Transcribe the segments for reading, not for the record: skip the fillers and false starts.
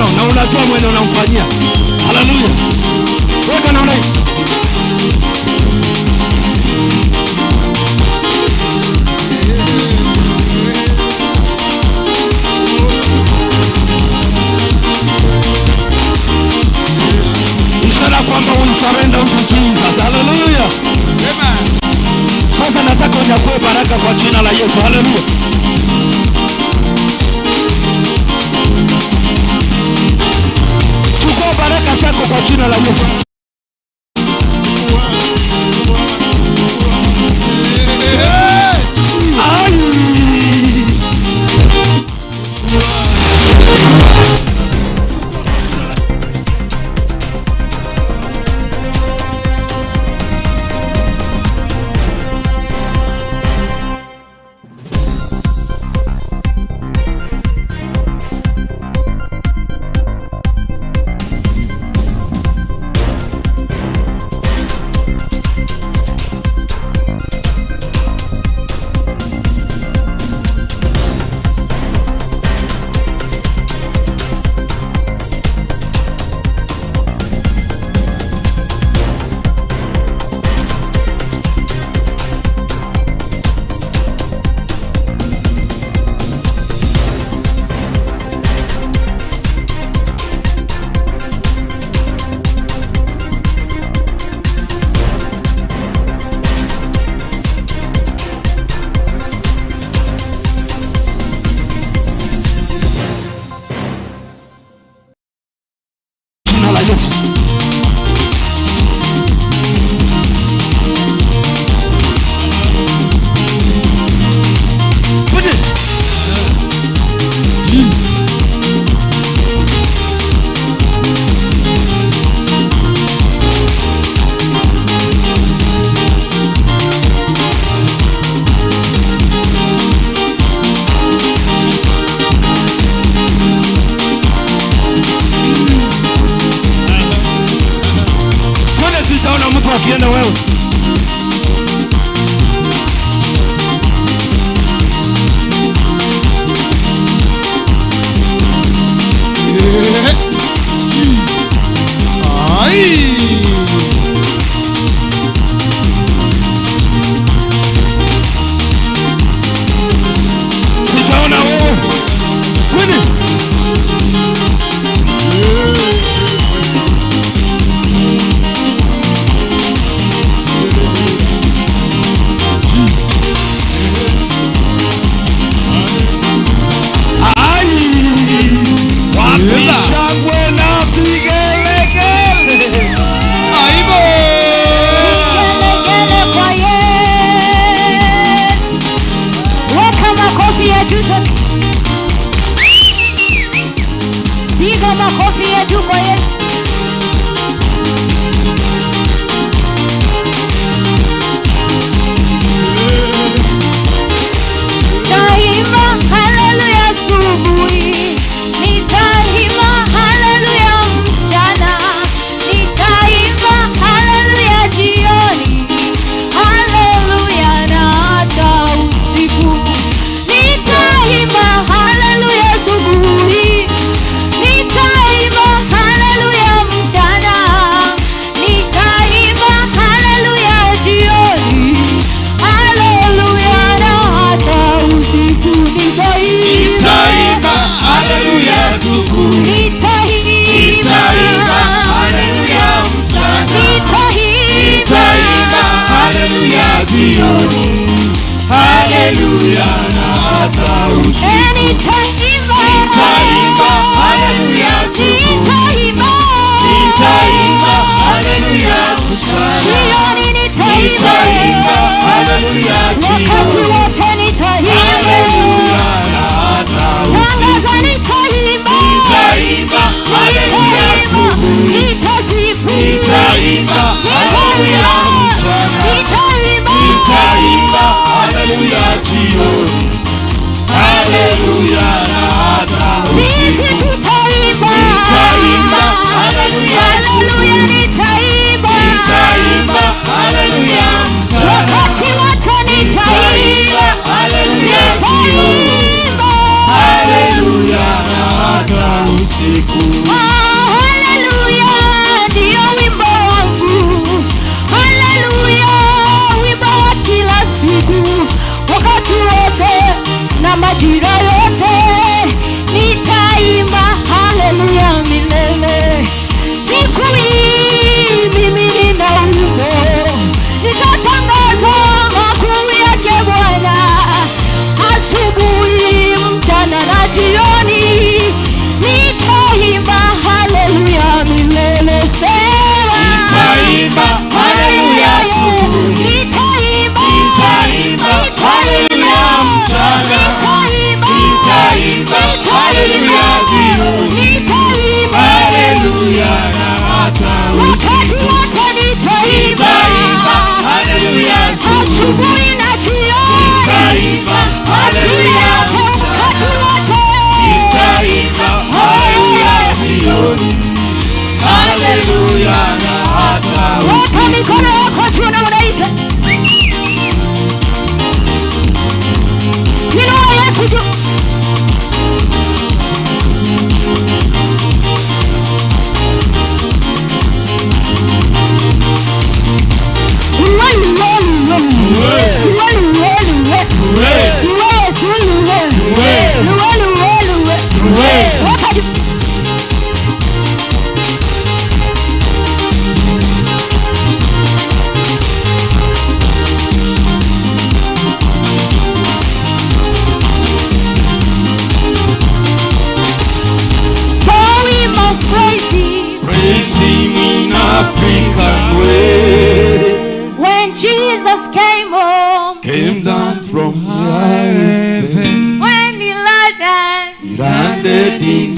mkono na unajua mwenye unamfanyia. Haleluya. Weka na unai. Ishara kwamba ulisurrender unto Jesus. Haleluya. Amen. Sasa nataka unyakue baraka kwa jina la Yesu. Haleluya. Chukua baraka zako kwa jina la Yesu. Akienda wewe. Sijaona wewe. Kwani? Haleluya na hata usiku nitaimba, haleluya siku nitaimba, haleluya jioni nitaimba, haleluya wakati wote nitaimba, haleluya na hata usiku nitaimba. defending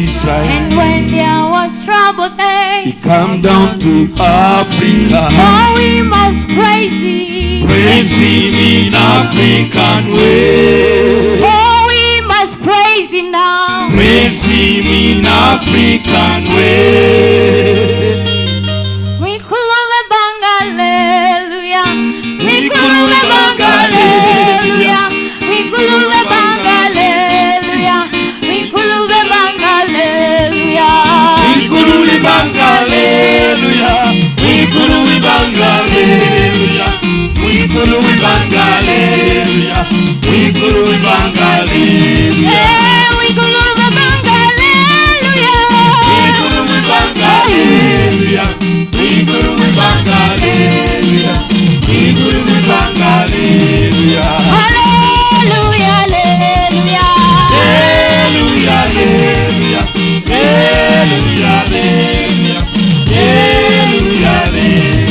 Israel. And when there was trouble there, He come down to Africa. so we must praise Him. Praise Him in African way. So we must praise Him now. Praise Him in African way. We kulube hallelujah. We We kulube kulube hallelujah. We kulube hallelujah. We kulube hallelujah. We kulube hallelujah. We kulube hallelujah. We kulube hallelujah. We kulube hallelujah. Yeah, we kulube hallelujah. Hallelujah. We kulube hallelujah. We kulube hallelujah. Hallelujah, hallelujah. Hallelujah, hallelujah. Hallelujah, hallelujah. Hallelujah, hallelujah.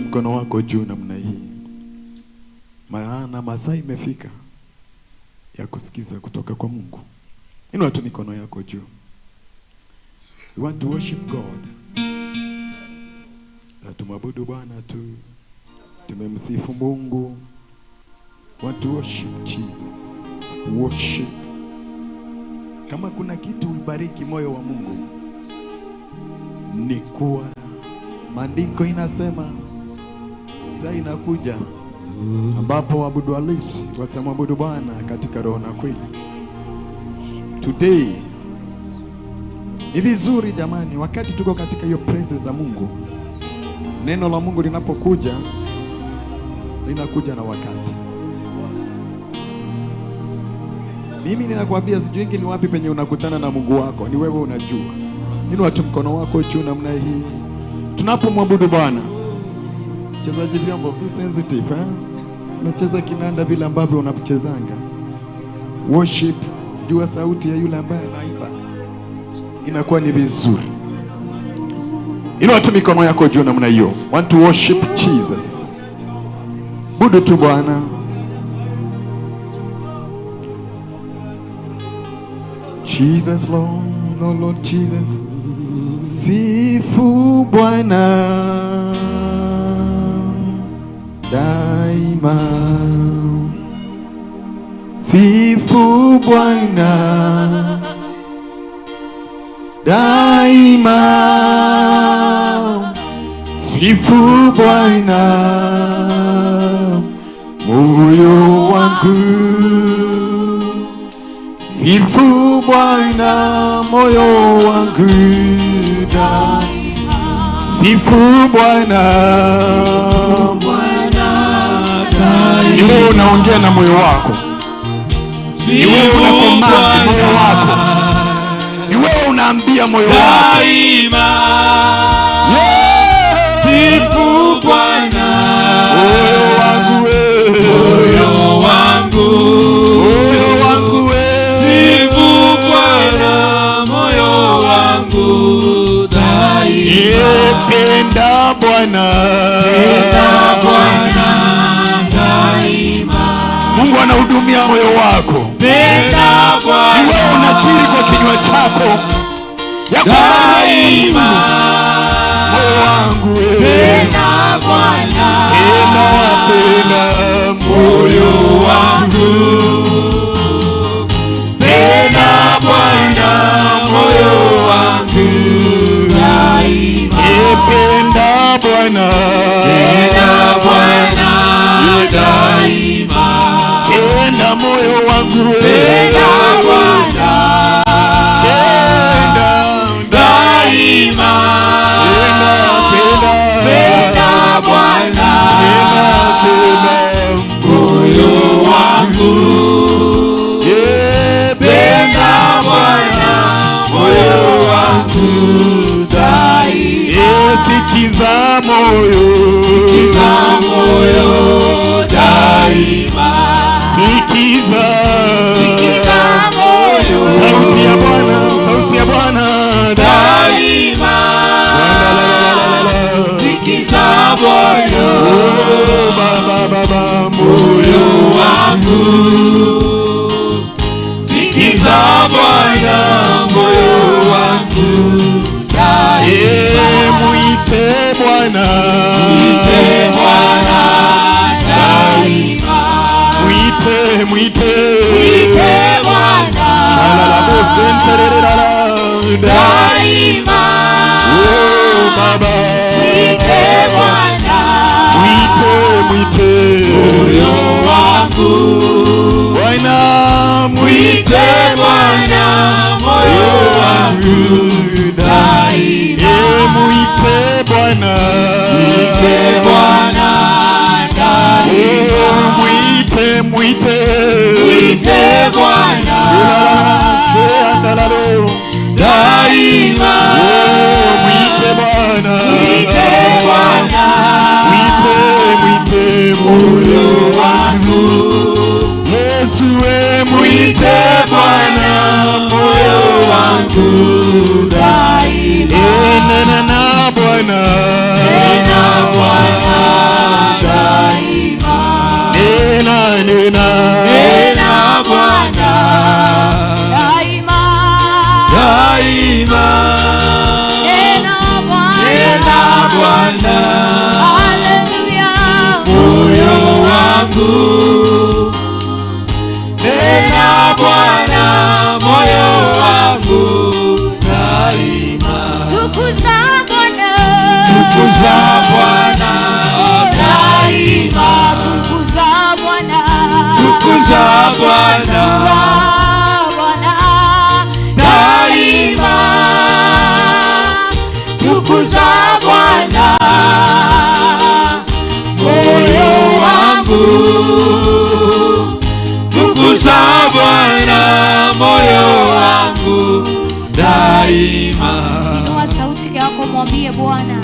Mkono wako juu namna hii, maana masaa imefika ya kusikiza kutoka kwa Mungu. Inua tu mikono yako juu. We want to worship God. Na tumwabudu Bwana tu. Tumemsifu Mungu. We want to worship Jesus. Worship. Kama kuna kitu ibariki moyo wa Mungu, ni kuwa maandiko inasema saa inakuja ambapo waabudu halisi watamwabudu Bwana katika roho na kweli. Today ni vizuri jamani, wakati tuko katika hiyo presence za Mungu, neno la Mungu linapokuja linakuja na wakati. Mimi ninakwambia sijui ni wapi penye unakutana na Mungu wako, ni wewe unajua. Inua tu mkono wako juu namna hii. Tunapomwabudu Bwana, chezaji vyombo, be sensitive, unacheza kinanda vile ambavyo unachezanga. Worship, jua sauti ya yule ambaye anaimba, inakuwa ni vizuri. Inua tu mikono yako juu namna hiyo. Want to worship Jesus. Budu tu Bwana. Jesus, Lord, Lord, Lord Jesus. Sifu Bwana daima. Sifu Bwana daima. Sifu Bwana moyo wangu sifu Bwana. Ni wewe unaongea na moyo wako, ni wewe unakomanda moyo wako, ni wewe unaambia moyo wako sifu Bwana. moyo wangu wewe, Moyo wangu, moyo wangu wewe, sifu Bwana, moyo wangu daima. penda Bwana, Penda Bwana daima. Mungu anahudumia moyo wako. Penda Ni Bwana wewe unakiri kwa kinywa chako ya kwamba daima. moyo wangu wewe, Penda Bwana, penda moyo wangu. Penda Bwana, moyo wangu daima. penda Bwana, Penda Bwana daima. penda moyo wangu wewe, Penda Bwana penda daima. Penda Bwana, moyo wangu. Penda Bwana, moyo wangu daima. sikiza moyo, Sikiza moyo daima. sikiza moyo sauti ya Bwana, sauti ya Bwana daima. Sikiza moyo, baba moyo wangu. Sikiza Bwana, moyo wangu daima. muite Bwana, Mwite Bwana daima. muite Mwite Bwana daima. baba, Mwite Bwana, muite moyo wangu. Bwana, Mwite Bwana, moyo wangu daima. muite Bwana, Mwite Bwana daima. muite Mwite Bwana daima. muite Bwana, Mwite Bwana, muite moyo wangu. Yesu we Mwite Bwana, moyo wangu daima. nena Bwana, Nena Bwana daima. nena Nena Bwana daima. daima. Nena Nena Bwana. Bwana, Haleluya. moyo wangu. Nena Bwana, moyo wangu daima. Tukuza Bwana. Tukuza Bwana daima. Tukuza Bwana. Tukuza Bwana Bwana. daima. Tukuza Bwana, moyo wangu. Tukuza Bwana, moyo wangu daima. Inua sauti yako, mwambie Bwana,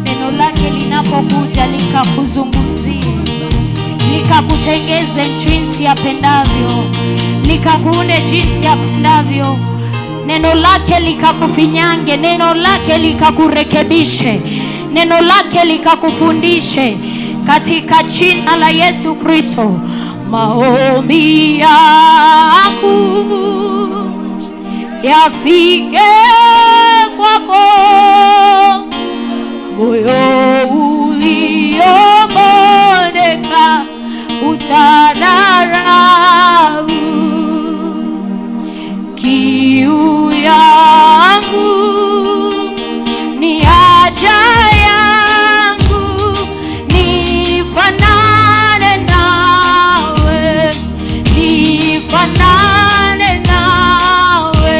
neno lake linapokuja likakuzungumzie, likakutengeze jinsi yapendavyo, likakuunde jinsi yapendavyo, neno lake likakufinyange, neno lake likakurekebishe, neno lake likakufundishe katika jina la Yesu Kristo. Maombi yangu yafike kwako, moyo uliobondeka utadharau, kiu yangu ni haja yangu, nifanane nawe, nifanane nawe.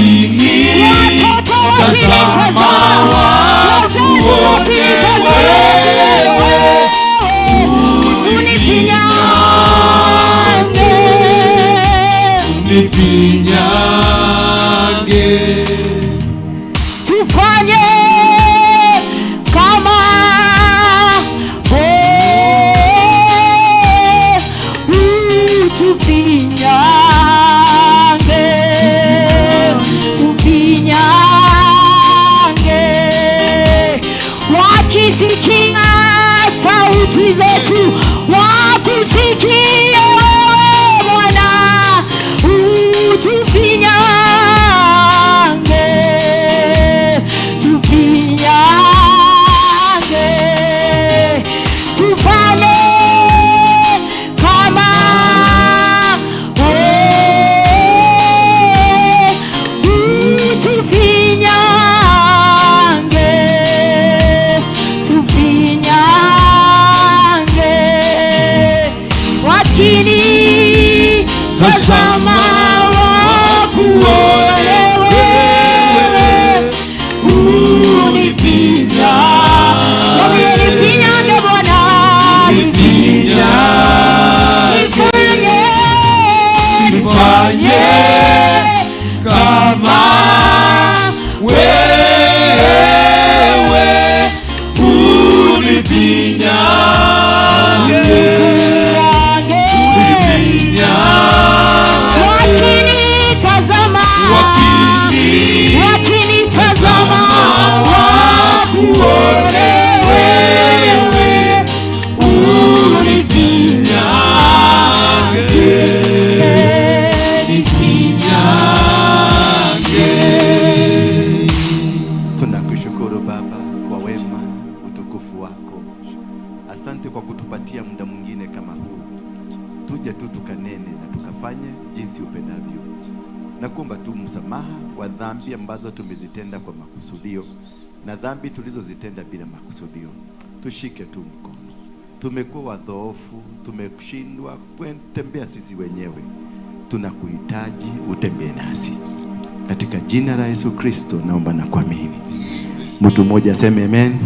watoto wakinitazama, wazazi wakinitazama, unifinyange, tufanye kama tufinyange, tufinyange, wakisikia sauti zetu, wakusikie Bwana, tufinyange, tufinyange, tufanye kama tufinyange, tufinyange, wakini tazama wakuone wewe, unifinyange Bwana, nifanye kama wewe, unifinyange, wakinitazama wakuone wewe, unifinyange, nifinyange. Tunakushukuru Baba kwa wema, utukufu wako. Asante kwa kutupatia muda mwingine kama huu, tuje tu tukanene na tukafanye jinsi upendavyo. Nakuomba tu msamaha wa dhambi ambazo tumezitenda kwa makusudio na dhambi tulizozitenda bila makusudio. Tushike tu mkono. Tumekuwa wadhoofu, tumeshindwa kutembea sisi wenyewe. Tunakuhitaji utembee nasi. Katika jina la Yesu Kristo naomba na kuamini. Mtu mmoja aseme amen.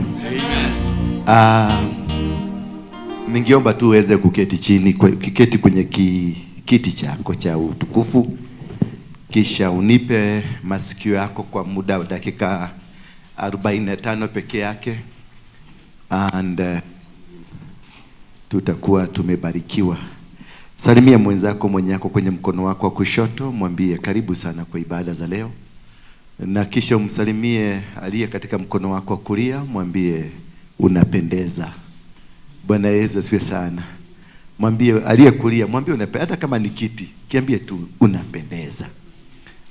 Ningeomba tu uweze kuketi chini, kuketi kwenye kiti chako cha utukufu. Kisha unipe masikio yako kwa muda wa dakika 45 peke yake, and tutakuwa tumebarikiwa. Salimia mwenzako mwenye yako kwenye mkono wako wa kushoto, mwambie karibu sana kwa ibada za leo. Na kisha umsalimie aliye katika mkono wako wa kulia, mwambie unapendeza. Bwana Yesu asifiwe sana. Mwambie aliye kulia, mwambie unapendeza. Hata kama ni kiti, kiambie tu unapendeza.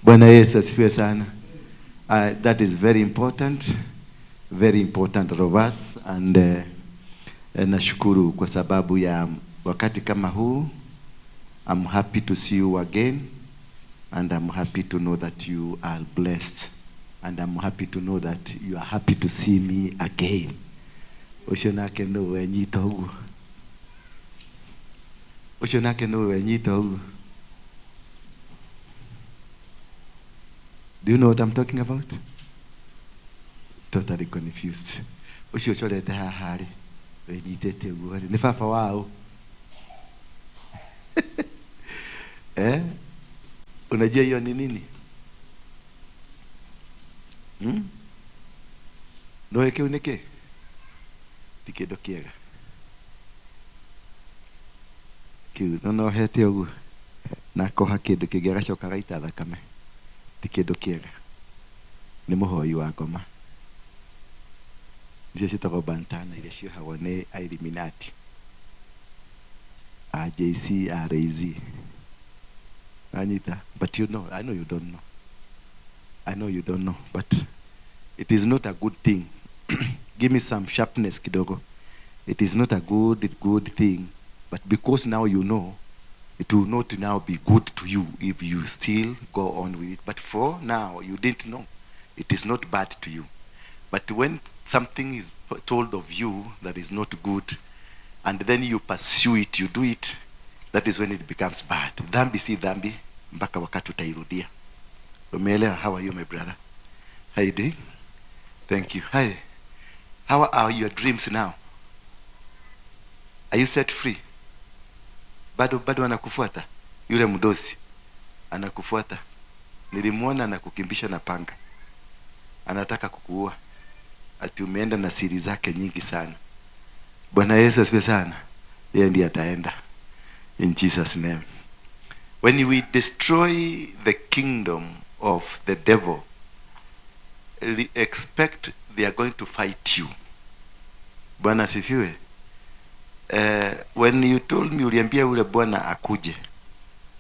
Bwana Yesu asifiwe sana. That is very important of us, and nashukuru kwa sababu ya wakati kama huu. I'm happy to see you again, and I'm happy to know that you are blessed, and I'm happy to know that you are happy to see me again. Ushonake no wenyita ugu. Ushonake no wenyita ugu. Do you know what I'm talking about? Totally confused. Ushocholete hahari. Wenyitete ugu. Ni fafa wao. Unajua hiyo ni nini? Noeke uneke. Tikedo kiega. Kiu no hete ugu. Nako hakedo kigera shoka gaita thakame. Tikedo kiega. Ni muhoi wa ngoma. Ndio citagwo bantana iria ciohagwo nĩ Illuminati. JC, RAZ. Anita, but you know, I know you don't know. I know you don't know, but it is not a good thing. Give me some sharpness kidogo. It is not a good thing, but because now you know, it will not now be good to you if you still go on with it. But for now, you didn't know. It is not bad to you. But when something is told of you that is not good, and then you pursue it, you do it, that is when it becomes bad. Dhambi si dhambi mpaka wakati utairudia. Umeelewa? How are you, my brother? How you doing? Thank you. Hi. How are your dreams now? Are you set free? Bado anakufuata yule mdosi, anakufuata. Nilimuona anakukimbisha na panga, anataka kukuua, ati umeenda na siri zake nyingi sana. Bwana Yesu asifiwe sana. Yeye ndiye ataenda, in Jesus name. When we destroy the kingdom of the devil, expect they are going to fight you. Bwana asifiwe. When you told me, uliambia ule bwana akuje,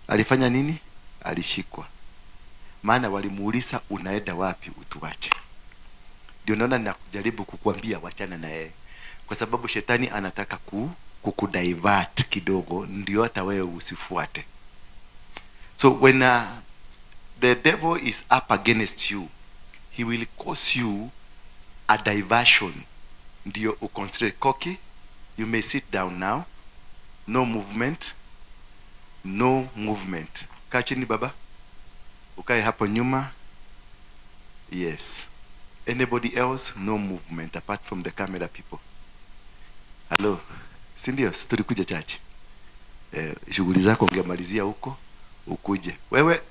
alifanya nini? Alishikwa. Maana walimuuliza unaenda wapi utuache. Ndio naona ninajaribu kukuambia wachana na yeye, kwa sababu shetani anataka kukudivert kidogo, ndio hata wewe usifuate. So when the devil is up against you, he will cause you a diversion. Ndio uconcentrate. Koki, you may sit down now. No movement. No movement. Kaa chini baba. Ukae hapo nyuma. Yes. Anybody else? No movement apart from the camera people. Hello. Sindio, tulikuja church. Shughuli zako ungemalizia huko, ukuje. Wewe,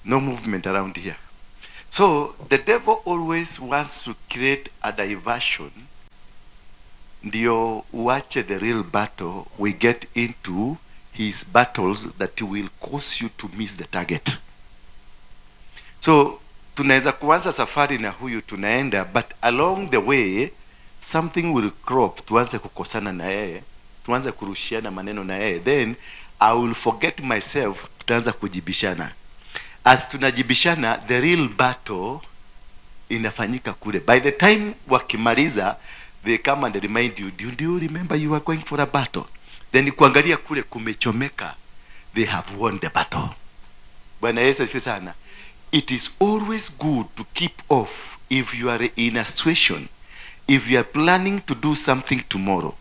no movement around here. So the devil always wants to create a diversion. Ndio uache the real battle, we get into his battles that will cause you to miss the target. So tunaweza kuanza safari na huyu tunaenda, but along the way something will crop, tuanze kukosana na yeye, tuanze kurushiana maneno na yeye, then I will forget myself, tutaanza kujibishana. As tunajibishana, the real battle inafanyika kule. By the time wakimaliza, they come and remind you, do you remember you were going for a battle? Then kuangalia kule kumechomeka, they have won the battle. Bwana Yesu asifiwe sana. It is always good to keep off if you are in a situation, if you are planning to do something tomorrow,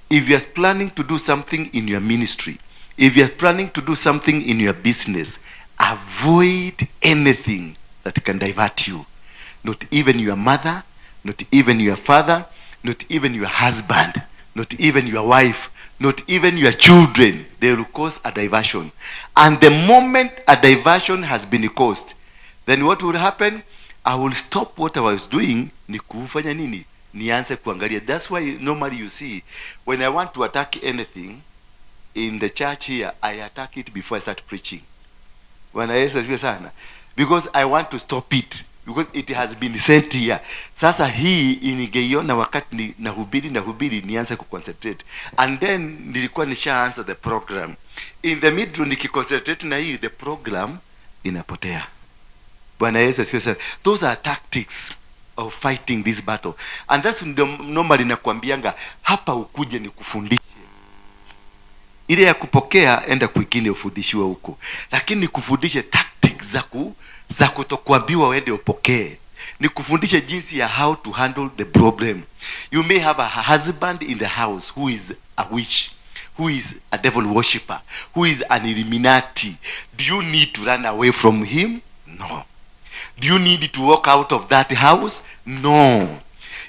if you are planning to do something in your ministry, if you are planning to do something in your business, avoid anything that can divert you. Not even your mother, not even your father, not even your husband, not even your wife, not even your children. They will cause a diversion. And the moment a diversion has been caused, then what will happen? I will stop what I was doing. Ni kufanya nini? Nianze kuangalia. That's why normally you see, when I want to attack anything in the church here, I attack it before I start preaching. Bwana Yesu asifiwe sana. Because I want to stop it. Because it has been sent here. Sasa hii inigeiona wakati nahubiri nianze kuconcentrate. And then nilikuwa nishaanza the program. In the middle nikiconcentrate na hii, the program inapotea. Bwana Yesu asifiwe sana. Those are tactics of fighting this battle. And that's normally nakwambianga, hapa ukuje ni kufundishe. Ile ya kupokea enda kwingine ufundishiwe huko. Lakini nikufundishe tactics za kutokuambiwa uende upokee. Nikufundishe jinsi ya how to handle the problem. You may have a husband in the house who is a witch, who is a devil worshipper, who is an Illuminati. Do you need to run away from him? No. Do you need to walk out of that house? No.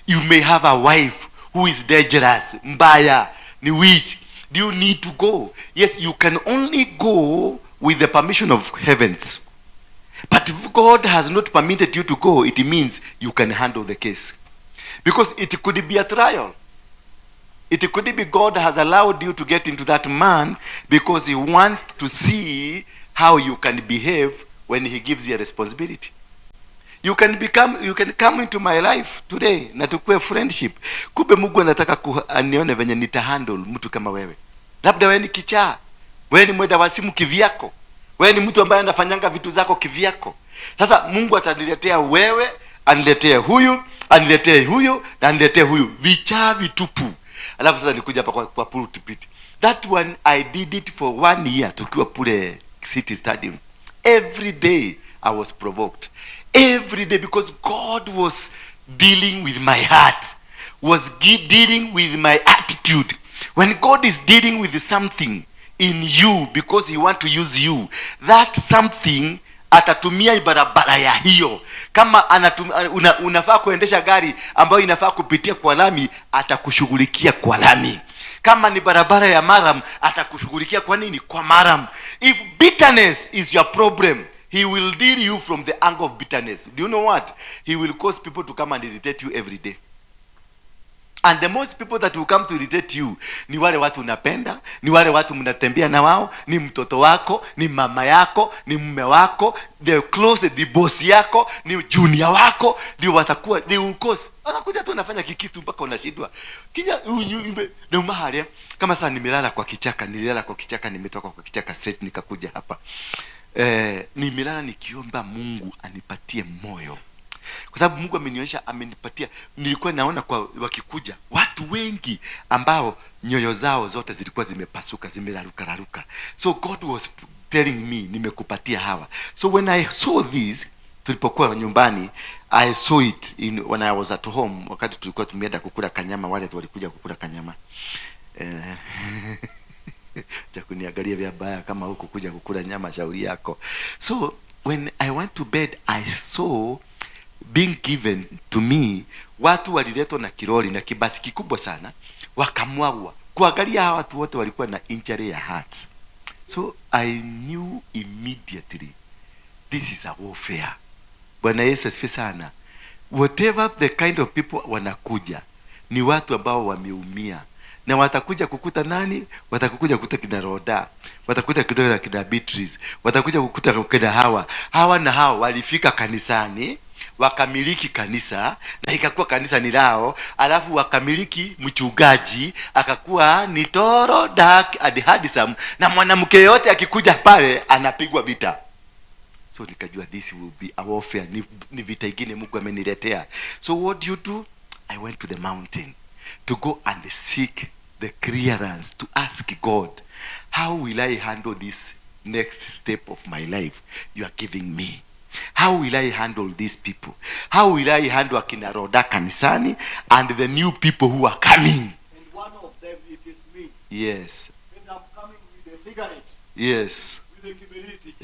You may have a wife who is dangerous, mbaya, ni witch. Do you need to go? Yes, you can only go with the permission of heavens. But if God has not permitted you to go, it means you can handle the case. Because it could be a trial. It could be God has allowed you to get into that man because he wants to see how you can behave when he gives you a responsibility. You can come into my life today na tukue friendship. Kumbe Mungu anataka anione venye nitahandle mtu kama wewe. Labda wewe ni kichaa, wewe ni mwenda wasimu kivyako, wewe ni mtu ambaye anafanyanga vitu zako kivyako. Sasa Mungu ataniletea wewe, aniletee huyu, aniletee huyu, na aniletee huyu. Vichaa vitupu. Alafu sasa nikuja hapa kwa pulpit. That one I did it for 1 year tukiwa pule City Stadium. Every day I was provoked. Every day, because God was dealing with my heart, was dealing with my attitude. When God is dealing with something in you because he wants to use you, that something atatumia barabara ya hiyo. Kama unafaa kuendesha gari ambayo inafaa kupitia kwa lami, atakushughulikia kwa lami. Kama ni barabara ya maram, atakushughulikia kwa nini? Kwa maram. If bitterness is your problem, he will deal you from the angle of bitterness. Do you know what? He will cause people to come and irritate you every day. And the most people that will come to irritate you ni wale watu unapenda, ni wale watu mnatembea na wao, ni mtoto wako, ni mama yako, ni mume wako, the close, the boss yako, ni junior wako, ndio watakuwa, they will cause. Anakuja tu anafanya kikitu mpaka unashindwa. Kija ndio mahali kama sasa nililala kwa kichaka, nimetoka kwa kichaka straight nikakuja hapa. Nimelala nikiomba Mungu anipatie moyo. Kwa sababu Mungu amenionyesha, amenipatia. Nilikuwa naona kwa wakikuja watu wengi ambao nyoyo zao zote zilikuwa zimepasuka, zimeraruka. So God was telling me, nimekupatia hawa. So when I saw this, tulipokuwa nyumbani, I saw it when I was at home, wakati tulikuwa tumeenda kukula kanyama, wale walikuja kukula kanyama. Chakuniangalia vibaya kama huko kuja kukula nyama, shauri yako. So when I went to bed, I saw being given to me, watu waliletwa na kiroli na kibasi kikubwa sana, wakamwagwa. Kuangalia hawa watu wote walikuwa na injury ya heart. So I knew immediately, this is a warfare. Bwana Yesu asifiwe sana. Whatever the kind of people wanakuja, ni watu ambao wameumia. Na watakuja kukuta nani? Watakuja kukuta kina Roda, watakuja kukuta kina Beatrice, watakuja kukuta kina hawa na hao walifika kanisani, wakamiliki kanisa na ikakuwa kanisa ni lao, alafu wakamiliki mchungaji akakuwa ni toro dark and handsome, na mwanamke yote akikuja pale anapigwa vita. So nikajua this will be a warfare, ni vita ingine Mungu ameniletea. So what do? I went to the mountain to go and seek the clearance, to ask God, how will I handle this next step of my life you are giving me? How will I handle these people? How will I handle akina Roda kanisani and the new people who are coming? And one of them, it is me. Yes. And I'm coming with a cigarette. Yes. With a kiberiti.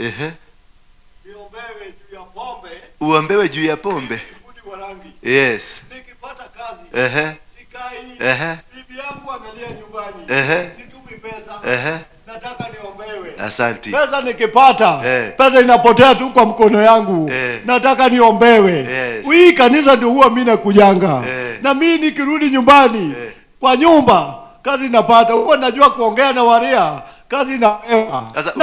Niombewe juu ya pombe. Uombewe juu ya pombe. Kifudi wa rangi. Yes. Nikipata kazi. Sikai. Bibi yangu analia nyumbani. Situmi pesa. Nataka niombewe. Asante. Pesa nikipata, pesa inapotea tu kwa mkono yangu. Nataka niombewe. Hii kanisa ndio huwa mimi nakujanga. Na mimi nikirudi nyumbani, kwa nyumba, kazi napata. Huwa najua kuongea na waria, kazi na sasa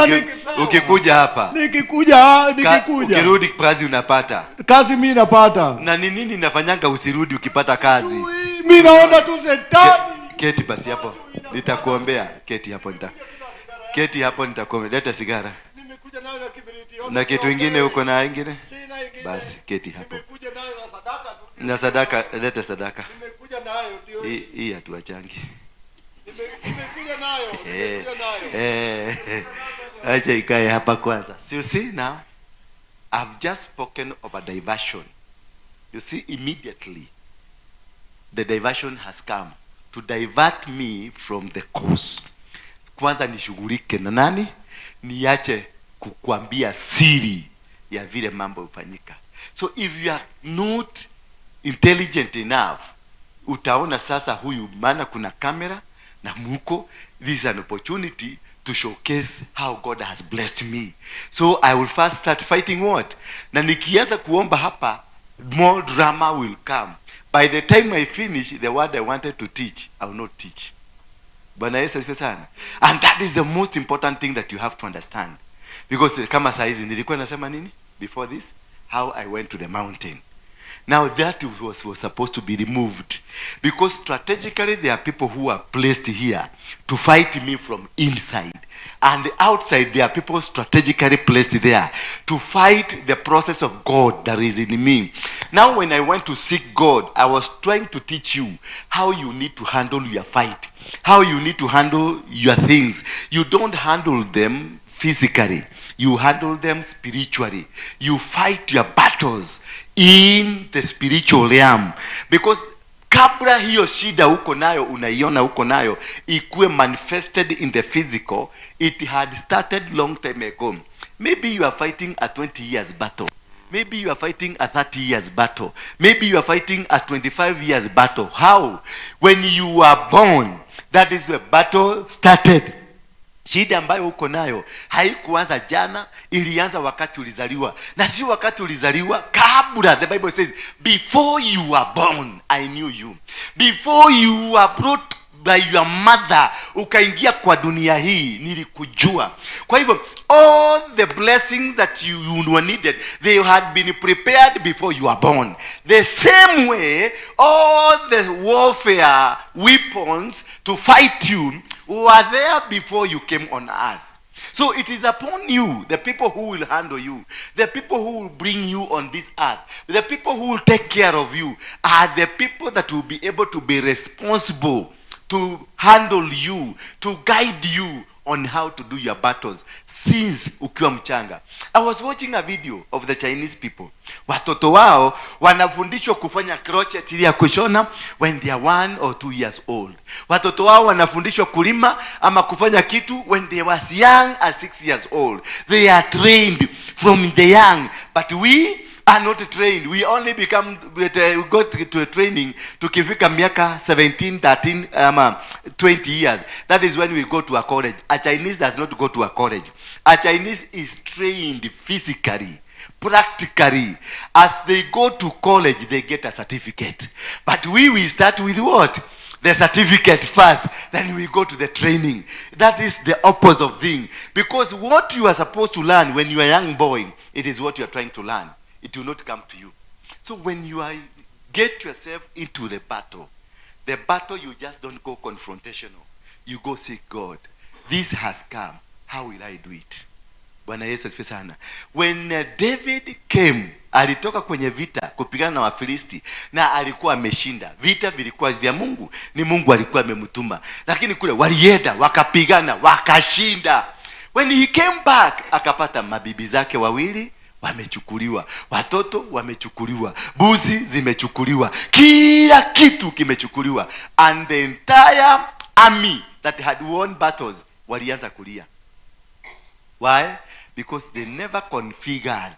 ukikuja hapa. Nikikuja. Ukirudi kazi unapata. Kazi mimi napata. Na ni nini nafanyanga usirudi ukipata kazi? Mimi naona tu shetani. Keti basi hapo. Nitakuombea. Keti hapo nitakuombea. Leta sigara. Nimekuja nayo na kiberiti yote. Na kitu kingine uko na kingine? Sina kingine. Basi keti hapo. Nimekuja nayo na sadaka tu. Na sadaka, leta sadaka. Nimekuja nayo ndio. Hii hatuachangi. Nimekuja nayo. Acha ikae hapa kwanza. So you see now, I've just spoken of a diversion. You see, immediately the diversion has come to divert me from the course. Kwanza nishughulike na nani? Niache kukuambia siri ya vile mambo hufanyika. So if you are not intelligent enough, utaona sasa huyu, maana kuna kamera na muko, this is an opportunity to showcase how God has blessed me. So I will first start fighting what? Na nikianza kuomba hapa, more drama will come. By the time I finish the word I wanted to teach, I will not teach. Bwana Yesu asifiwe sana. And that is the most important thing that you have to understand. Because kama saa hizi nilikuwa nasema nini before this? How I went to the mountain. Now that was supposed to be removed. Because strategically there are people who are placed here to fight me from inside. And outside there are people strategically placed there to fight the process of God that is in me. Now when I went to seek God, I was trying to teach you how you need to handle your fight. How you need to handle your things. You don't handle them physically. You handle them spiritually. You fight your battles in the spiritual realm. Because kabla hiyo shida uko nayo, unaiona uko nayo, ikuwe manifested in the physical, it had started long time ago. Maybe you are fighting a 20 years battle. Maybe you are fighting a 30 years battle. Maybe you are fighting a 25 years battle. How? When you were born, that is the battle started. Shida ambayo uko nayo haikuanza jana, ilianza wakati ulizaliwa. Na sio wakati ulizaliwa, kabla. The Bible says, before you were born, I knew you. Before you were brought by your mother, ukaingia kwa dunia hii, nilikujua. Kwa hivyo, all the blessings that you were needed, they had been prepared before you were born. The same way, all the warfare weapons to fight you were there before you came on earth. So it is upon you, the people who will handle you, the people who will bring you on this earth, the people who will take care of you, are the people that will be able to be responsible to handle you, to guide you on how to do your battles since ukiwa mchanga. I was watching a video of the Chinese people. Watoto wao wanafundishwa kufanya crochet ili ya kushona when they are 1 or 2 years old. Watoto wao wanafundishwa kulima ama kufanya kitu when they was young as 6 years old. They are trained from the young, but we are not trained. We only become, we got to a training tukifika miaka 17, 13, 20 years. That is when we go to a college. A Chinese does not go to a college. A Chinese is trained physically, practically. As they go to college, they get a certificate. But we start with what? The certificate first, then we go to the training. That is the opposite of thing. Because what you are supposed to learn when you are a young boy, it is what you are trying to learn. It will not come to you. So when you get yourself into the battle you just don't go confrontational. You go seek God. This has come. How will I do it? Bwana Yesu asifiwe sana. When David came, alitoka kwenye vita kupigana na Wafilisti na alikuwa ameshinda. Vita vilikuwa vya Mungu, ni Mungu alikuwa amemtuma. Lakini kule walienda wakapigana wakashinda. When he came back, akapata mabibi zake wawili wamechukuliwa, watoto wamechukuliwa, buzi zimechukuliwa, kila kitu kimechukuliwa, and the entire army that had won battles walianza kulia. Why? Because they never configured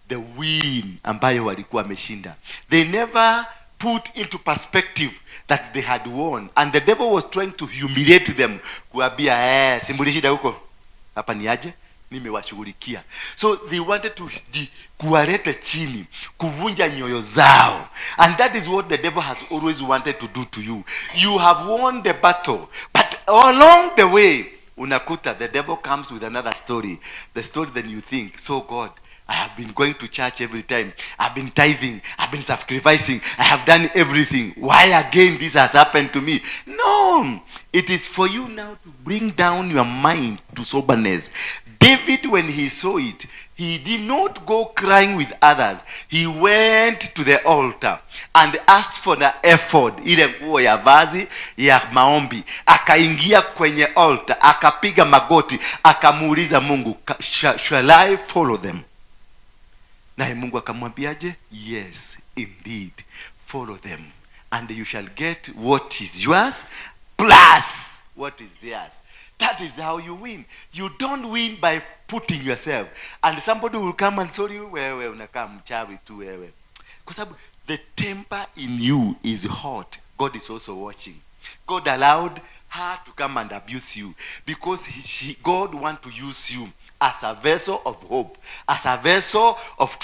the win ambayo walikuwa wameshinda. They never put into perspective that they had won, and the devil was trying to humiliate them, kuambia simbulishida huko, hapa ni aje, nimewashughulikia. So they wanted to kuwaleta chini, kuvunja nyoyo zao. And that is what the devil has always wanted to do to you. You have won the battle, but along the way unakuta the devil comes with another story. The story that you think, so God, I have been going to church every time, I've been tithing, I've been sacrificing, I have done everything. Why again this has happened to me? No, it is for you now to bring down your mind to soberness. David, when he saw it, he did not go crying with others. He went to the altar and asked for the ephod, ile nguo ya vazi ya maombi. Akaingia kwenye altar, akapiga magoti, akamuuliza Mungu, shall I follow them? Na Mungu akamwambiaje? Yes, indeed, follow them, and you shall get what is yours plus what is theirs. That is how you win. You don't win by putting yourself, and somebody will come and tell you, wewe unakaa mchawi tu wewe. Kwa sababu the temper in you is hot. God is also watching. God allowed her to come and abuse you because God want to use you as a vessel of hope, as a vessel of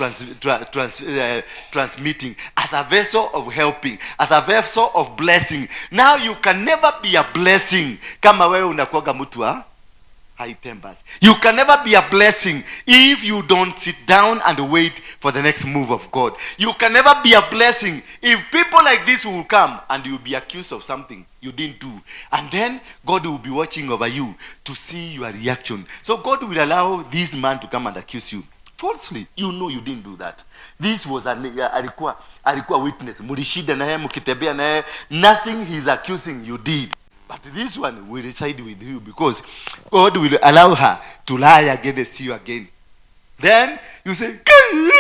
transmitting, as a vessel of helping, as a vessel of blessing. Now you can never be a blessing kama wewe unakuwaga mtu wa high tempers. You can never be a blessing if you don't sit down and wait for the next move of God. You can never be a blessing if people like this will come and you'll be accused of something you didn't do. And then God will be watching over you to see your reaction. So God will allow this man to come and accuse you falsely. You know you didn't do that. This was alikuwa witness. Mulishida na yeye, mkitembea na yeye, nothing he's accusing you did. But this one will reside with you because God will allow her to lie against you again. Then you say, then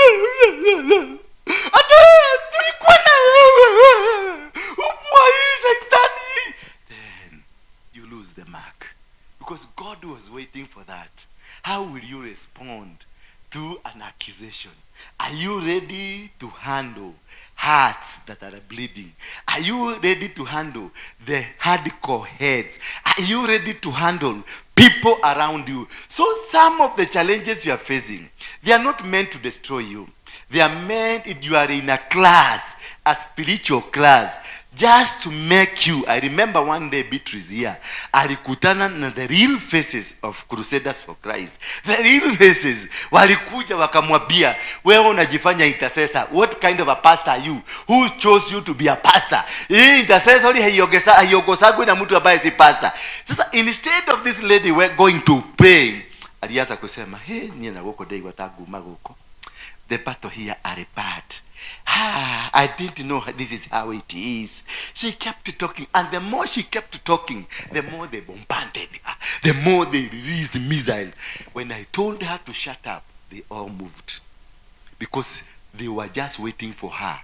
you lose the mark. Because God was waiting for that. How will you respond to an accusation? Are you ready to handle hearts that are bleeding? Are you ready to handle the hardcore heads? Are you ready to handle people around you? So some of the challenges you are facing, they are not meant to destroy you. They are meant, if you are in a class, a spiritual class, just to make you. I remember one day Beatrice here, alikutana na the real faces of Crusaders for Christ. The real faces walikuja wakamwambia, wewe unajifanya intercessor. What kind of a pastor are you? Who chose you to be a pastor? Hii intercessor haiyogosagwi na mtu ambaye si pastor. Sasa instead of this lady we're going to pray, alianza kusema, hey, niye na goko dei wataguma goko. The battle here are bad. I didn't know this is how it is. She kept talking, and the more she kept talking, the more they bombarded her, the more they released missiles. When I told her to shut up, they all moved, because they were just waiting for her.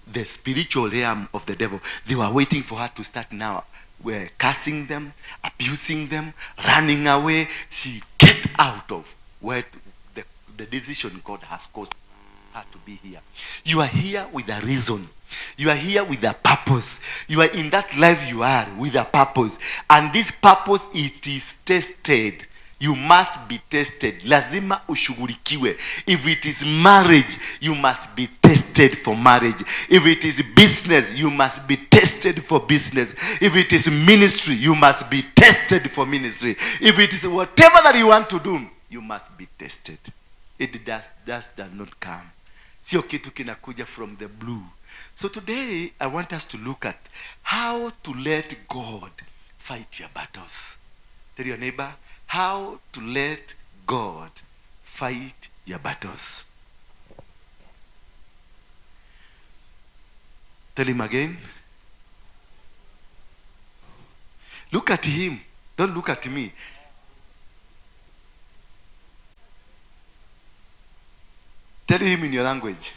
The spiritual realm of the devil, they were waiting for her to start now. We're cursing them, abusing them, running away. She get out of where the decision God has caused her to be here. You are here with a reason. You are here with a purpose. You are in that life you are with a purpose. And this purpose, it is tested. You must be tested. Lazima ushughulikiwe. If it is marriage, you must be tested for marriage. If it is business, you must be tested for business. If it is ministry, you must be tested for ministry. If it is whatever that you want to do, you must be tested. It does not come. Sio kitu kinakuja from the blue. So today I want us to look at how to let God fight your battles. Tell your neighbor, how to let God fight your battles. Tell him again. Look at him. Don't look at me. Tell him in your language.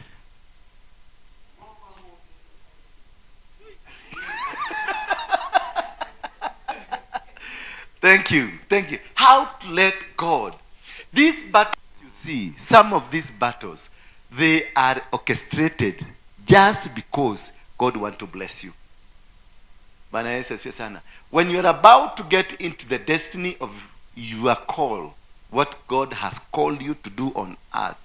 Thank you. Thank you. How to let God. These battles you see, some of these battles, they are orchestrated just because God wants to bless you. When you're about to get into the destiny of your call, what God has called you to do on earth,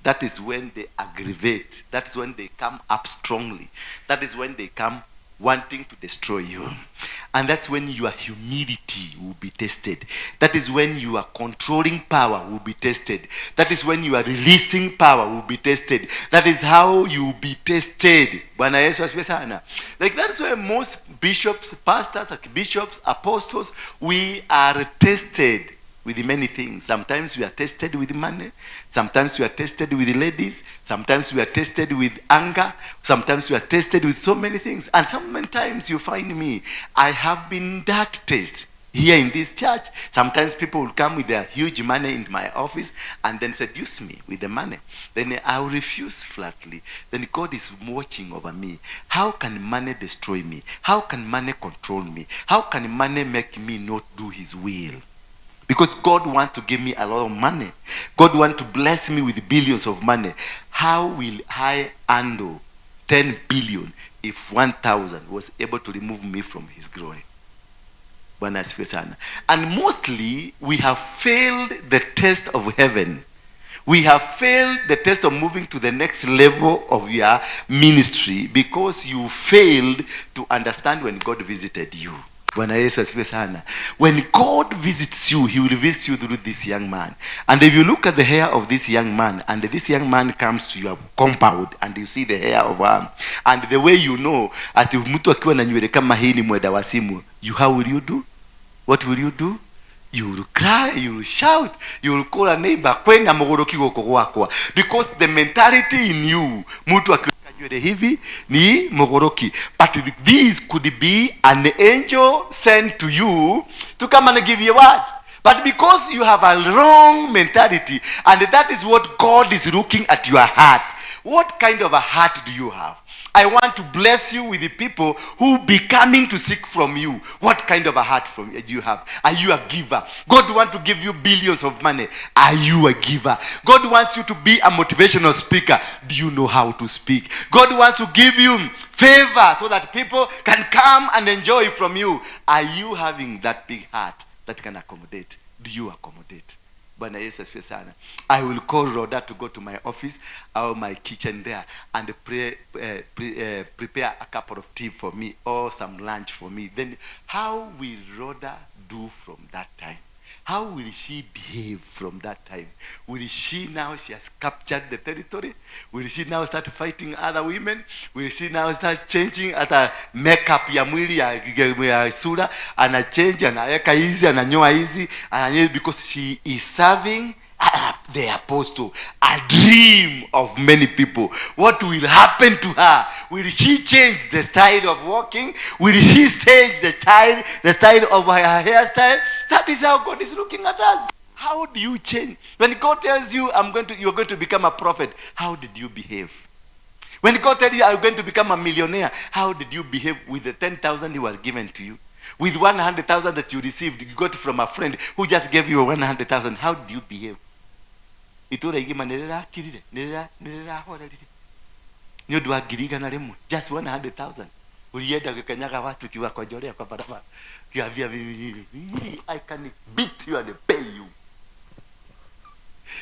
that is when they aggravate. That is when they come up strongly. That is when they come wanting to destroy you. And that's when your humility will be tested. That is when your controlling power will be tested. That is when your releasing power will be tested. That is how you will be tested. Like that's why most bishops, pastors, archbishops, apostles, we are tested with many things. Sometimes we are tested with money. Sometimes we are tested with ladies. Sometimes we are tested with anger. Sometimes we are tested with so many things. And sometimes you find me, I have been that test here in this church. Sometimes people will come with their huge money in my office and then seduce me with the money. Then I will refuse flatly. Then God is watching over me. How can money destroy me? How can money control me? How can money make me not do his will? Because God wants to give me a lot of money. God wants to bless me with billions of money. How will I handle 10 billion if 1,000 was able to remove me from his glory? And mostly, we have failed the test of heaven. We have failed the test of moving to the next level of your ministry because you failed to understand when God visited you. When God visits you, he will visit you through this young man. And if you look at the hair of this young man, and this young man comes to your compound, and you see the hair of him, and the way you know, ati mtu akiwa na nywele kama hii ni mwenda wa simu, how will you do? What will you do? You will cry, you will shout, you will call a neighbor, kwenda mogoroki goko gwakwa. Because the mentality in you, mtu akiwa hivi ni mogoroki. But this could be an angel sent to you to come and give you a word. But because you have a wrong mentality, and that is what God is looking at your heart. What kind of a heart do you have? I want to bless you with the people who be coming to seek from you. What kind of a heart do you have? Are you a giver? God wants to give you billions of money. Are you a giver? God wants you to be a motivational speaker. Do you know how to speak? God wants to give you favor so that people can come and enjoy from you. Are you having that big heart that can accommodate? Do you accommodate? Bwana Yesu asifiwe sana. I will call Rhoda to go to my office or my kitchen there and prepare a cup of tea for me or some lunch for me. Then how will Rhoda do from that time? How will she behave from that time? Will she now, she has captured the territory? Will she now start fighting other women? Will she now start changing hata makeup ya mwili ya sura? Anachange, anaweka hizi, ananyoa hizi, because she is serving the apostle, a dream of many people. What will happen to her? Will she change the style of walking? Will she change the style of her hairstyle? That is how God is looking at us. How do you change? When God tells you, you're going to become a prophet, how did you behave? When God tells you, I'm going to become a millionaire, how did you behave with the 10,000 he was given to you? With 100,000 that you received, you got from a friend who just gave you 100,000, how did you behave? Itura igima nerera kirire nerera horerire nyodo wa giriga na rimwe just 100,000 ulienda kukanyaga watu kiwa kwa jorea kwa barabara kiavia I can beat you and pay you.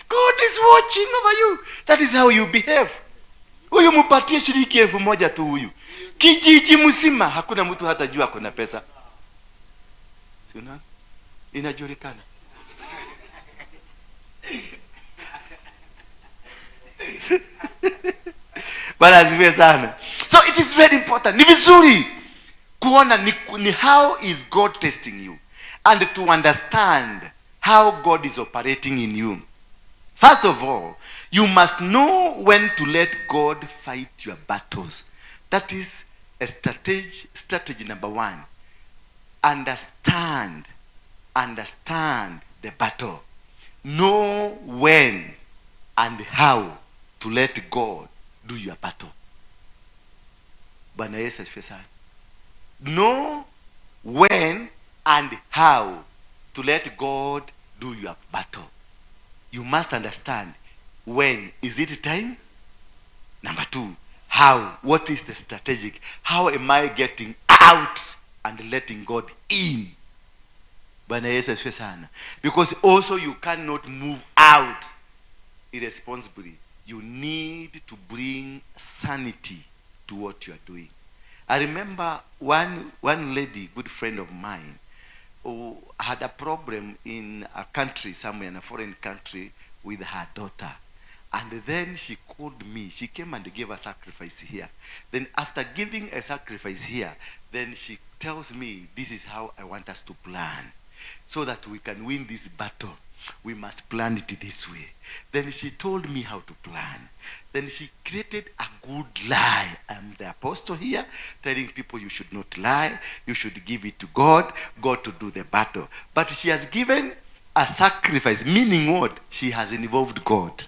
God is watching over you. That is how you behave. Huyu mupatie shilingi 1,000 tu huyu kijiji mzima hakuna mtu hata jua kuna pesa. Si unaona inajulikana. So it is very important. Ni vizuri kuona ni how is God testing you and to understand how God is operating in you. First of all, you must know when to let God fight your battles. That is a strategy number 1. Understand the battle. Know when and how to let God do your battle. Bwana Yesu asifiwe sana. Know when and how to let God do your battle. You must understand when. Is it time? Number 2, how? What is the strategic? How am I getting out and letting God in? Bwana Yesu asifiwe sana. Because also you cannot move out irresponsibly. You need to bring sanity to what you are doing. I remember one lady, good friend of mine, who had a problem in a country, somewhere in a foreign country, with her daughter. And then she called me. She came and gave a sacrifice here. Then after giving a sacrifice here, then she tells me, this is how I want us to plan so that we can win this battle. We must plan it this way. Then she told me how to plan. Then she created a good lie. I'm the apostle here, telling people you should not lie. You should give it to God to do the battle. But she has given a sacrifice, meaning what? She has involved God.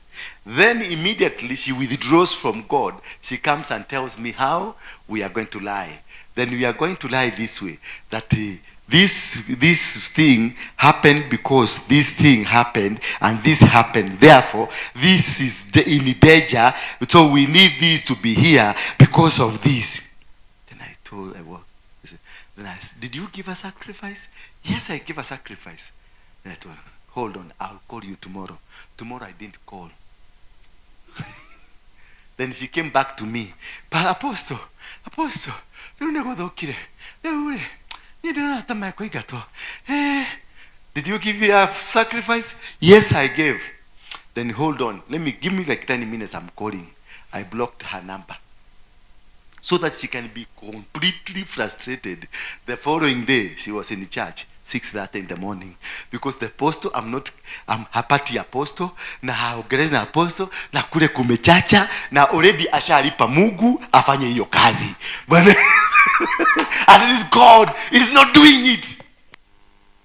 Then immediately she withdraws from God. She comes and tells me how we are going to lie. Then we are going to lie this way, that this thing happened because this thing happened and this happened. Therefore, this is in danger. So we need this to be here because of this. Then I told her, then I said, did you give a sacrifice? Yes, I give a sacrifice. Then I told her, hold on, I'll call you tomorrow. Tomorrow I didn't call. Then she came back to me. But Apostle, did you give a sacrifice? Yes, I gave. Then hold on. Give me like 10 minutes. I'm calling. I blocked her number so that she can be completely frustrated. The following day, she was in church, 6:30 in the morning, because the apostle, I'm hapati apostle, na haogerezi na apostle, na kule kumechacha, na already ashalipa Mungu afanye hiyo kazi. And it is God, it is not doing it.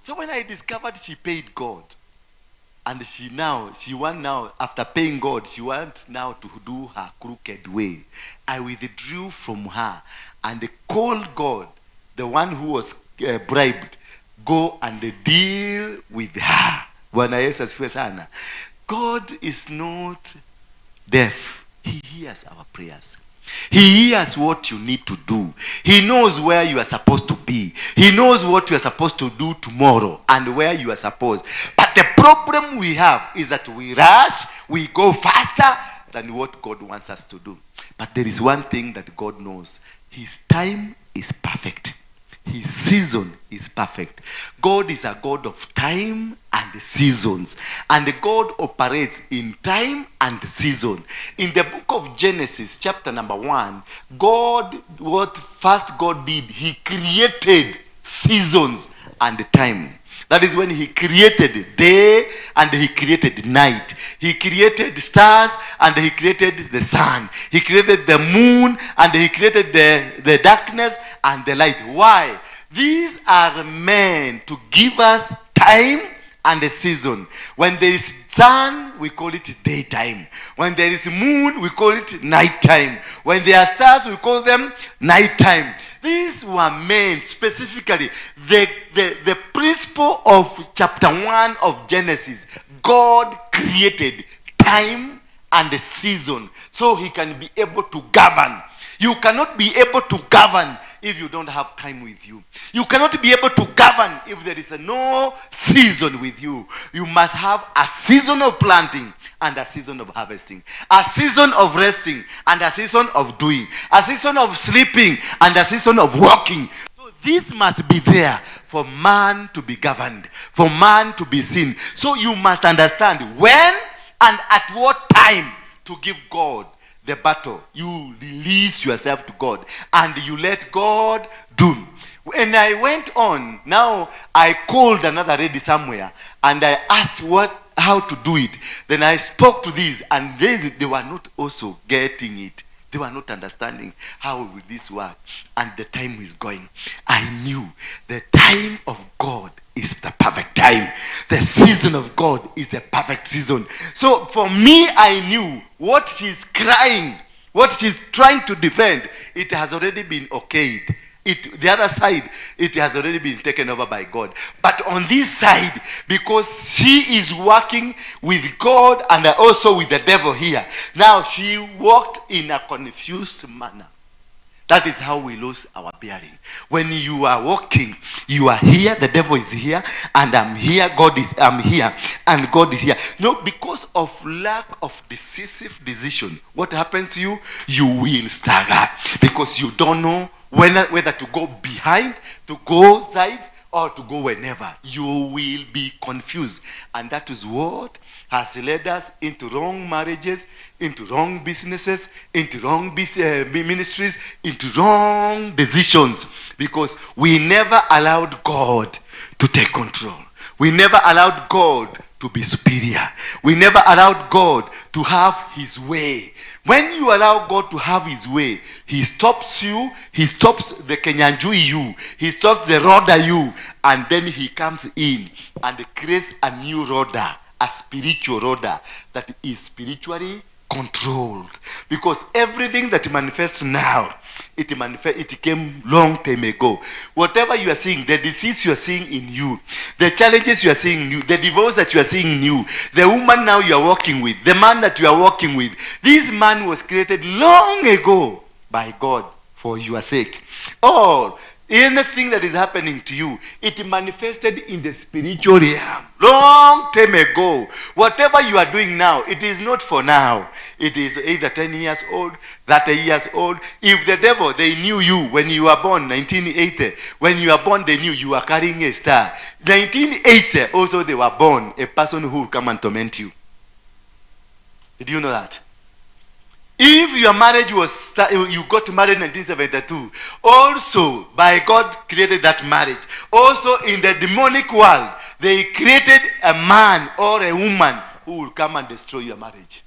So when I discovered she paid God, And she want now, after paying God, she want now to do her crooked way. I withdrew from her and called God, the one who was bribed, go and deal with her. Bwana Yesu asifiwe sana. God is not deaf. He hears our prayers. He hears what you need to do. He knows where you are supposed to be. He knows what you are supposed to do tomorrow and where you are supposed. But the problem we have is that we rush, we go faster than what God wants us to do. But there is one thing that God knows. His time is perfect. His season is perfect. God is a God of time and seasons. And God operates in time and season. In the book of Genesis, chapter number 1, what first God did, he created seasons and time. That is when he created day and he created night. He created stars and he created the sun. He created the moon and he created the darkness and the light. Why? These are meant to give us time and a season. When there is sun, we call it daytime. When there is moon, we call it nighttime. When there are stars, we call them nighttime. These were meant specifically, the principle of chapter 1 of Genesis. God created time and a season so he can be able to govern. You cannot be able to govern if you don't have time with you. You cannot be able to govern if there is no season with you. You must have a season of planting and a season of harvesting, a season of resting and a season of doing, a season of sleeping and a season of walking. So this must be there for man to be governed, for man to be seen. So you must understand when and at what time to give God the battle. You release yourself to God and you let God do. When I went on, now I called another lady somewhere and I asked how to do it. Then I spoke to these and they were not also getting it. They were not understanding how will this work. And the time is going. I knew the time of God is the perfect time. The season of God is the perfect season. So for me, I knew what she's crying, what she's trying to defend, it has already been okayed. The other side, it has already been taken over by God. But on this side, because she is working with God and also with the devil here, now she walked in a confused manner. That is how we lose our bearing. When you are walking, you are here, the devil is here, and I'm here, I'm here, and God is here. No, because of lack of decisive decision, what happens to you? You will stagger because you don't know whether to go behind, to go side, or to go whenever. You will be confused. And that is what has led us into wrong marriages, into wrong businesses, into wrong ministries, into wrong decisions. Because we never allowed God to take control. We never allowed God to be superior. We never allowed God to have his way. When you allow God to have his way, he stops you, he stops the Kenyanjui you, he stops the Rhoda you, and then he comes in and creates a new Rhoda, a spiritual Rhoda that is spiritually controlled. Because everything that manifests now, it came long time ago. Whatever you are seeing, the disease you are seeing in you, the challenges you are seeing in you, the divorce that you are seeing in you, the woman now you are working with, the man that you are working with, this man was created long ago by God for your sake. Or anything that is happening to you, it manifested in the spiritual realm long time ago. Whatever you are doing now, it is not for now. It is either 10 years old, 30 years old. If the devil, they knew you when you were born, 1980. When you were born, they knew you were carrying a star. 1980, also they were born a person who will come and torment you. Did you know that? If your marriage was, you got married in 1972, also by God created that marriage. Also in the demonic world, they created a man or a woman who will come and destroy your marriage.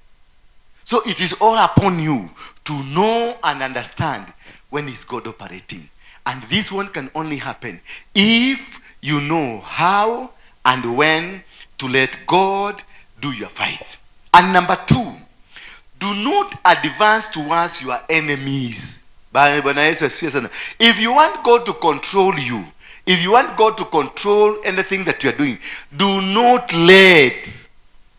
So it is all upon you to know and understand when is God operating. And this one can only happen if you know how and when to let God do your fight. And number 2, do not advance towards your enemies. If you want God to control you, if you want God to control anything that you are doing, do not let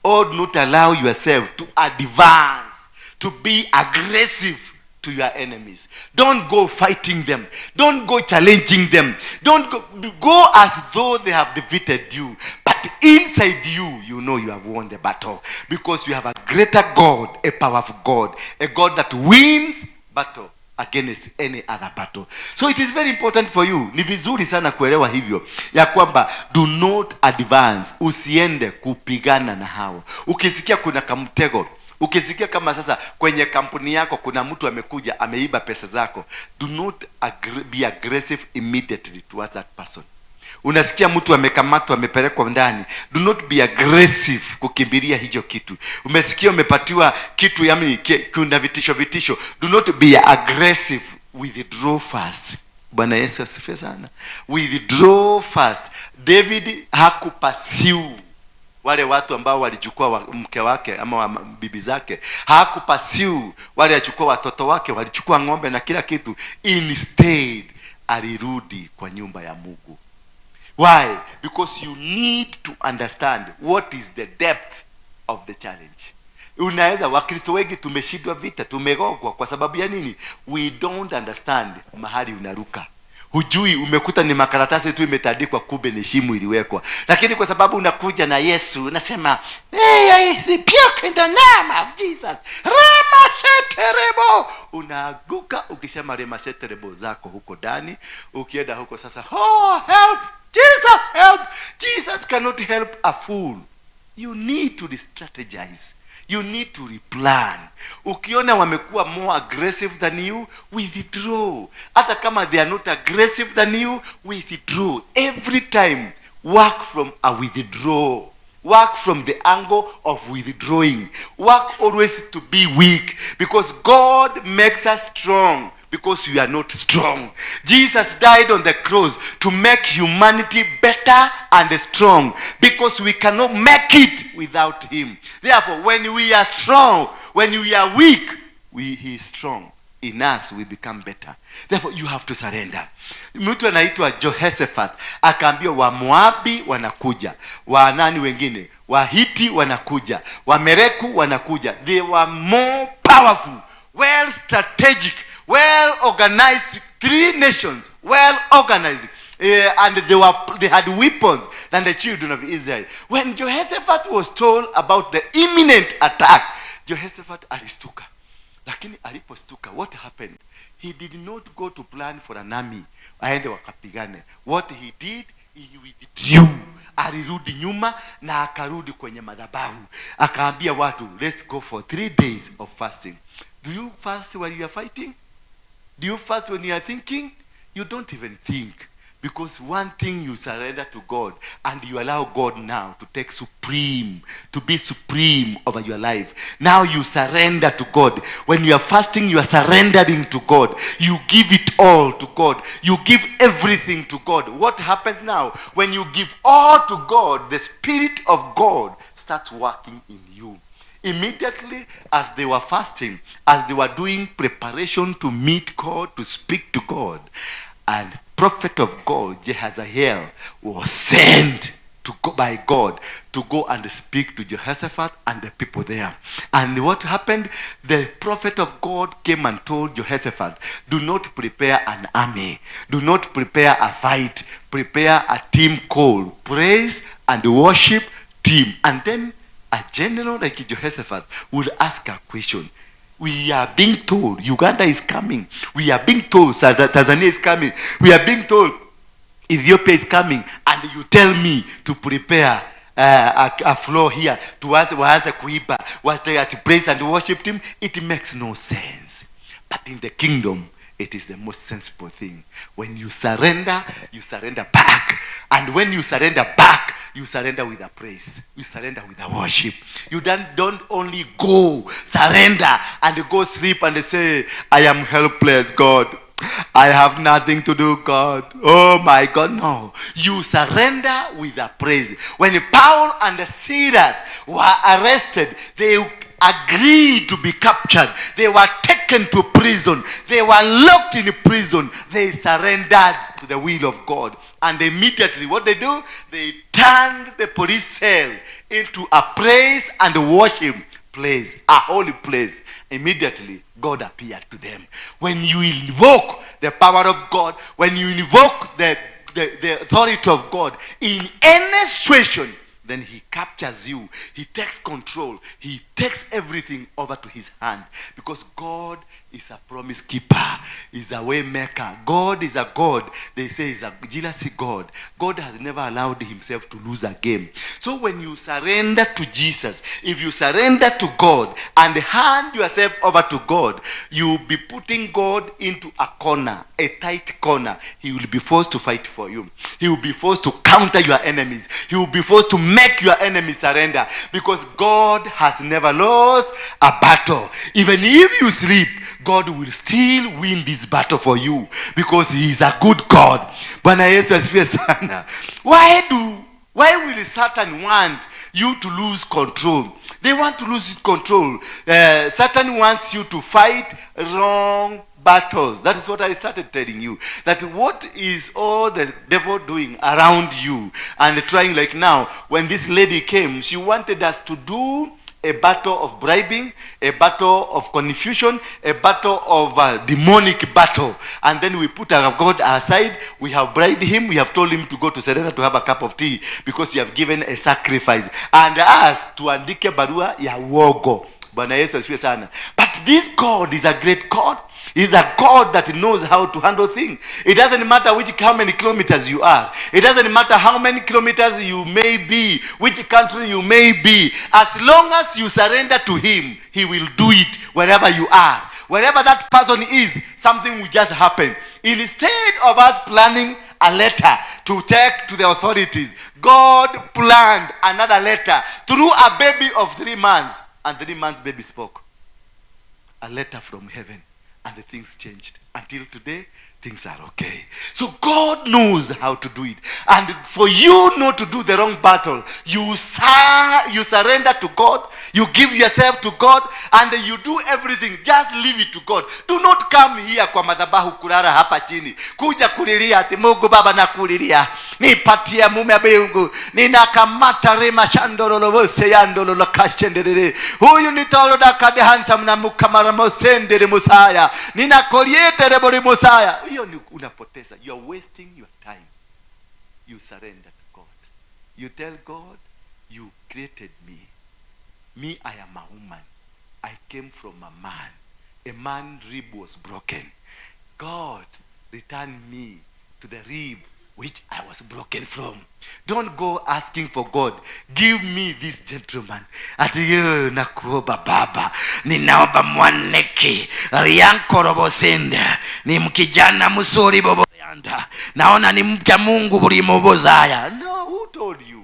or do not allow yourself to advance, to be aggressive to your enemies. Don't go fighting them. Don't go challenging them. Don't go as though they have defeated you. But inside you, you know you have won the battle. Because you have a greater God, a powerful God. A God that wins battle against any other battle. So it is very important for you. Ni vizuri sana kuelewa hivyo. Ya kwamba do not advance. Usiende kupigana na hao. Ukisikia kuna kamtego, ukisikia kama sasa kwenye kampuni yako kuna mtu amekuja ameiba pesa zako, do not be aggressive immediately towards that person. Unasikia mtu amekamatwa amepelekwa ndani, do not be aggressive kukimbilia hicho kitu. Umesikia umepatiwa kitu kuna vitisho, do not be aggressive, withdraw fast. Bwana Yesu asifiwe sana. Withdraw fast. David hakupursue wale watu ambao walichukua mke wake ama bibi zake. Hakupursue wale walichukua watoto wake, walichukua ng'ombe na kila kitu. Instead alirudi kwa nyumba ya Mungu. Why? Because you need to understand what is the depth of the challenge. Unaweza, Wakristo wengi tumeshindwa vita, tumegogwa kwa sababu ya nini? We don't understand mahali unaruka. Hujui, umekuta ni makaratasi tu imetandikwa, kumbe ni shimo iliwekwa. Lakini kwa sababu unakuja na Yesu, unasema, I rebuke in the name of Jesus. Remaseterebo. Unaanguka ukisema remaseterebo zako huko ndani. Ukienda huko sasa, oh help, Jesus help. Jesus cannot help a fool. You need to strategize. You need to replan. Ukiona wamekuwa more aggressive than you, withdraw. Hata kama they are not aggressive than you, withdraw. Every time, work from a withdrawal. Work from the angle of withdrawing. Work always to be weak. Because God makes us strong. Because we are not strong. Jesus died on the cross to make humanity better and strong. Because we cannot make it without him. Therefore, when we are strong, when we are weak, he is strong. In us, we become better. Therefore, you have to surrender. Mtu anaitwa Jehoshaphat akaambiwa Wamoabi wanakuja, Waanani wengine, Wahiti wanakuja, Wamereku wanakuja. They were more powerful, well strategic, well organized, 3 nations, well organized, and they had weapons than the children of Israel. When Jehoshaphat was told about the imminent attack, Jehoshaphat alistuka. Lakini alipostuka, what happened? He did not go to plan for an army aende wakapigane. What he did, he withdrew. Alirudi nyuma na akarudi kwenye madhabahu. Akaambia watu, let's go for 3 days of fasting. Do you fast while you are fighting? Do you fast when you are thinking? You don't even think. Because one thing, you surrender to God and you allow God now to take supreme, to be supreme over your life. Now you surrender to God. When you are fasting, you are surrendering to God. You give it all to God. You give everything to God. What happens now? When you give all to God, the Spirit of God starts working in you. Immediately as they were fasting, as they were doing preparation to meet God, to speak to God, and prophet of God, Jehaziel, was sent by God to go and speak to Jehoshaphat and the people there. And what happened? The prophet of God came and told Jehoshaphat, do not prepare an army. Do not prepare a fight. Prepare a team called praise and worship team. And then a general like Jehoshaphat would ask a question. We are being told Uganda is coming. We are being told Tanzania is coming. We are being told Ethiopia is coming. And you tell me to prepare a floor here to waanze kuiba, to praise and worship him. It makes no sense. But in the kingdom, it is the most sensible thing. When you surrender back. And when you surrender back, you surrender with a praise. You surrender with a worship. You don't only go, surrender, and go sleep and say, I am helpless, God. I have nothing to do, God. Oh my God, no. You surrender with a praise. When Paul and Silas were arrested, they agreed to be captured. They were taken to prison. They were locked in prison. They surrendered to the will of God. And immediately what they do? They turned the police cell into a praise and worship place, a holy place. Immediately God appeared to them. When you invoke the power of God, when you invoke the authority of God in any situation, then he captures you. He takes control. He takes everything over to his hand. Because God is a promise keeper. He's a way maker. God is a God. They say he's a jealousy God. God has never allowed himself to lose a game. So when you surrender to Jesus, if you surrender to God and hand yourself over to God, you will be putting God into a corner, a tight corner. He will be forced to fight for you. He will be forced to counter your enemies. He will be forced to make your enemies surrender. Because God has never lost a battle. Even if you sleep, God will still win this battle for you. Because he is a good God. Bwana Yesu asifiwe sana. Why will Satan want you to lose control? They want to lose control. Satan wants you to fight wrong battles. That is what I started telling you. That what is all the devil doing around you and trying, like now, when this lady came, she wanted us to do a battle of bribing, a battle of confusion, a battle of demonic battle. And then we put our God aside. We have bribed him. We have told him to go to Serena to have a cup of tea because you have given a sacrifice. And us tuandike barua ya uogo. Bwana Yesu asifiwe sana. But this God is a great God. He's a God that knows how to handle things. It doesn't matter how many kilometers you are. It doesn't matter how many kilometers you may be, which country you may be. As long as you surrender to him, he will do it wherever you are. Wherever that person is, something will just happen. Instead of us planning a letter to take to the authorities, God planned another letter through a baby of 3 months. And 3 months baby spoke. A letter from heaven. And the things changed. Until today, things are okay. So God knows how to do it. And for you not to do the wrong battle, you surrender to God, you give yourself to God, and you do everything. Just leave it to God. Do not come here kwa madhabahu kulala hapa chini. Kuja kulilia ati Mungu Baba nakulilia. Nipatie mume Mungu. Ninakamata rema shandolo wose yandolo lakashendelele. Huyu nitoloda kade handsome na mukamara mosendele musaya. Ninakoliete rebori musaya. Unapoteza. You are wasting your time. You surrender to God. You tell God, you created me. Me, I am a woman. I came from a man. A man's rib was broken. God, return me to the rib which I was broken from. Don't go asking for God. Give me this gentleman. Ati yo nakuomba Baba, ninaomba mwaneke rianko robosenda, ni mkijana mzuri bobo yanda, naona ni mcha Mungu buri mubozaya. No, who told you?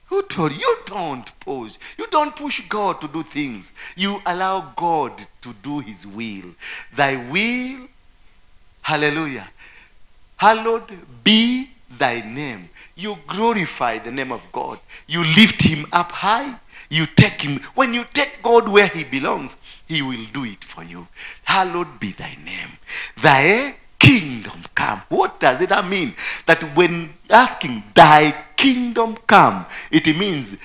Who told you? You don't push. You don't push God to do things. You allow God to do his will. Thy will, hallelujah, hallowed be thy name. You glorify the name of God. You lift him up high. You take him. When you take God where he belongs, he will do it for you. Hallowed be thy name. Thy kingdom come. What does it mean? That when asking thy kingdom come, it means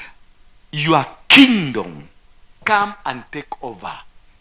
your kingdom come and take over.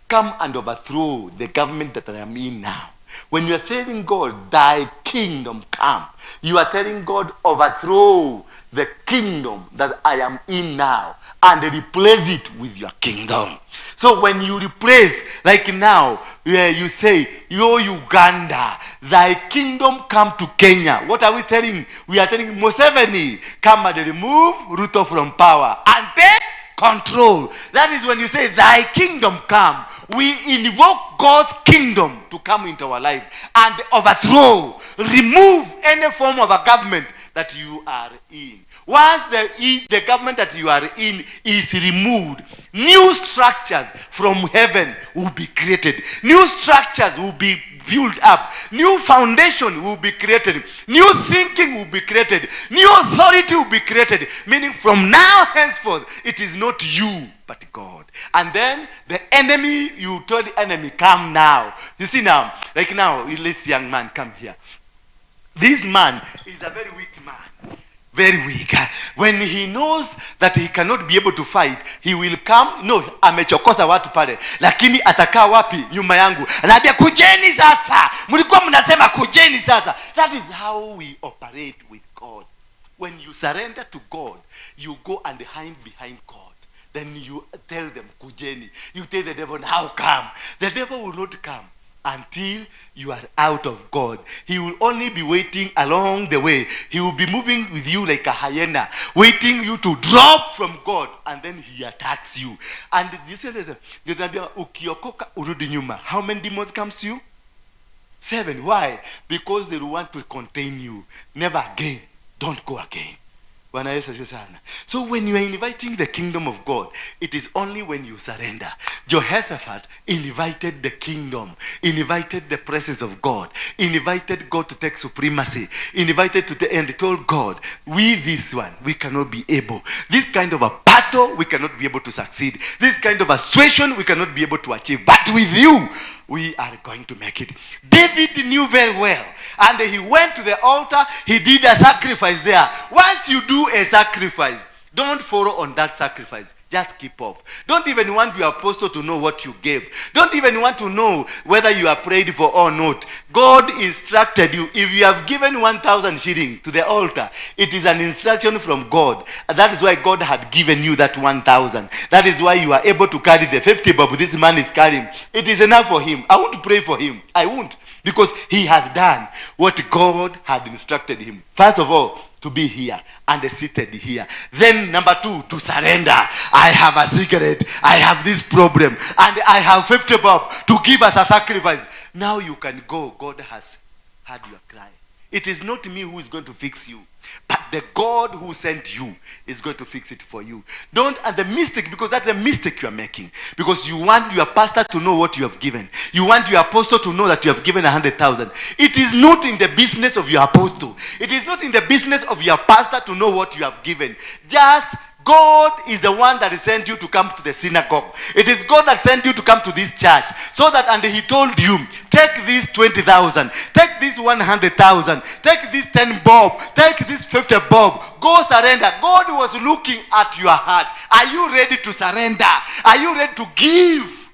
Come and overthrow the government that I am in now. When you are saying God, thy kingdom come, you are telling God, overthrow the kingdom that I am in now and replace it with your kingdom. So when you replace, like now, you say, yo Uganda, thy kingdom come to Kenya. What are we telling? We are telling Museveni, come and remove Ruto from power and take control. That is when you say, thy kingdom come. We invoke God's kingdom to come into our life and overthrow, remove any form of a government that you are in. Once the government that you are in is removed, new structures from heaven will be created. New structures will be built up. New foundation will be created. New thinking will be created. New authority will be created. Meaning from now henceforth, it is not you, but God. And then the enemy, you tell the enemy, come now. You see now, like now, this young man come here. This man is a very weak man. Very weak. When he knows that he cannot be able to fight, he will come. No, amechokoza watu pale, lakini atakaa wapi? Nyuma yangu. Anaambia kujeni sasa. Mlikuwa mnasema kujeni sasa. That is how we operate with God. When you surrender to God, you go and hide behind God. Then you tell them kujeni. You tell the devil, how come? The devil will not come until you are out of God. He will only be waiting along the way. He will be moving with you like a hyena, waiting you to drop from God, and then he attacks you. And this is ukiokoka urudi nyuma. How many demons comes to you? 7. Why? Because they want to contain you. Never again. Don't go again. So when you are inviting the kingdom of God, it is only when you surrender. Jehoshaphat invited the kingdom, invited the presence of God, invited God to take supremacy, and told God, this one, we cannot be able. This kind of a battle, we cannot be able to succeed. This kind of a situation, we cannot be able to achieve. But with you, we are going to make it. David knew very well. And he went to the altar. He did a sacrifice there. Once you do a sacrifice, don't follow on that sacrifice. Just keep off. Don't even want your apostle to know what you gave. Don't even want to know whether you are prayed for or not. God instructed you. If you have given 1,000 shillings to the altar, it is an instruction from God. That is why God had given you that 1,000. That is why you are able to carry the 50 bob this man is carrying. It is enough for him. I won't pray for him. I won't. Because he has done what God had instructed him. First of all, to be here and seated here. Then number 2, to surrender. I have a secret. I have this problem. And I have 50 bob to give us a sacrifice. Now you can go. God has heard your cry. It is not me who is going to fix you, but the God who sent you is going to fix it for you. Don't, and the mistake, because that's a mistake you are making, because you want your pastor to know what you have given. You want your apostle to know that you have given 100,000. It is not in the business of your apostle. It is not in the business of your pastor to know what you have given. Just God is the one that sent you to come to the synagogue. It is God that sent you to come to this church. So that, and he told you, take this 20,000, take this 100,000, take this 10 bob, take this 50 bob, go surrender. God was looking at your heart. Are you ready to surrender? Are you ready to give?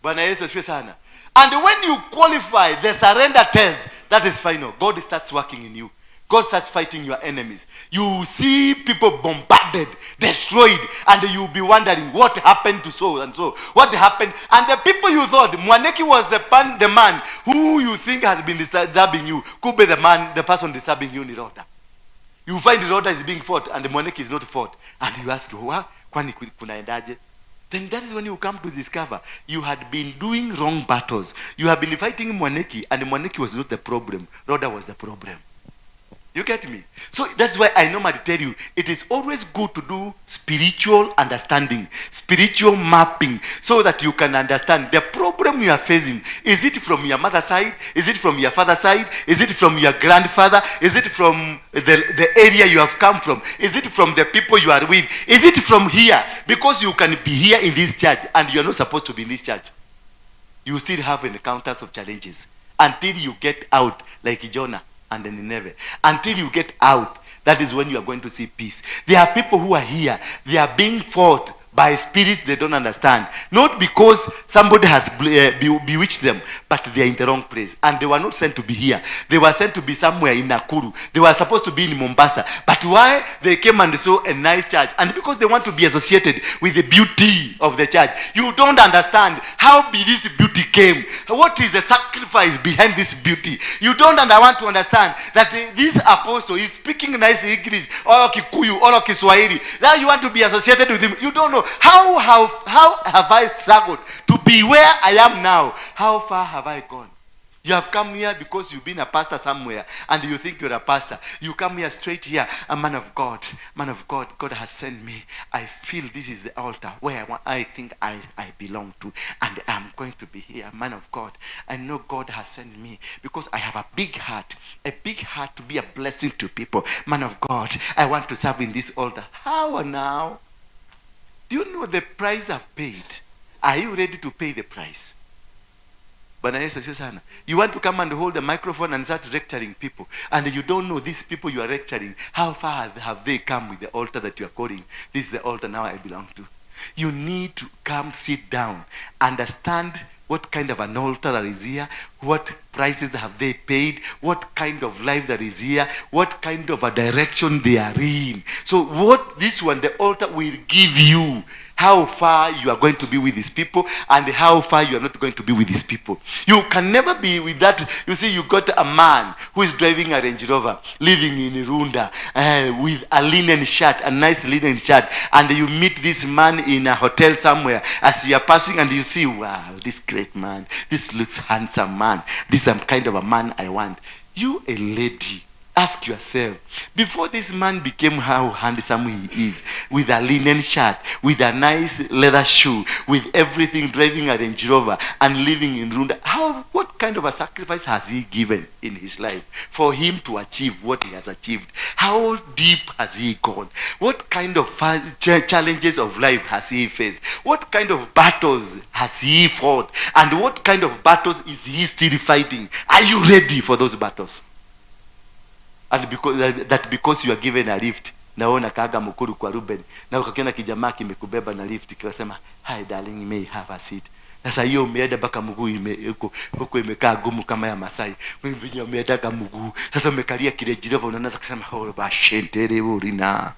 And when you qualify the surrender test, that is final. God starts working in you. God starts fighting your enemies. You see people bombarded, destroyed, and you'll be wondering what happened to so and so. What happened? And the people you thought, Mwaneki was the man who you think has been disturbing you, could be the person disturbing you in the order. You find the order is being fought and the Mwaneki is not fought. And you ask, kwani kunaendaje? Then that is when you come to discover you had been doing wrong battles. You have been fighting Mwaneki, and Mwaneki was not the problem. Rhoda was the problem. You get me? So that's why I normally tell you, it is always good to do spiritual understanding, spiritual mapping, so that you can understand the problem you are facing. Is it from your mother's side? Is it from your father's side? Is it from your grandfather? Is it from the area you have come from? Is it from the people you are with? Is it from here? Because you can be here in this church and you are not supposed to be in this church. You still have encounters of challenges until you get out like Jonah and then Nineveh. Until you get out, that is when you are going to see peace. There are people who are here. They are being fought by spirits they don't understand. Not because somebody has bewitched them, but they are in the wrong place. And they were not sent to be here. They were sent to be somewhere in Nakuru. They were supposed to be in Mombasa. But why? They came and saw a nice church. And because they want to be associated with the beauty of the church. You don't understand how this beauty came. What is the sacrifice behind this beauty? You don't want to understand that this apostle is speaking nice English, or Kikuyu, or Kiswahili. Now you want to be associated with him. You don't know. How have I struggled to be where I am now? How far have I gone? You have come here because you've been a pastor somewhere and you think you're a pastor. You come here straight here, a man of God. Man of God, God has sent me. I feel this is the altar where I think I belong to, and I'm going to be here. Man of God, I know God has sent me because I have a big heart to be a blessing to people. Man of God, I want to serve in this altar. How now? Do you know the price I've paid? Are you ready to pay the price? You want to come and hold the microphone and start lecturing people, and you don't know these people you are lecturing, how far have they come with the altar that you are calling? This is the altar now I belong to. You need to come sit down, understand what kind of an altar that is here, what prices have they paid, what kind of life that is here, what kind of a direction they are in. So what this one, the altar will give you how far you are going to be with these people and how far you are not going to be with these people. You can never be with that. You see, you got a man who is driving a Range Rover, living in Runda, with a linen shirt, a nice linen shirt, and you meet this man in a hotel somewhere as you are passing, and you see, wow, this great man, this looks handsome man, this is kind of a man I want. You a lady, ask yourself, before this man became how handsome he is, with a linen shirt, with a nice leather shoe, with everything, driving a Range Rover and living in Runda, what kind of a sacrifice has he given in his life for him to achieve what he has achieved? How deep has he gone? What kind of challenges of life has he faced? What kind of battles has he fought? And what kind of battles is he still fighting? Are you ready for those battles? And because you are given a lift, naona kaga mkuru kwa Ruben, na ukakiona kijamaa kimekubeba na lift kinasema, "Hi darling, you may have a seat." Sasa hiyo umeenda mpaka mguu huko imekaa gumu kama ya Masai. Wewe umeenda mguu. Sasa umekalia kile jireva, unaanza kusema, "Oh bashentere urina.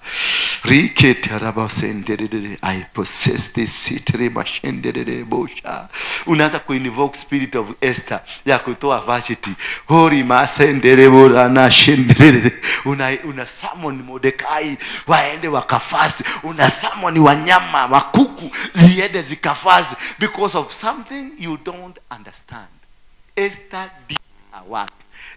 Rikete araba sentere, I possess this city bashentere bosha." Unaanza kuinvoke spirit of Esther ya kutoa varsity. Hori masendere burana shendere. Una summon Mordekai waende wakafast. Una summon wanyama wa kuku ziende zikafast because of something you don't understand. Esther did her work.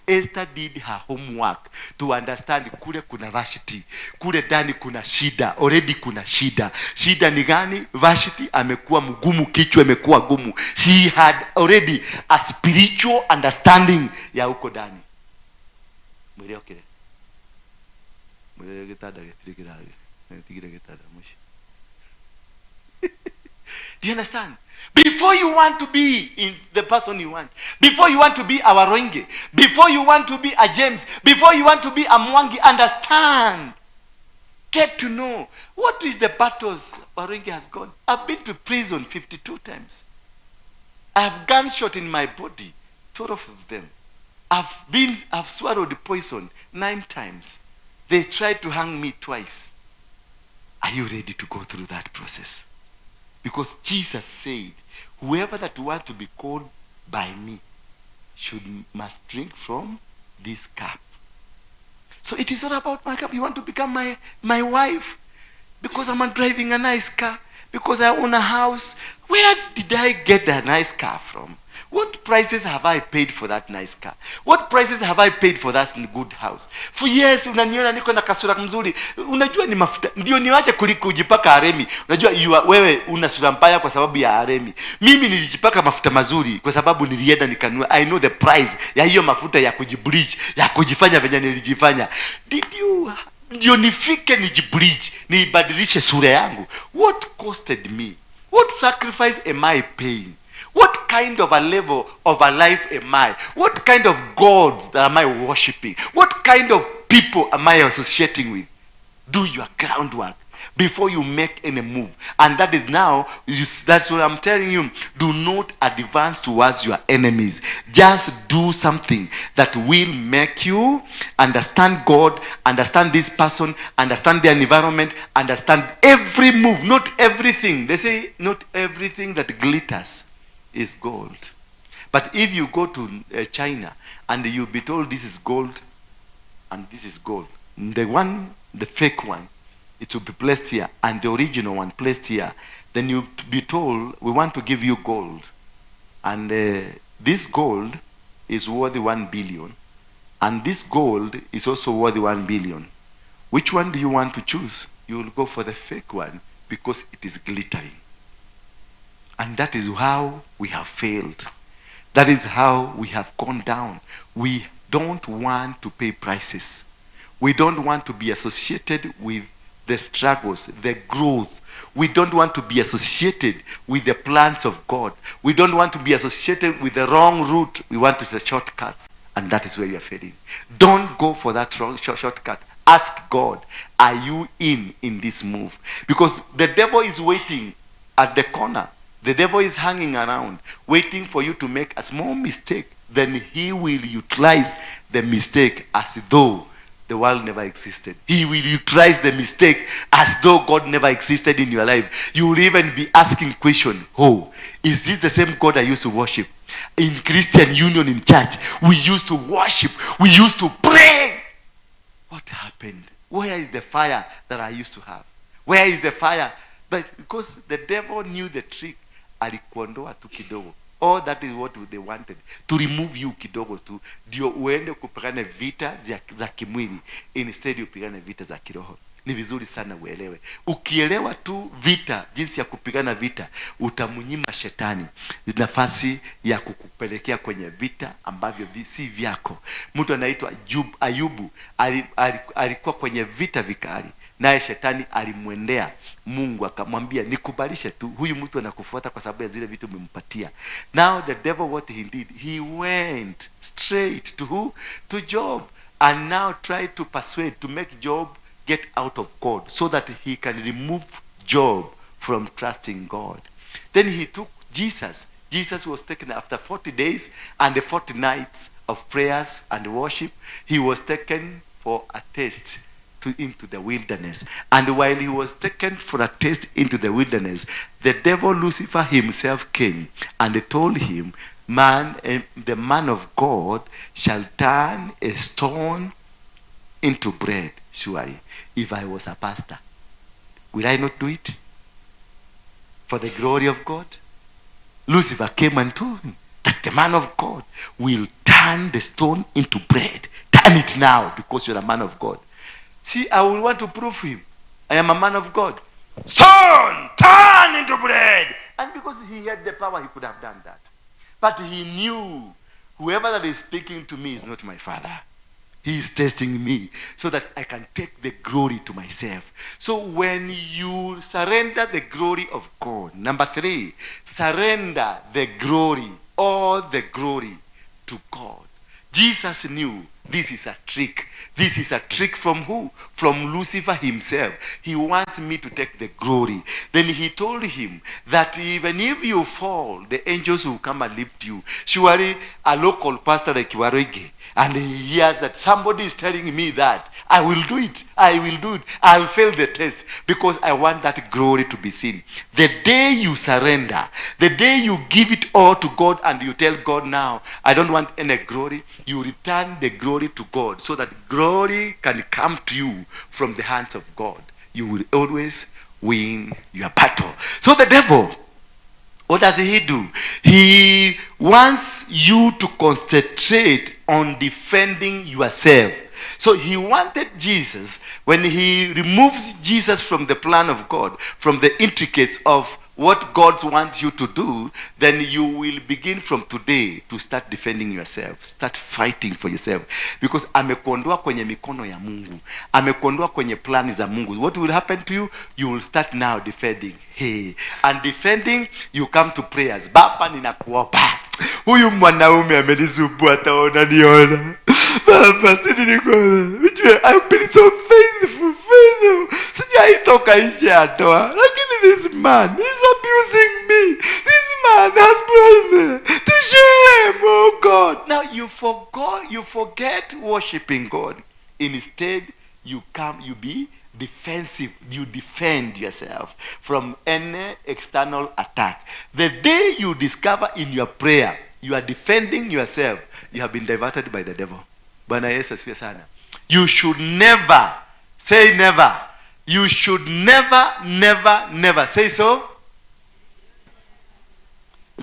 Esther did her homework to understand kule kuna Vashti, kule ndani kuna shida, already kuna shida. Shida ni gani? Vashti amekuwa mgumu, kichwa imekuwa gumu. She had already a spiritual understanding ya huko ndani. Mweleo kile. Mweleo gitada getirikira. Getirikira gitada mushi. Do you understand? Before you want to be in the person you want, before you want to be our Roinge, before you want to be a James, before you want to be a Mwangi, understand. Get to know what is the battles Waroinge has gone. I've been to prison 52 times. I have gunshot in my body, 12 of them. I've swallowed poison 9 times. They tried to hang me twice. Are you ready to go through that process? Because Jesus said, whoever that wants to be called by me must drink from this cup. So it is all about my cup. You want to become my wife because I'm driving a nice car, because I own a house. Where did I get that nice car from? What prices have I paid for that nice car? What prices have I paid for that good house? For years unaniona niko na kasura mzuri. Unajua ni mafuta. Ndio niwache kujipaka haremi. Unajua wewe una sura mbaya kwa sababu ya haremi. Mimi nilijipaka mafuta mazuri kwa sababu nilienda nikanunua. I know the price ya hiyo mafuta ya kujibleach, ya kujifanya venye nilijifanya. Ndio nifike nijibleach, nibadilishe sura yangu. What costed me? What sacrifice am I paying? What kind of a level of a life am I? What kind of gods am I worshiping? What kind of people am I associating with? Do your groundwork before you make any move. And that is now, that's what I'm telling you. Do not advance towards your enemies. Just do something that will make you understand God, understand this person, understand their environment, understand every move, not everything. They say not everything that glitters is gold. But if you go to China and you be told this is gold and this is gold, the fake one, it will be placed here, and the original one placed here, then you be told, we want to give you gold. And this gold is worth 1 billion, and this gold is also worth 1 billion. Which one do you want to choose? You will go for the fake one because it is glittering. And that is how we have failed. That is how we have gone down. We don't want to pay prices. We don't want to be associated with the struggles, the growth. We don't want to be associated with the plans of God. We don't want to be associated with the wrong route. We want to take shortcuts. And that is where you are failing. Don't go for that wrong shortcut. Ask God, are you in this move? Because the devil is waiting at the corner. The devil is hanging around, waiting for you to make a small mistake. Then he will utilize the mistake as though the world never existed. He will utilize the mistake as though God never existed in your life. You will even be asking question, oh, is this the same God I used to worship? In Christian Union in church, we used to worship. We used to pray. What happened? Where is the fire that I used to have? Where is the fire? But because the devil knew the trick, alikuondoa tu kidogo. Oh, that is what they wanted. To remove you kidogo tu. Ndio uende kupigana vita za kimwili. Instead upigane vita za kiroho. Ni vizuri sana uelewe. Ukielewa tu vita, jinsi ya kupigana vita, utamunyima shetani nafasi ya kukupelekea kwenye vita ambavyo si vyako. Mtu anaitwa Ayubu alikuwa kwenye vita vikali. Naye shetani alimwendea Mungu akamwambia, nikubalishe tu, huyu mtu anakufuata kwa sababu ya zile vitu umempatia. Now the devil, what he did, he went straight to who? To Job, and now tried to persuade, to make Job get out of God, so that he can remove Job from trusting God. Then he took Jesus. Jesus was taken after 40 days and 40 nights of prayers and worship. He was taken for a taste into the wilderness. And while he was taken for a taste into the wilderness, the devil Lucifer himself came and told him, man, the man of God shall turn a stone into bread. Surely, if I was a pastor, will I not do it? For the glory of God? Lucifer came and told him that the man of God will turn the stone into bread. Turn it now, because you're a man of God. See, I will want to prove him. I am a man of God. Stone, turn into bread. And because he had the power, he could have done that. But he knew, whoever that is speaking to me is not my Father. He is testing me so that I can take the glory to myself. So when you surrender the glory of God, number 3, surrender the glory, all the glory to God. Jesus knew this is a trick. This is a trick from who? From Lucifer himself. He wants me to take the glory. Then he told him that even if you fall, the angels will come and lift you. Surely a local pastor like Warege, and he hears that somebody is telling me that, I will do it. I will do it. I'll fail the test because I want that glory to be seen. The day you surrender, the day you give it all to God and you tell God, now, I don't want any glory, you return the glory to God so that glory can come to you from the hands of God. You will always win your battle. So the devil, what does he do? He wants you to concentrate on defending yourself. So he wanted Jesus, when he removes Jesus from the plan of God, from the intricacies of what God wants you to do, then you will begin from today to start defending yourself. Start fighting for yourself. Because amekuondoa kwenye mikono ya Mungu. Amekuondoa kwenye plani za Mungu. What will happen to you? You will start now defending. Hey. And defending, you come to prayers. Baba ninakuomba. Huyu mwanaume amenisumbua, ataona niona. Baba sisi nikuona. I've been so faithful. Sijaitoka nje ya ndoa. Lakini this man is abusing me. This man has brought me to shame, oh God. Now you forget worshiping God. Instead, you be defensive. You defend yourself from any external attack. The day you discover in your prayer you are defending yourself, you have been diverted by the devil. Bwana Yesu asifiwe sana. You should never, say never. You should never say so.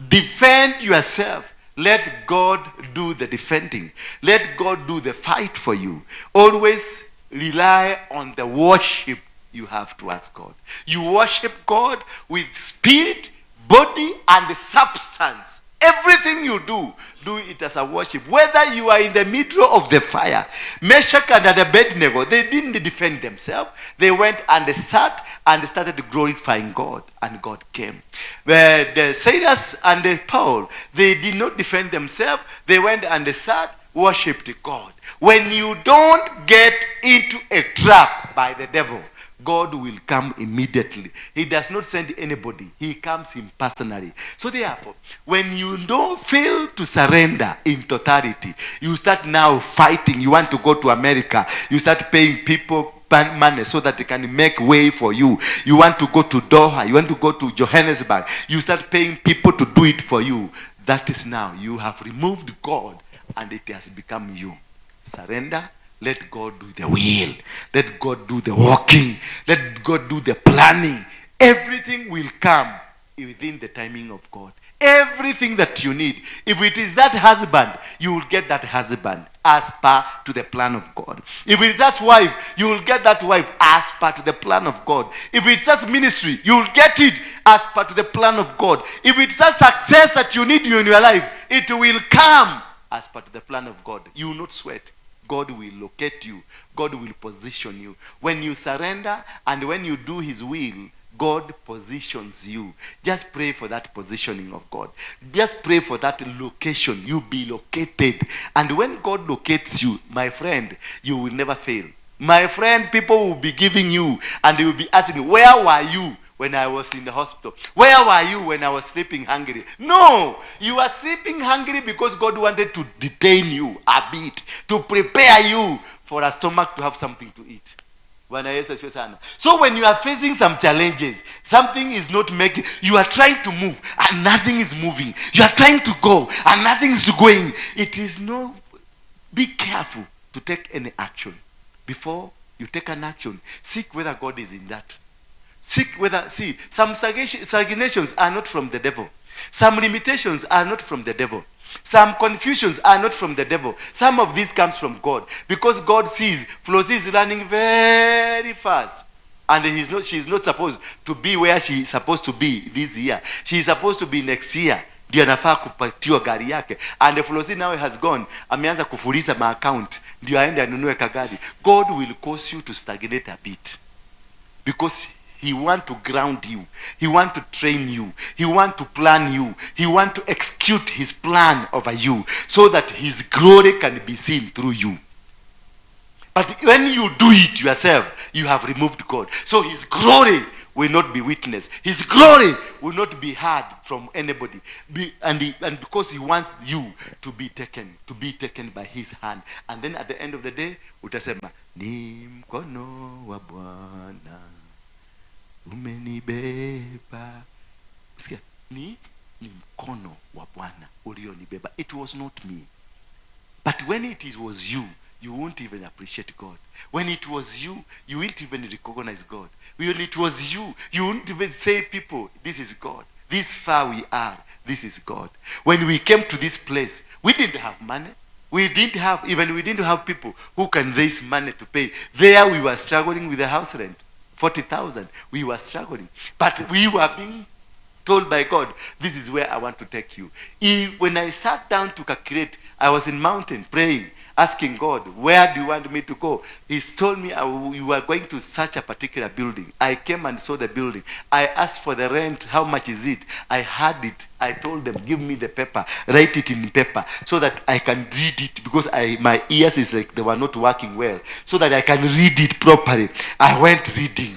Defend yourself. Let God do the defending. Let God do the fight for you. Always rely on the worship you have towards God. You worship God with spirit, body, and substance. Everything you do it as a worship. Whether you are in the middle of the fire, Meshach and Abednego, they didn't defend themselves. They went and they sat and they started glorifying God, and God came. The Silas and the Paul, they did not defend themselves. They went and they sat, worshipped God. When you don't get into a trap by the devil, God will come immediately. He does not send anybody. He comes in personally. So therefore, when you don't fail to surrender in totality, you start now fighting. You want to go to America. You start paying people money so that they can make way for you. You want to go to Doha. You want to go to Johannesburg. You start paying people to do it for you. That is now. You have removed God and it has become you. Surrender. Let God do the will. Let God do the walking. Let God do the planning. Everything will come within the timing of God. Everything that you need. If it is that husband, you will get that husband as per to the plan of God. If it is that wife, you will get that wife as per to the plan of God. If it's that ministry, you will get it as per to the plan of God. If it's that success that you need in your life, it will come as per to the plan of God. You will not sweat. God will locate you. God will position you. When you surrender and when you do his will, God positions you. Just pray for that positioning of God. Just pray for that location. You be located. And when God locates you, my friend, you will never fail. My friend, people will be giving you and they will be asking, where were you when I was in the hospital? Where were you when I was sleeping hungry? No, you are sleeping hungry because God wanted to detain you a bit, to prepare you for a stomach to have something to eat. So when you are facing some challenges, something is not making, you are trying to move and nothing is moving. You are trying to go and nothing is going. It is no, be careful to take any action. Before you take an action, seek whether God is in that. Seek whether, see, some stagnations are not from the devil. Some limitations are not from the devil. Some confusions are not from the devil. Some of this comes from God. Because God sees Flossy is running very fast. And she's not supposed to be where she's supposed to be this year. She's supposed to be next year. Ndio anafaa kupatiwa gari yake. And Flossy now has gone. Ameanza kufuliza ma account. Ndio aende anunue kagari. God will cause you to stagnate a bit. Because he want to ground you. He want to train you. He want to plan you. He want to execute his plan over you so that his glory can be seen through you. But when you do it yourself, you have removed God. So his glory will not be witnessed. His glory will not be heard from anybody. And because he wants you to be taken by his hand. And then at the end of the day, utasema, ni mkono wa Bwana umenibeba. Usikia, ni mkono wa Bwana ulionibeba. It was not me. But when it was you, you won't even appreciate God. When it was you, you won't even recognize God. When it was you, you won't even say, people, this is God. This far we are, this is God. When we came to this place, we didn't have money. We didn't have people who can raise money to pay. There we were struggling with the house rent. 40,000. We were struggling. But we were being told by God, this is where I want to take you. When I sat down to calculate, I was in mountain praying, asking God, where do you want me to go? He told me, you are going to such a particular building. I came and saw the building. I asked for the rent, how much is it? I had it. I told them, give me the paper, write it in paper so that I can read it, because my ears is like they were not working well, so that I can read it properly. I went reading.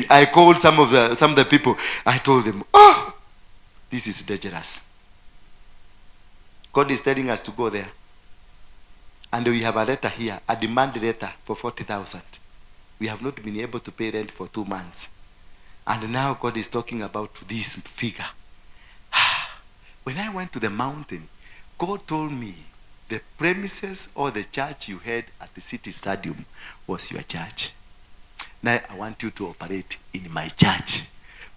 I called some of the people. I told them, oh, this is dangerous. God is telling us to go there. And we have a letter here, a demand letter for 40,000. We have not been able to pay rent for 2 months. And now God is talking about this figure. When I went to the mountain, God told me the premises or the church you had at the city stadium was your church. Now I want you to operate in my church.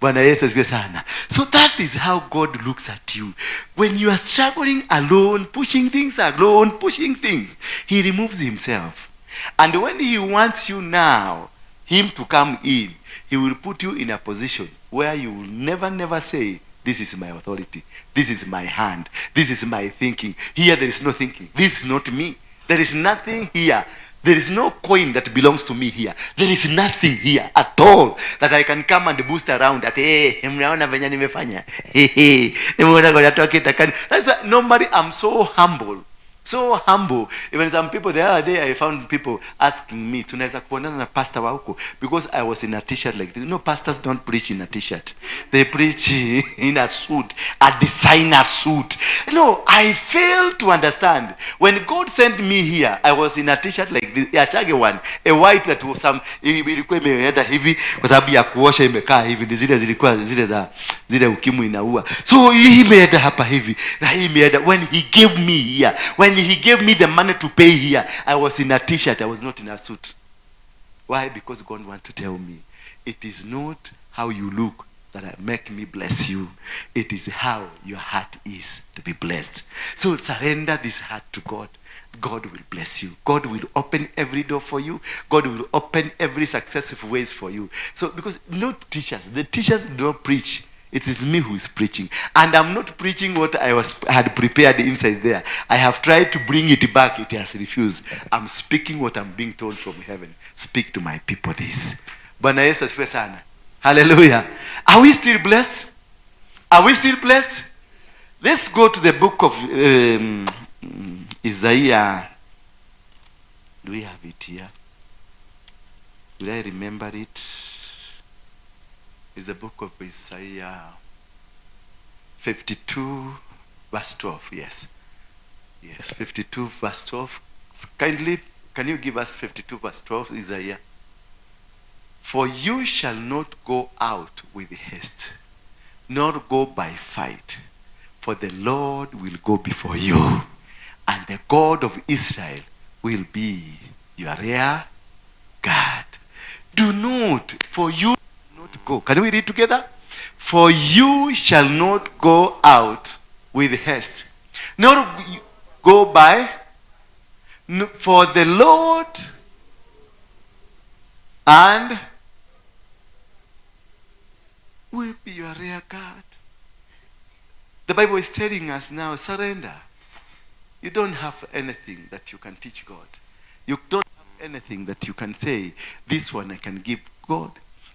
Bwana Yesu asifiwe sana. So that is how God looks at you. When you are struggling alone, pushing things, he removes himself. And when he wants you now, him to come in, he will put you in a position where you will never say, this is my authority, this is my hand, this is my thinking. Here there is no thinking. This is not me. There is nothing here. There is no coin that belongs to me here. There is nothing here at all that I can come and boost around at, mnaona venye nimefanya. That's why normally I'm so humble. So humble. Even some people, the other day I found people asking me, tunaweza kuonana na pastor wa huko, because I was in a t-shirt like this. No, pastors don't preach in a t-shirt. They preach in a suit, a designer suit. No, I fail to understand. When God sent me here, I was in a t-shirt like this, a shaggy one, a white that was some, ilikuwa imeenda hivi kwa sababu ya kuosha imekaa hivi, ni zile ukimwi inaua. So hii imeenda hapa hivi na hii imeenda. When he gave me here, when he gave me the money to pay here, I was in a t-shirt, I was not in a suit. Why? Because God wants to tell me, it is not how you look that make me bless you. It is how your heart is to be blessed. So surrender this heart to God. God will bless you. God will open every door for you. God will open every successful ways for you. So because not teachers, the teachers don't preach. It is me who is preaching. And I'm not preaching what I had prepared inside there. I have tried to bring it back. It has refused. I'm speaking what I'm being told from heaven. Speak to my people this. Bwana Yesu asifiwe sana. Hallelujah. Are we still blessed? Are we still blessed? Let's go to the book of Isaiah. Do we have it here? Will I remember it? Is the book of Isaiah 52 verse 12. Yes, 52 verse 12. Kindly, can you give us 52 verse 12, Isaiah? For you shall not go out with haste, nor go by fight, for the Lord will go before you, and the God of Israel will be your rear guard. Do not, for you not go. Can we read together? For you shall not go out with haste, nor go by, for the Lord and will be your rear guard. The Bible is telling us now, surrender. You don't have anything that you can teach God. You don't have anything that you can say, this one I can give God.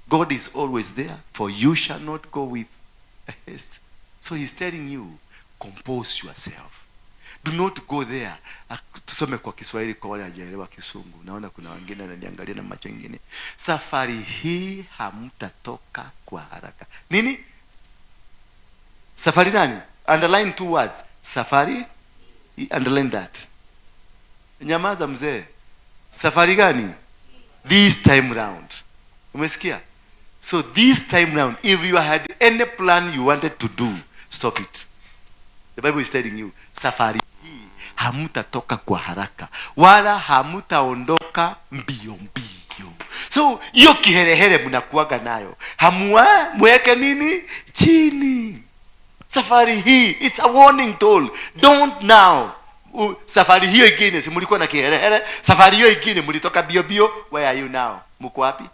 God is always there. For you shall not go with haste. So he's telling you, compose yourself. Do not go there. Tusome kwa Kiswahili kwa wale hajaelewa Kisungu. Naona kuna wengine wananiangalia na macho mengine. Safari hii hamtatoka kwa haraka. Nini? Safari nani? Underline two words. Safari. Underline that. Nyamaza mzee. Safari gani? This time round. Umesikia? So this time round, if you had any plan you wanted to do, stop it. The Bible is telling you, safari hii hamutatoka kwa haraka, wala hamutaondoka mbio mbio. So hiyo kiherehere mnakuaga nayo, mweke nini chini. Safari hii, it's a warning toll. Don't now. Safari hiyo ingine si mlikuwa na kiherehere, safari hiyo ingine mlitoka bio bio. Where are you now? Mko wapi?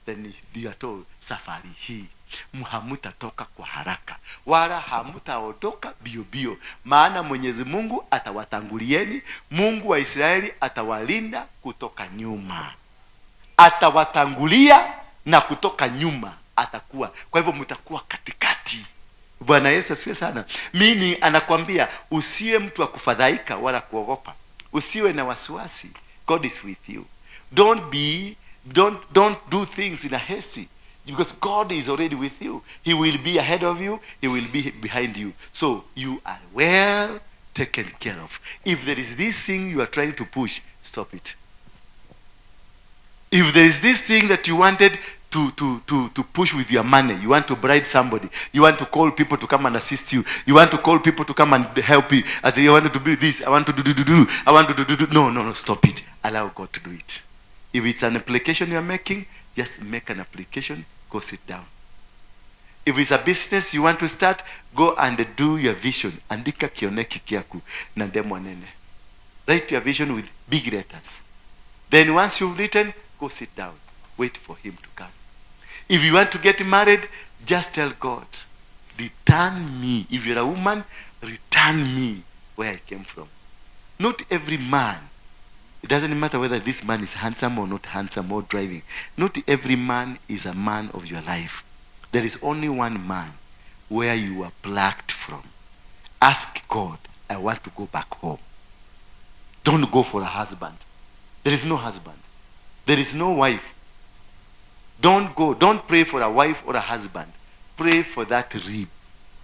Then you are told, safari hii hamutatoka kwa haraka, wala hamutaondoka bio bio, maana Mwenyezi Mungu atawatangulieni. Mungu wa Israeli atawalinda kutoka nyuma. Atawatangulia na kutoka nyuma atakuwa. Kwa hivyo mtakuwa katikati. Bwana Yesu asifiwe sana. Mimi anakuambia usiwe mtu wa kufadhaika wala kuogopa. Usiwe na wasiwasi. God is with you. Don't do things in a haste, because God is already with you. He will be ahead of you. He will be behind you. So you are well taken care of. If there is this thing you are trying to push, stop it. If there is this thing that you wanted to push with your money, you want to bribe somebody, you want to call people to come and assist you, you want to call people to come and help you, you want to do this, I want to do, I want to do. No, stop it. Allow God to do it. If it's an application you are making, just make an application, go sit down. If it's a business you want to start, go and do your vision. Andika kioneki kiaku na ndemo nene. Write your vision with big letters. Then once you've written, go sit down. Wait for him to come. If you want to get married, just tell God, return me. If you're a woman, return me where I came from. Not every man. It doesn't matter whether this man is handsome or not handsome or driving. Not every man is a man of your life. There is only one man where you are plucked from. Ask God, I want to go back home. Don't go for a husband. There is no husband. There is no wife. Don't go. Don't pray for a wife or a husband. Pray for that rib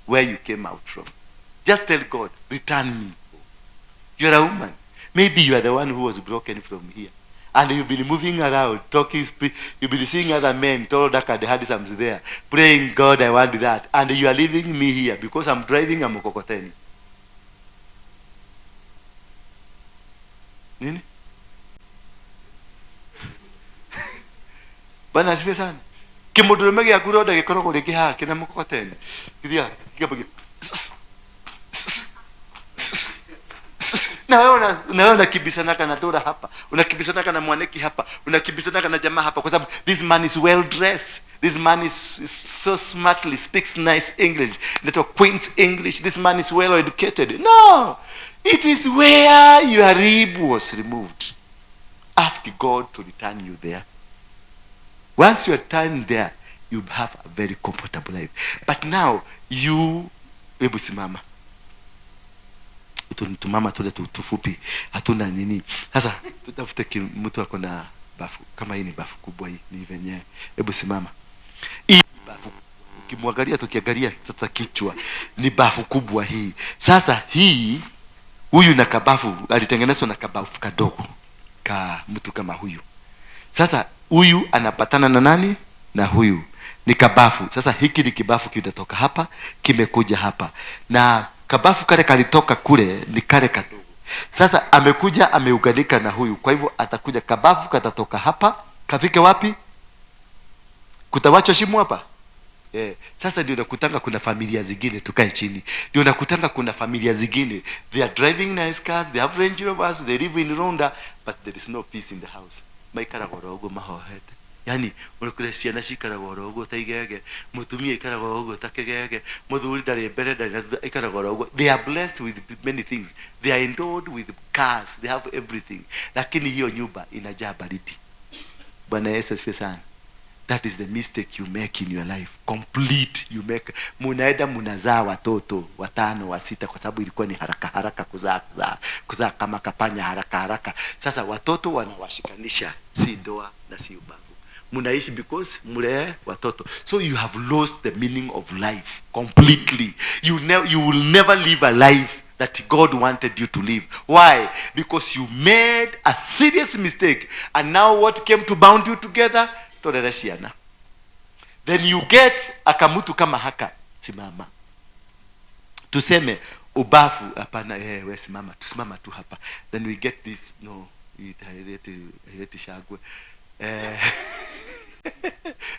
where you came out from. Just tell God, return me. You're a woman. Maybe you are the one who was broken from here. And you've been moving around, talking, you've been seeing other men, tall, dark, and handsome there, praying, God, I want that. And you are leaving me here because I'm driving a mkokoteni. Nini? Bana asifiwe sana. Kimudurume gya kuroda gikorogwo gikiha kina mkokoteni. Githia gibagi. Na wewe unakibisanaka na Dora hapa, unakibisanaka na Mwaneki hapa, unakibisanaka na jamaa hapa kwa sababu this man is well dressed. This man is so smartly speaks nice English. Little Queen's English. This man is well educated. No. It is where your rib was removed. Ask God to return you there. Once you are turned there, you have a very comfortable life. But now you hebu simama. Tumama tule tufupi, hatuna nini. Sasa tutafute mtu ako na bafu kama hii. Ni bafu kubwa hii, ni venye. Hebu simama. Hii bafu ukimwangalia, tukiangalia tata kichwa, ni bafu kubwa hii. Sasa hii, huyu na kabafu alitengenezwa na kabafu kadogo ka mtu kama huyu. Sasa huyu anapatana na nani? Na huyu ni kabafu. Sasa hiki ni kibafu kinatoka hapa, kimekuja hapa, na kabafu kale kalitoka kule ni kale kadogo. Sasa amekuja ameuganika na huyu. Kwa hivyo atakuja kabafu katatoka hapa, kafike wapi? Kutawachwa shimo hapa. Sasa ndio nakutanga kuna familia zingine, tukae chini. Ndio nakutanga kuna familia zingine, they are driving nice cars, they have Range Rovers, they live in Rwanda, but there is no peace in the house. Maikara gorogo mahohete. Yani unakula ciana cikara gorogo taigege, mutumia ikara gorogo takegege, muthuri ndari mbere ndari ikara gorogo. They are blessed with many things. They are endowed with cars, they have everything. Lakini hiyo nyumba inajaa baridi. Bwana Yesu asifiwe sana. That is the mistake you make in your life. Complete you make. Munaenda munazaa watoto 5 6 kwa sababu ilikuwa ni haraka kuzaa kama kapanya haraka. Sasa watoto wanawashikanisha, si doa na si ubavu. Munaishi because mule watoto. So you have lost the meaning of life completely. You will never live a life that God wanted you to live. Why? Because you made a serious mistake. And now what came to bound you together? Toleresiana. Then you get akamutu kama haka. Simama. Tuseme ubafu hapana, wewe simama. Tusimama tu hapa. Then we get this. No, haileti shagwe.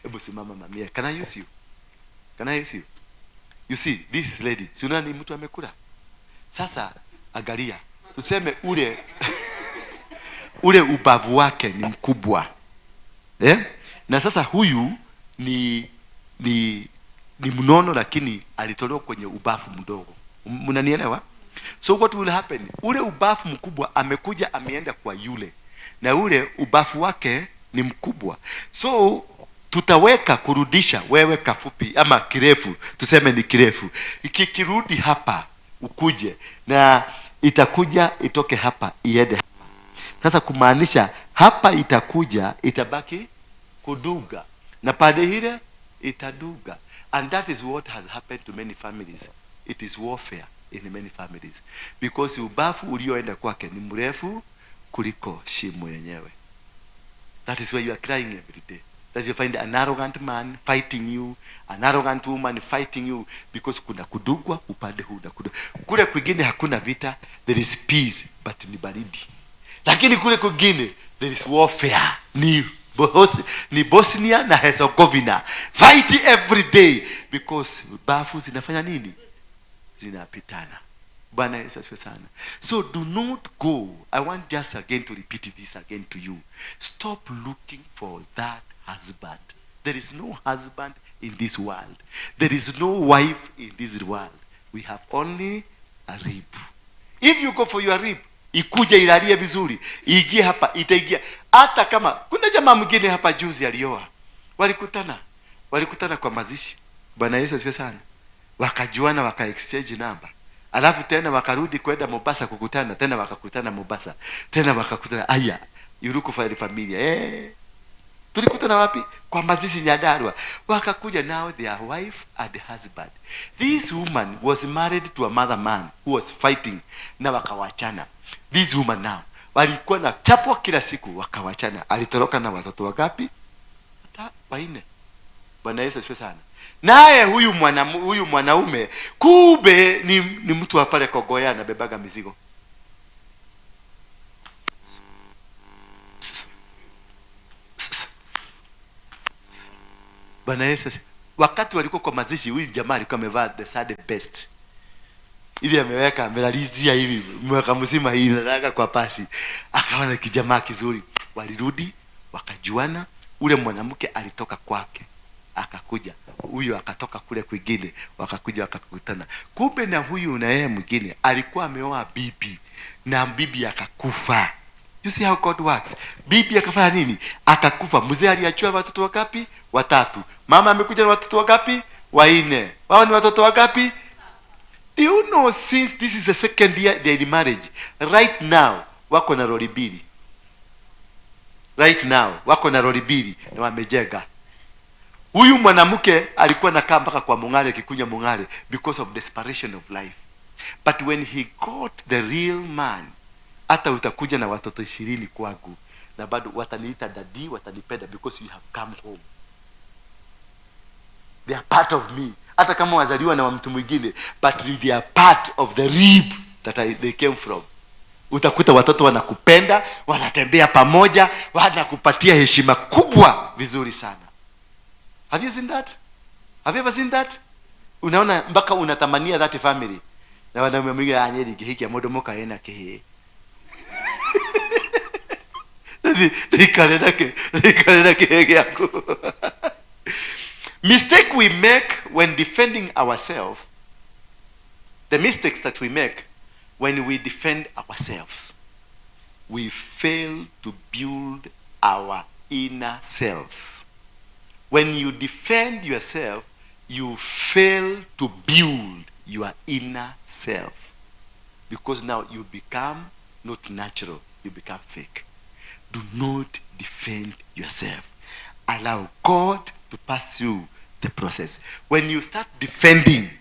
Ebu simama mamia. Can I use you? Can I use you? You see, this lady, si unani mtu amekula. Sasa angalia. Tuseme ule ubavu wake ni mkubwa. Na sasa huyu ni mnono, lakini alitolewa kwenye ubafu mdogo. Mnanielewa? So what will happen? Ule ubafu mkubwa amekuja ameenda kwa yule, na ule ubafu wake ni mkubwa. So tutaweka kurudisha wewe kafupi ama kirefu, tuseme ni kirefu. Ikirudi hapa ukuje, na itakuja itoke hapa iende hapa. Sasa kumaanisha hapa itakuja itabaki kuduga, na pande hile itaduga. And that is what has happened to many families. It is warfare in many families, because ubafu ulioenda kwake ni mrefu kuliko shimo yenyewe. That is why you are crying every day. That you find an arrogant man fighting you, an arrogant woman fighting you, because kuna kudugwa upande huu na kudugwa. Kule kwingine hakuna vita, there is peace, but ni baridi. Lakini kule kwingine there is warfare, ni ni Bosnia na Herzegovina. Fight every day because bafu zinafanya nini? Zinapitana. Bwana Yesu asifiwe sana. So do not go. I want just again to repeat this again to you. Stop looking for that husband. There is no husband in this world. There is no wife in this world. We have only a rib. If you go for your rib, ikuje ilalie vizuri, iingie hapa, itaingia. Hata kama kuna jamaa mwingine hapa juzi alioa, walikutana kwa mazishi. Bwana Yesu asifiwe sana. Wakajuana, waka exchange number. Alafu tena wakarudi kwenda Mombasa kukutana, tena wakakutana Mombasa. Tena wakakutana, aya, yuruku familia. Tulikutana wapi? Kwa mazishi Nyandarua. Wakakuja, now their wife and husband. This woman was married to another man who was fighting, na wakawachana. This woman now, walikuwa na chapwa kila siku, wakawachana. Alitoroka na watoto wangapi? 4. Bwana Yesu asifiwe sana. Naye huyu mwanaume kube ni mtu wa pale Kogoya, na bebaga mizigo. Bwana Yesu, wakati walikuwa kwa mazishi, huyu jamaa alikuwa amevaa the Sunday best. Ili ameweka amelalizia hivi mwaka mzima hii nataka kwa pasi. Akaona kijamaa kizuri. Walirudi, wakajuana. Ule mwanamke alitoka kwake, akakuja. Huyu akatoka kule kwingine, wakakuja wakakutana. Kumbe na huyu na yeye mwingine alikuwa ameoa bibi, na bibi akakufa. You see how God works. Bibi akafanya nini? Akakufa. Mzee aliachua watoto wangapi? 3. Mama amekuja na watoto wangapi? 4. Wao ni watoto wangapi? Do you know, since this is the second year they in marriage, right now wako na lori 2. Right now wako na lori 2 na wamejenga. Huyu mwanamke alikuwa nakaa mpaka kwa Mung'are, kikunya Mung'are because of desperation of life. But when he got the real man, hata utakuja na watoto 20 kwangu na bado wataniita daddy, watanipenda because you have come home. They are part of me. Hata kama wazaliwa na mtu mwingine, but they are part of the rib that they came from. Utakuta watoto wanakupenda, wanatembea pamoja, wanakupatia heshima kubwa vizuri sana. Have you seen that? Have you ever seen that? Unaona mpaka unatamania that family. Na wanaume mwingine anyeli kihiki ya modo moka yena kehe. Nikalena kehe yako. Mistake we make when defending ourselves, the mistakes that we make when we defend ourselves, we fail to build our inner selves. When you defend yourself, you fail to build your inner self. Because now you become not natural, you become fake. Do not defend yourself. Allow God to pass through the process. When you start defending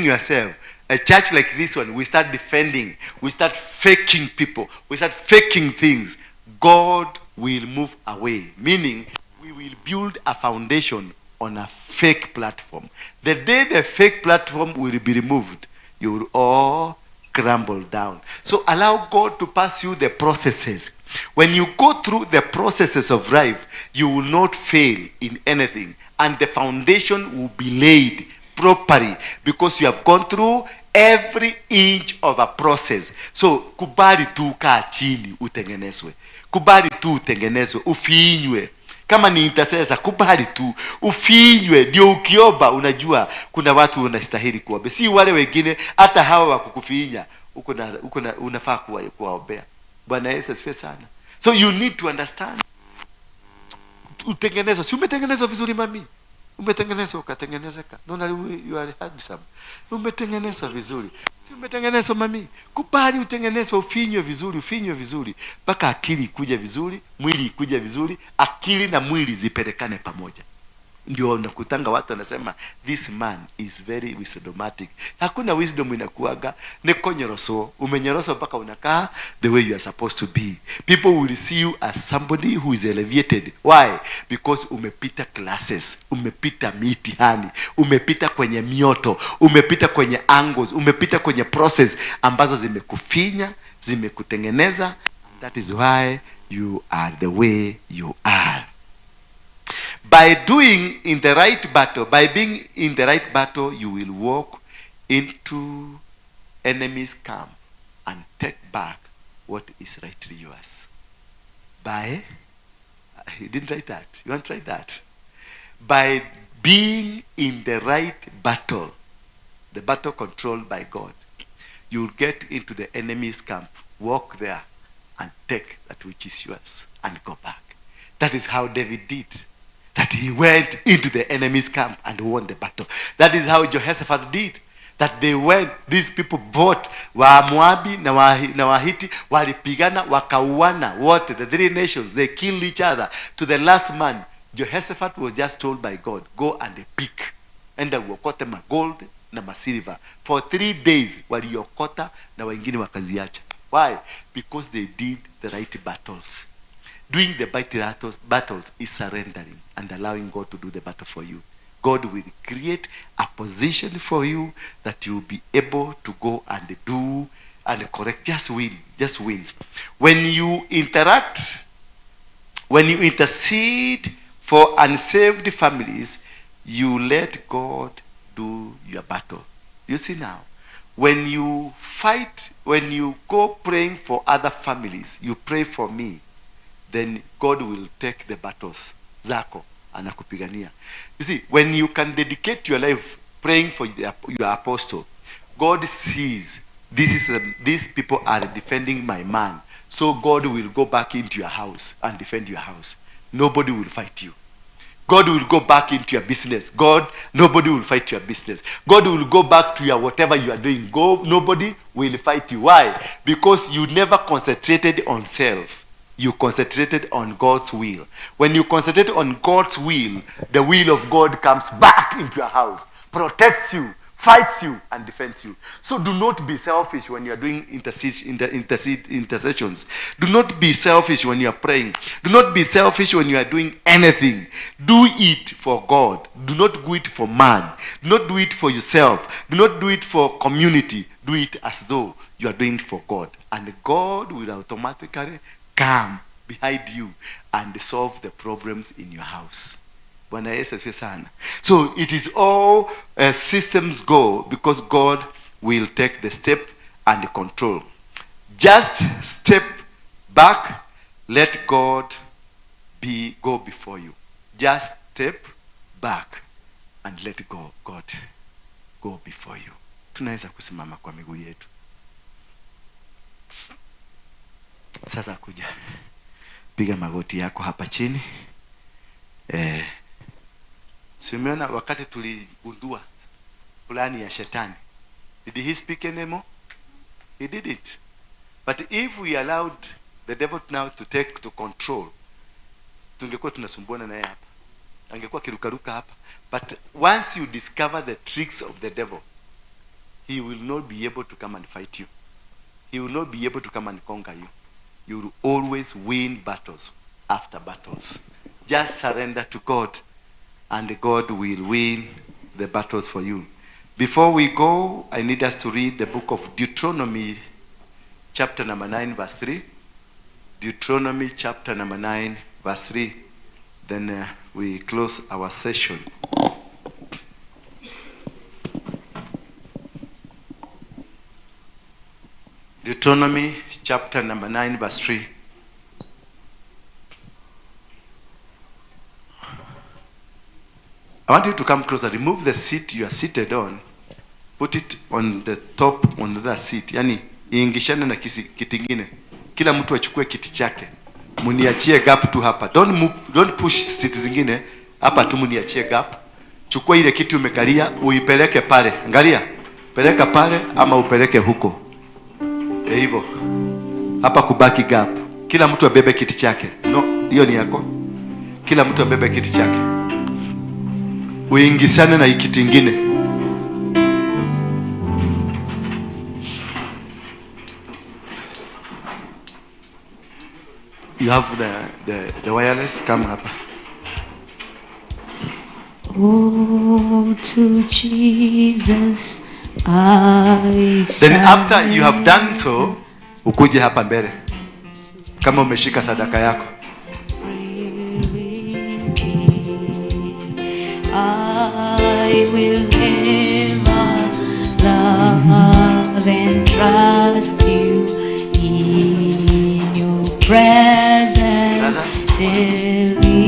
yourself, a church like this one, we start defending, we start faking people, we start faking things, God will move away. Meaning, we will build a foundation on a fake platform. The day the fake platform will be removed, you will all crumble down. So allow God to pass you the processes. When you go through the processes of life, you will not fail in anything, and the foundation will be laid properly because you have gone through every inch of a process. So kubali tu kaa chini utengenezwe. Kubali tu utengenezwe, ufiinywe. Kama ni intercessor, kubali tu ufiinywe, ndio ukiomba unajua kuna watu unastahili kuomba. Si wale wengine, hata hawa wa kukufiinya unafaa kuwaombea. Bwana Yesu asifiwe sana. So you need to understand. Utengenezwa. Si umetengenezwa vizuri mami? Umetengenezwa ukatengenezeka. Naona you are handsome. Umetengenezwa vizuri. Si umetengenezwa mami? Kubali utengenezwa, ufinywe vizuri mpaka akili kuja vizuri, mwili kuja vizuri, akili na mwili zipelekane pamoja. Ndio unakutanga watu wanasema this man is very wisdomatic. Hakuna wisdom inakuaga, ni konyoroso. Umenyoroso mpaka unakaa the way you are supposed to be. People will see you as somebody who is elevated. Why? Because umepita classes, umepita mitihani, umepita kwenye mioto, umepita kwenye angles, umepita kwenye process ambazo zimekufinya, zimekutengeneza, That is why you are the way you are. By doing in the right battle, by being in the right battle, you will walk into enemy's camp and take back what is rightly yours. You didn't write that. You want to try that? By being in the right battle, the battle controlled by God, you'll get into the enemy's camp, walk there, and take that which is yours and go back. That is how David did. That he went into the enemy's camp and won the battle. That is how Jehoshaphat did. That they went, these people bought wa Moabi na Wahiti, walipigana wakauana wote, the three nations, they killed each other. To the last man, Jehoshaphat was just told by God, go and pick. Enda uokote ma gold na ma silver. For 3 days, waliokota na wengine wakaziacha. Why? Because they did the right battles. Doing the battles is surrendering and allowing God to do the battle for you. God will create a position for you that you will be able to go and do and correct. Just wins. When you intercede for unsaved families, you let God do your battle. You see now, when you fight, when you go praying for other families, you pray for me, then God will take the battles zako anakupigania. You see, when you can dedicate your life praying for your apostle, God sees these people are defending my man, so God will go back into your house and defend your house. Nobody will fight you. God will go back into your business. Nobody will fight your business. God will go back to your whatever you are doing. Nobody will fight you. Why? Because you never concentrated on self. You concentrated on God's will. When you concentrate on God's will, the will of God comes back into your house, protects you, fights you, and defends you. So do not be selfish when you are doing intercessions. Do not be selfish when you are praying. Do not be selfish when you are doing anything. Do it for God. Do not do it for man. Do not do it for yourself. Do not do it for community. Do it as though you are doing it for God. And God will automatically come behind you and solve the problems in your house. So it is all systems go because God will take the step and control. Just step back, let God go before you. Just step back and let God go before you. Tunaweza kusimama kwa miguu yetu. Sasa kuja piga magoti yako hapa chini. Simeona wakati tuligundua plani ya shetani, did he speak anymore? He did it. But if we allowed the devil now to control, tungekuwa tunasumbuana naye hapa, angekuwa kirukaruka hapa. But once you discover the tricks of the devil, he will not be able to come and fight you. He will not be able to come and conquer you. You will always win battles after battles. Just surrender to God and God will win the battles for you. Before we go, I need us to read the book of Deuteronomy chapter number 9 verse 3. Deuteronomy chapter number 9 verse 3. Then we close our session. Deuteronomy chapter number 9 verse 3. I want you to come closer. Remove the seat you are seated on. Put it on the top on the other seat. Yani iingishane na kiti kingine. Kila mtu achukue kiti chake. Muniachie gap tu hapa. Don't push seat zingine. Hapa tu muniachie gap. Chukua ile kiti umekalia, uipeleke pale. Angalia. Peleka pale ama upeleke huko. Hivyo. Hapa kubaki gap. Kila mtu abebe kiti chake. No, hiyo ni yako. Kila mtu abebe kiti chake. Uingishane na kiti kingine. You have the wireless, come hapa. Oh, to Jesus I Then after you have done so, ukuje hapa mbele. Kama umeshika sadaka yako, I will never love and trust you in your presence. Deliver.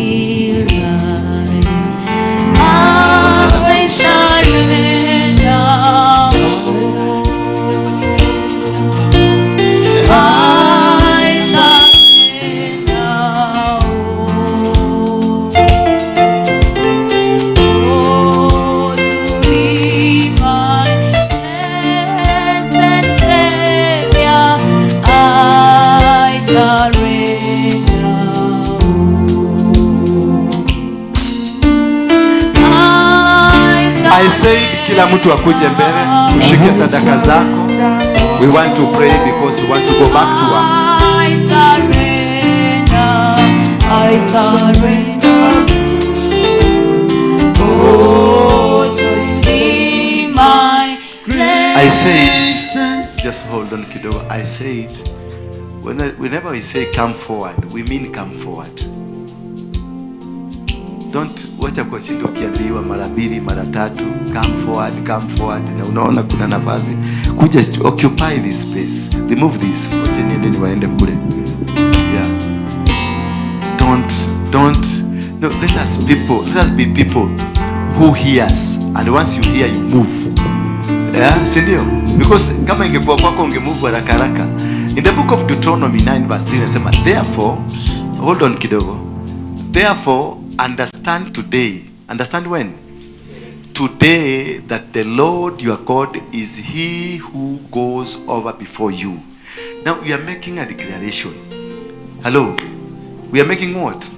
I surrender. I surrender. Oh, to be my blessed Savior, I surrender. I said kila mtu akuje mbele, ushike sadaka zako. We want to pray because we want to go back to work. I surrender. I surrender. Oh, to be my I said, just hold on kidogo. I said, whenever we say come forward, we mean come forward. Don't wacha kwa chini ukiambiwa mara mbili mara tatu come forward na unaona kuna nafasi, kuja occupy this space, remove this, wacha niende waende kule. Yeah, no, let us be people who hears, and once you hear you move. Yeah, si ndio? Because kama ingekuwa kwako ungemove haraka haraka. In the book of Deuteronomy 9 verse 3 inasema, therefore, hold on kidogo, therefore understand today. Understand when? Today that the Lord your God is he who goes over before you. Now we are making a declaration. Hello? We are making what?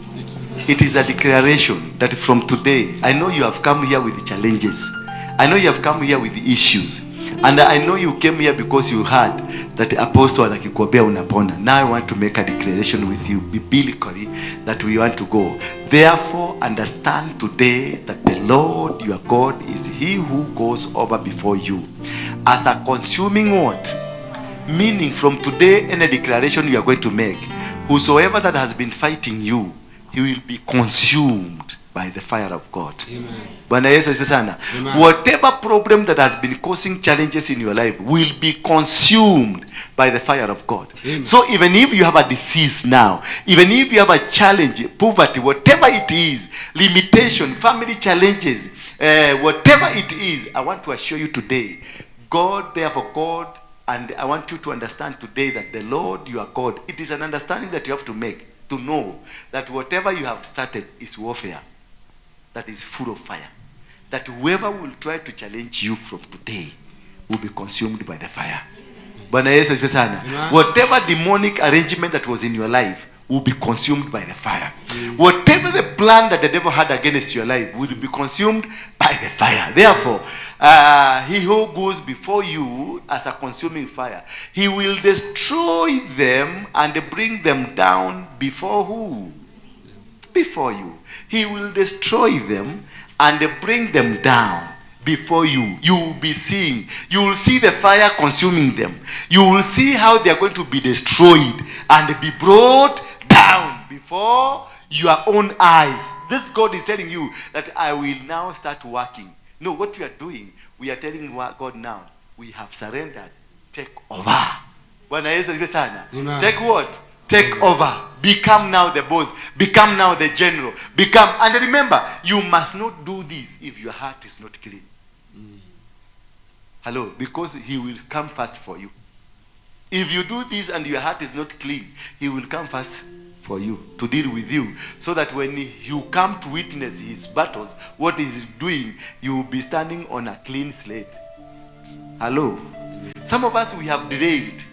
It is a declaration that from today, I know you have come here with challenges. I know you have come here with issues. And I know you came here because you heard that the apostle anakikwambia unapona. Now I want to make a declaration with you biblically that we want to go. Therefore understand today that the Lord your God is he who goes over before you as a consuming what? Meaning from today, any declaration you are going to make, whosoever that has been fighting you, he will be consumed by the fire of God. Bwana Yesu asifiwe sana. Whatever problem that has been causing challenges in your life will be consumed by the fire of God. Amen. So even if you have a disease now, even if you have a challenge, poverty, whatever it is, limitation, family challenges, whatever it is, I want to assure you today, God, therefore God, and I want you to understand today that the Lord your God, it is an understanding that you have to make, to know that whatever you have started is warfare that is full of fire. That whoever will try to challenge you from today will be consumed by the fire. Bwana Yesu asifiwe sana. Whatever demonic arrangement that was in your life will be consumed by the fire. Whatever the plan that the devil had against your life will be consumed by the fire. Therefore, he who goes before you as a consuming fire, he will destroy them and bring them down before who? Before you. He will destroy them and bring them down before you. You will be seeing. You will see the fire consuming them. You will see how they are going to be destroyed and be brought down before your own eyes. This God is telling you that I will now start working. No, what we are doing, we are telling God now, we have surrendered. Take over. Bwana Yesu asifiwe sana. Take what? Take over. Become now the boss. Become now the general. Become. And remember, you must not do this if your heart is not clean. Hello? Because he will come first for you. If you do this and your heart is not clean, he will come first for you, to deal with you. So that when you come to witness his battles, what he's doing, you will be standing on a clean slate. Hello? Some of us, we have delayed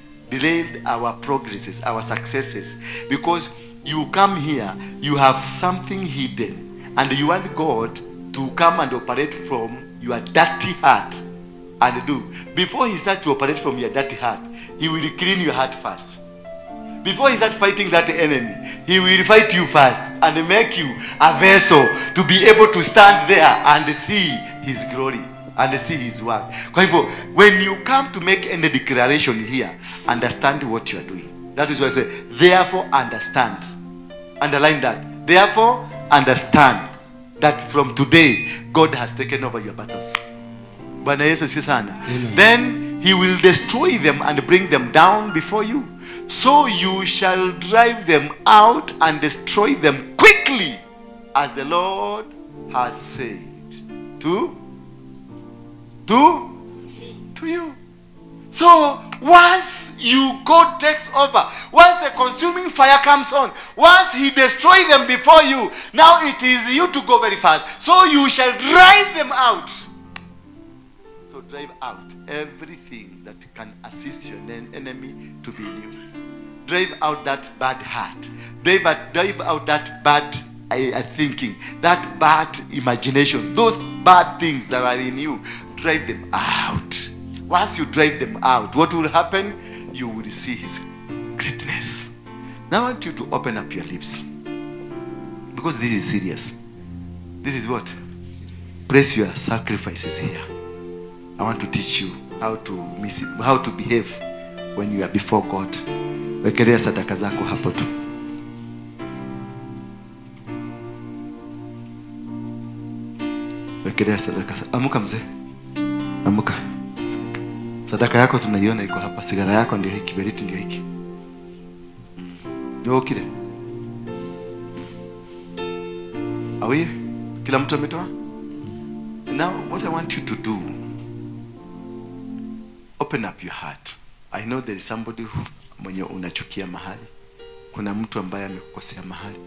our progresses, our successes, because you come here, you have something hidden, and you want God to come and operate from your dirty heart. And do, before he starts to operate from your dirty heart, he will clean your heart first. Before he starts fighting that enemy, he will fight you first and make you a vessel to be able to stand there and see his glory and see his work. Kwa hivyo, when you come to make any declaration here, understand what you are doing. That is why I say, therefore understand. Underline that. Therefore understand that from today God has taken over your battles. Bwana Yesu asifiwe sana. Then he will destroy them and bring them down before you. So you shall drive them out and destroy them quickly, as the Lord has said to you. So once God takes over, once the consuming fire comes on, once he destroys them before you, now it is you to go very fast. So you shall drive them out. So drive out everything that can assist your enemy to be in you. Drive out that bad heart. Drive out that bad thinking, that bad imagination, those bad things that are in you. Drive them out. Once you drive them out, what will happen? You will see his greatness. Now I want you to open up your lips, because this is serious. This is what? Place your sacrifices here. I want to teach you how to behave when you are before God. Wekelea sadaka zako hapo tu. Wekelea sadaka. Amuka mzee. Amuka. Sadaka yako tunaiona iko hapa. Sigara yako ndio hiki, beriti ndio hiki. Ndio kile. Awe kila mtu ametoa? Now what I want you to do, open up your heart. I know there is somebody mwenye unachukia mahali. Kuna mtu ambaye amekukosea mahali.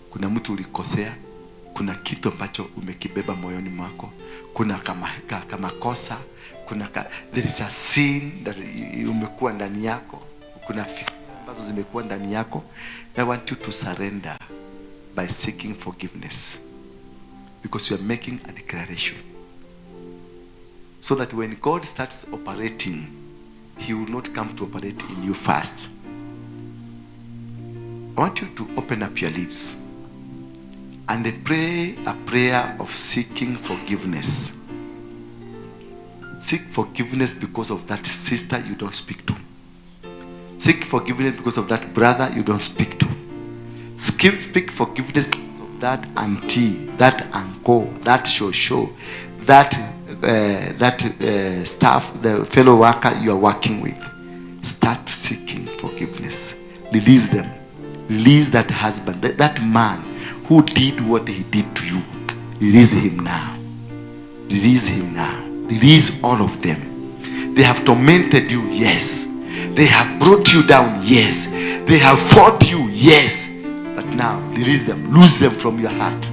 Kuna mtu ulikosea. Kuna kitu ambacho umekibeba moyoni mwako. Kuna kama kosa. There is a sin that umekuwa ndani yako. Kuna fikra ambazo zimekuwa ndani yako. I want you to surrender by seeking forgiveness, because you are making a declaration, so that when God starts operating, he will not come to operate in you first. I want you to open up your lips and pray a prayer of seeking forgiveness. Seek forgiveness because of that sister you don't speak to. Seek forgiveness because of that brother you don't speak to. Speak forgiveness because of that auntie, that uncle, that shosho, that staff, the fellow worker you are working with. Start seeking forgiveness. Release them. Release that husband, that man who did what he did to you. Release him now. Release him now. Release all of them. They have tormented you, yes. They have brought you down, yes. They have fought you, yes. But now, release them. Lose them from your heart.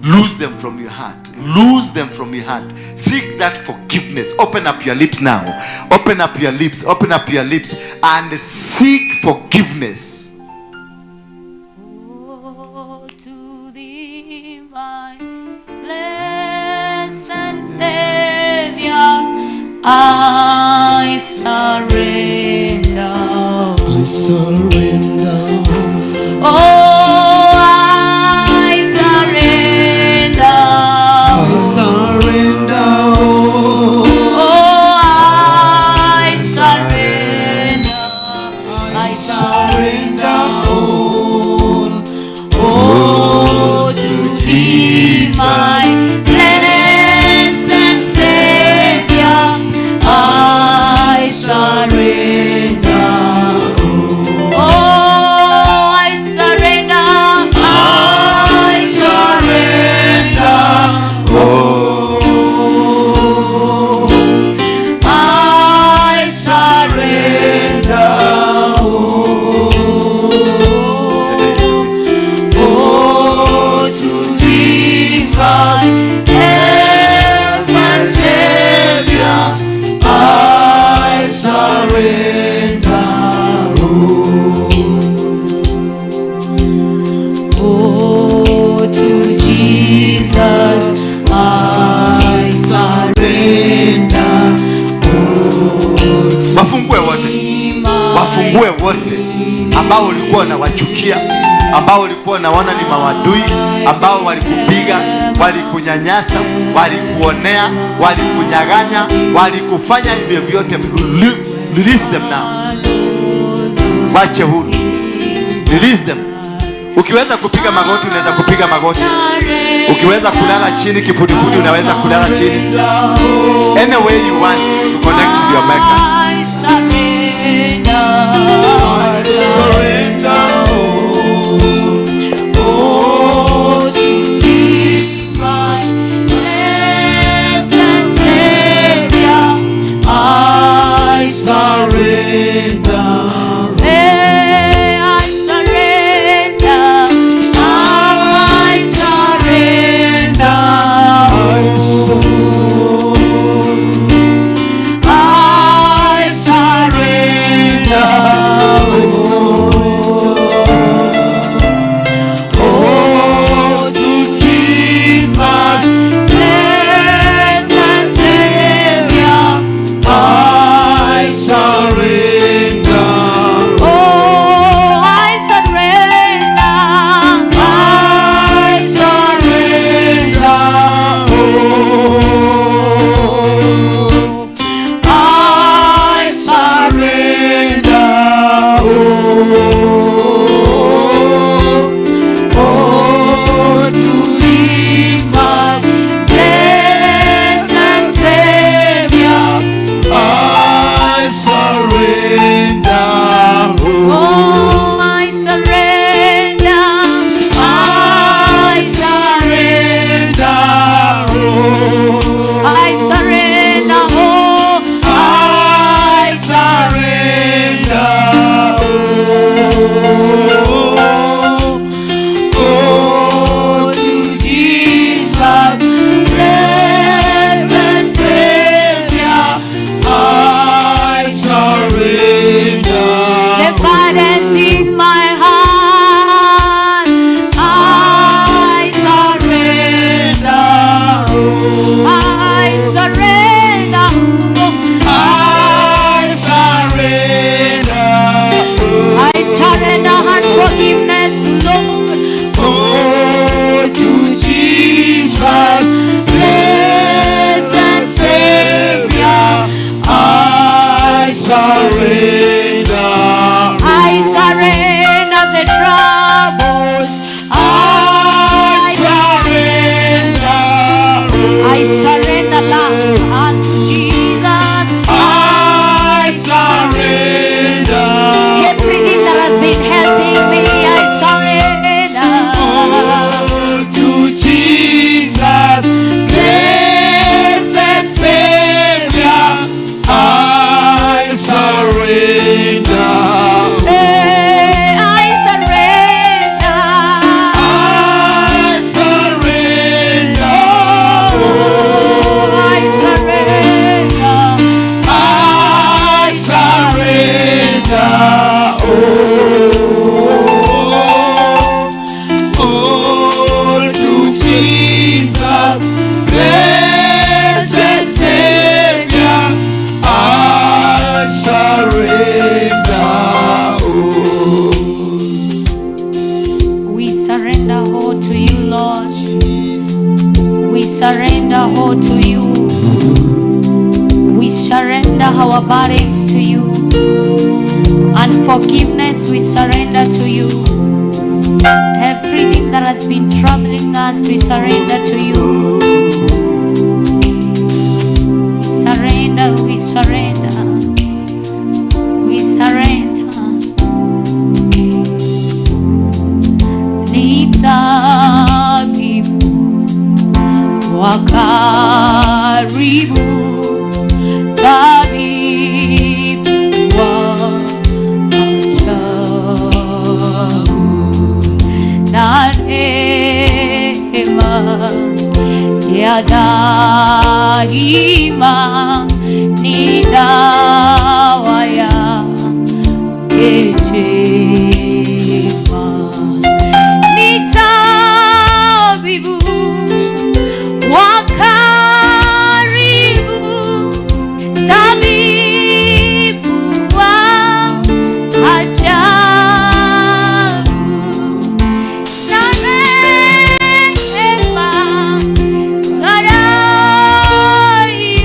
Lose them from your heart. Lose them from your heart. Seek that forgiveness. Open up your lips now. Open up your lips. Open up your lips and seek forgiveness. Oh, to thee, my blessed Savior, I surrender. I surrender. Oh, Wafungue wote ambao ulikuwa unawachukia, ambao ulikuwa unaona ni mawadui, ambao walikupiga, walikunyanyasa, walikuonea, walikunyaganya, walikufanya hivyo vyote. Release them now. Wache huru. Release them. Ukiweza kupiga magoti unaweza kupiga magoti. Ukiweza kulala chini kifudifudi unaweza kulala chini. Any way you want to connect to your Maker. I surrender. Oh, to thee, my blessed Savior, I surrender. Say, I surrender. I surrender. I surrender. Oh, to Jesus, blessed Savior, I surrender. Oh, I surrender. I surrender. Oh, I surrender. Oh, to thee, my blessed Savior, I surrender. Oh, I surrender. I surrender. I surrender. Oh, I surrender. Oh, to Jesus, blessed Savior, I surrender. The burdens in my heart, I surrender. I surrender. I surrender. I surrender unforgiveness, Lord. Oh, to Jesus, blessed Savior, I surrender. I surrender the troubles. I surrender. I surrender love unto Jesus. I surrender. Everything that has been helping me, I surrender. To Jesus, blessed Savior, I surrender. Hey, I surrender. I surrender. Oh, I surrender. I surrender. Oh, to Jesus, blessed Savior, I surrender. We surrender all to you, Lord. We surrender all to you. We surrender our burdens to you. Unforgiveness, we surrender to you. Everything that has been troubling us, we surrender to you. We surrender, we surrender, we surrender. Nitabibu wakaribu, tabibu wa na neema ya daima ni dawa ya njema. Ni tabibu wa karibu, tabibu wa ajabu. Sarai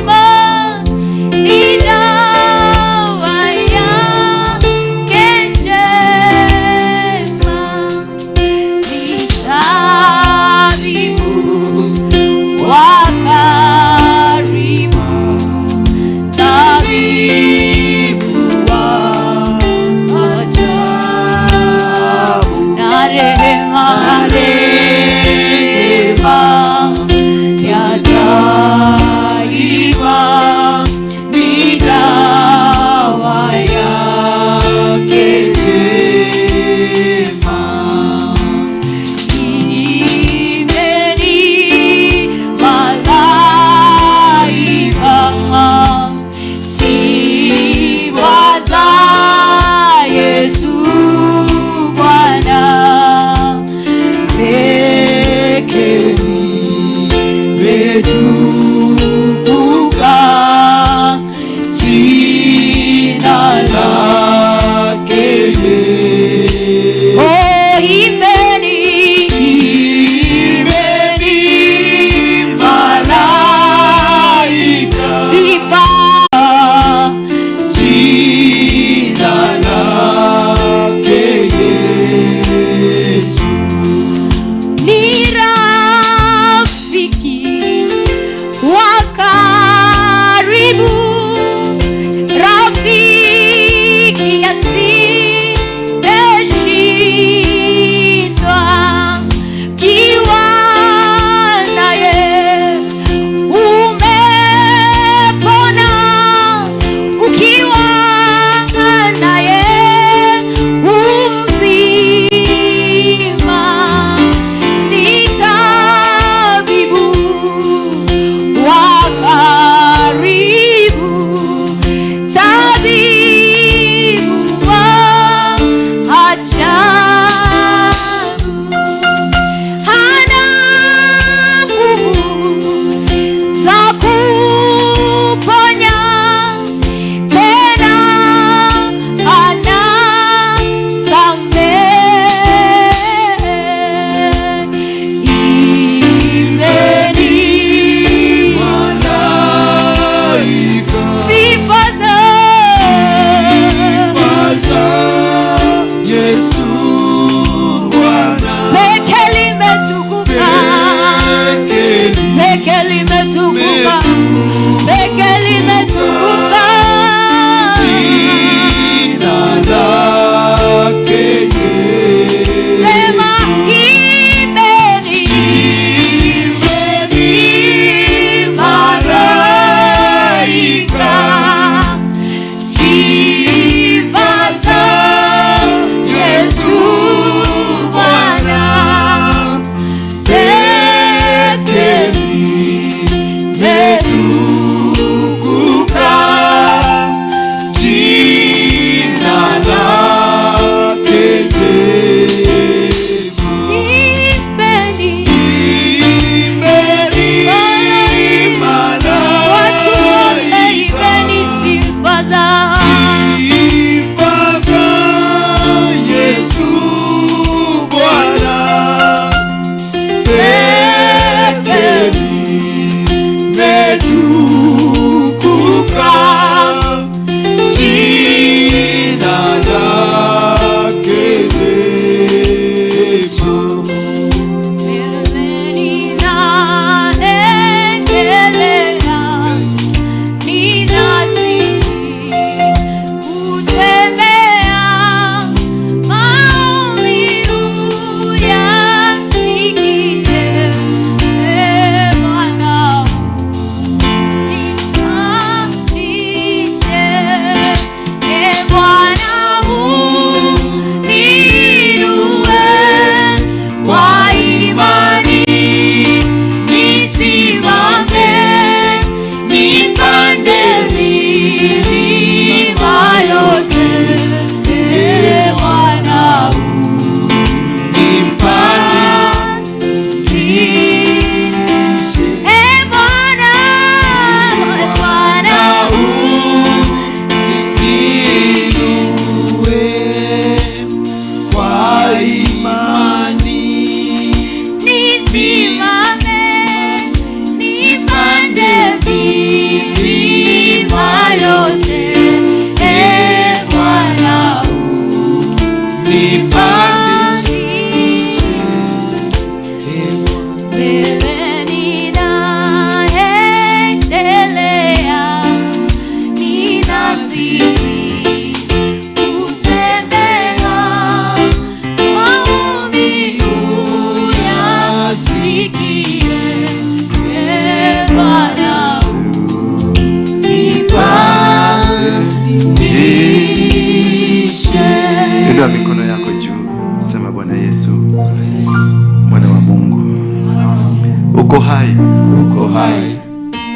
hai uko hai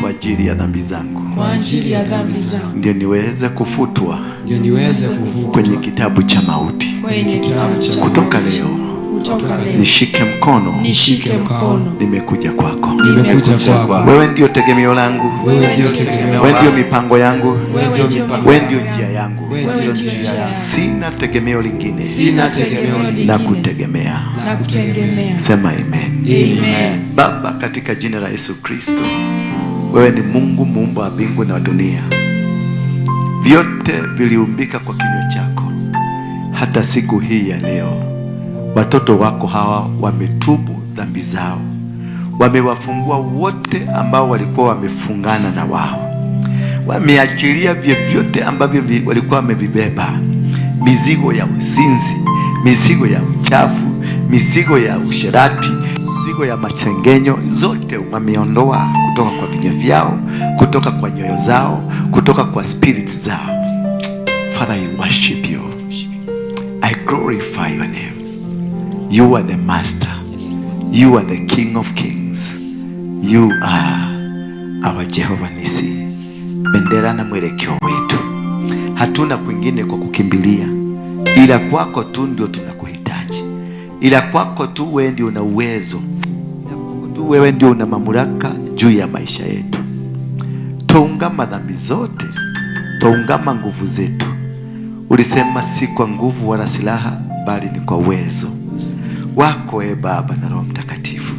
kwa ajili ya dhambi zangu, kwa ajili ya dhambi zangu, ndio niweze kufutwa ndio niweze kuvutwa kwenye kitabu cha mauti. kwenye kitabu cha Kutoka leo nishike mkono, nimekuja kwako. nimekuja kwako. Wewe ndio tegemeo langu, Wewe ndio tegemeo wewe ndio langu. mipango yangu, Wewe ndio mipango wewe ndio yangu. njia yangu. Wewe ndio njia yangu. Sina tegemeo lingine Sina tegemeo lingine na kutegemea. na kutegemea. Sema amen. Amen. Baba, katika jina la Yesu Kristo, wewe ni Mungu muumba wa mbingu na dunia. Vyote viliumbika kwa kinywa chako. Hata siku hii ya leo, watoto wako hawa wametubu dhambi zao, wamewafungua wote ambao walikuwa wamefungana na wao, wameachilia vyovyote ambavyo walikuwa wamevibeba, mizigo ya uzinzi, mizigo ya uchafu, mizigo ya usherati, mizigo ya masengenyo, zote wameondoa kutoka kwa vinywa vyao, kutoka kwa nyoyo zao, kutoka kwa spirits zao. Father, I worship you. I glorify your name. You are the master. You are the King of kings. You are our Jehovah Nisi. Bendera na mwelekeo wetu. Hatuna kwingine kwa kukimbilia, ila kwako tu ndio tunakuhitaji. Ila kwako tu wewe ndio una uwezo. Ila kwako tu wewe ndio una mamlaka juu ya maisha yetu. Tuungama dhambi zote, tuungama nguvu zetu. Ulisema si kwa nguvu wala silaha, bali ni kwa uwezo wako, e Baba na Roho Mtakatifu.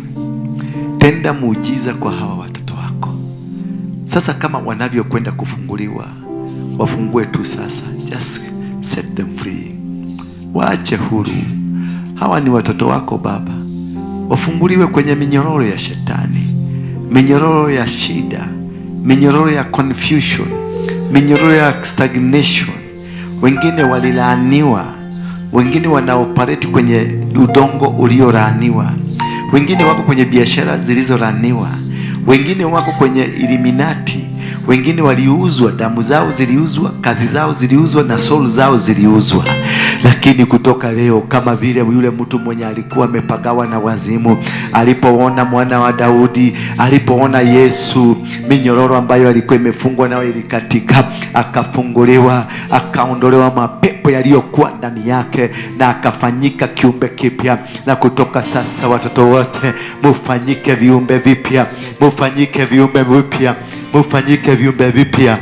Tenda muujiza kwa hawa watoto wako sasa, kama wanavyokwenda kufunguliwa, wafungue tu sasa. Just set them free, waache huru. Hawa ni watoto wako Baba, wafunguliwe kwenye minyororo ya shetani, minyororo ya shida, minyororo ya confusion, minyororo ya stagnation. Wengine walilaaniwa, wengine wanaoperate kwenye udongo uliolaaniwa, wengine wako kwenye biashara zilizolaaniwa, wengine wako kwenye Illuminati, wengine waliuzwa, damu zao ziliuzwa, kazi zao ziliuzwa, na soul zao ziliuzwa. Lakini kutoka leo, kama vile yule mtu mwenye alikuwa amepagawa na wazimu, alipoona mwana wa Daudi, alipoona Yesu, minyororo ambayo alikuwa imefungwa nayo ilikatika, akafunguliwa, akaondolewa mapepo yaliyokuwa ndani yake, na akafanyika kiumbe kipya. Na kutoka sasa, watoto wote mufanyike viumbe vipya, mufanyike viumbe vipya, mufanyike viumbe vipya,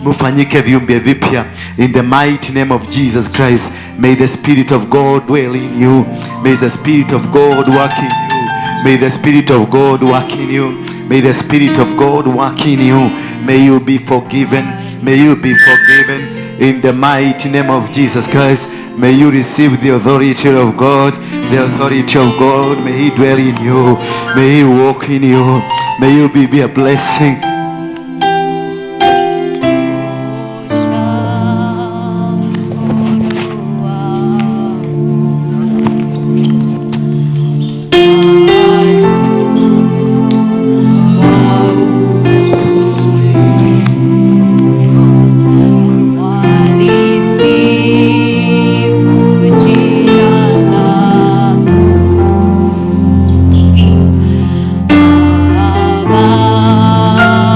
mufanyike viumbe vipya, in the mighty name of Jesus Christ. May the Spirit of God dwell in you. May the Spirit of God work in you. May the Spirit of God work in you. May the Spirit of God work in you. May you be forgiven. May you be forgiven in the mighty name of Jesus Christ. May you receive the authority of God. The authority of God. May He dwell in you. May He walk in you. May you be a blessing. Baba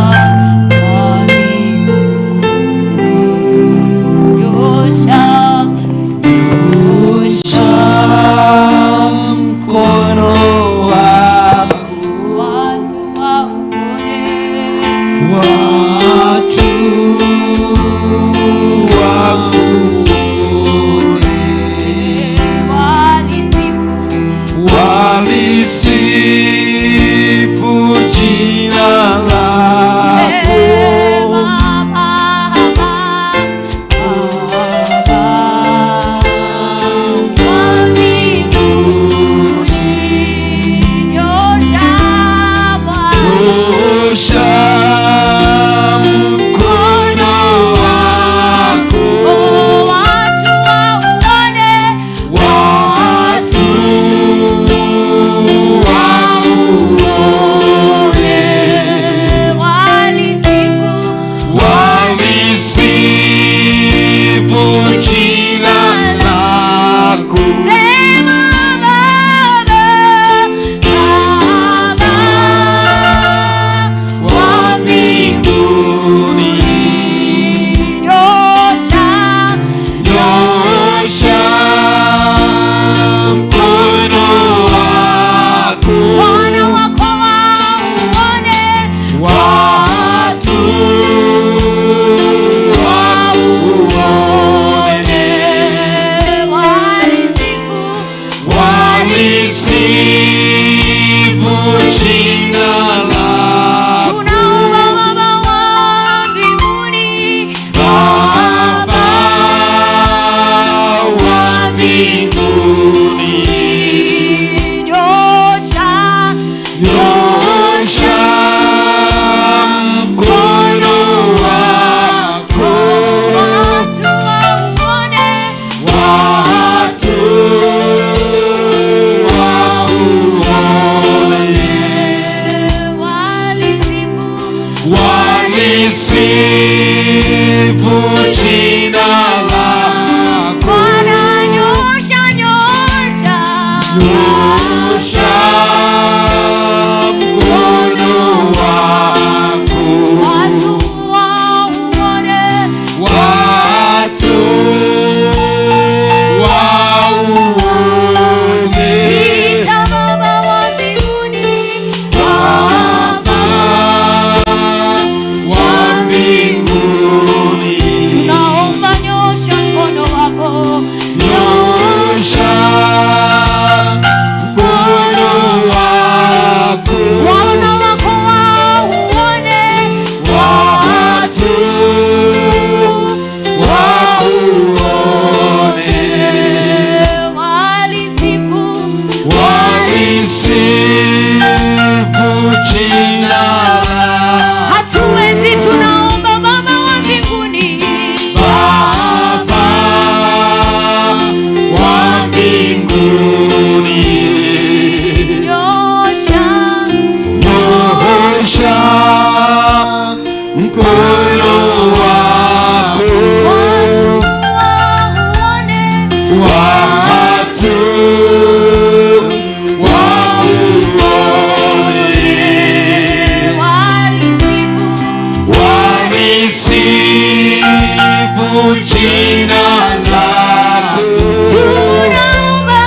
twalisifu jina lako. Tunaomba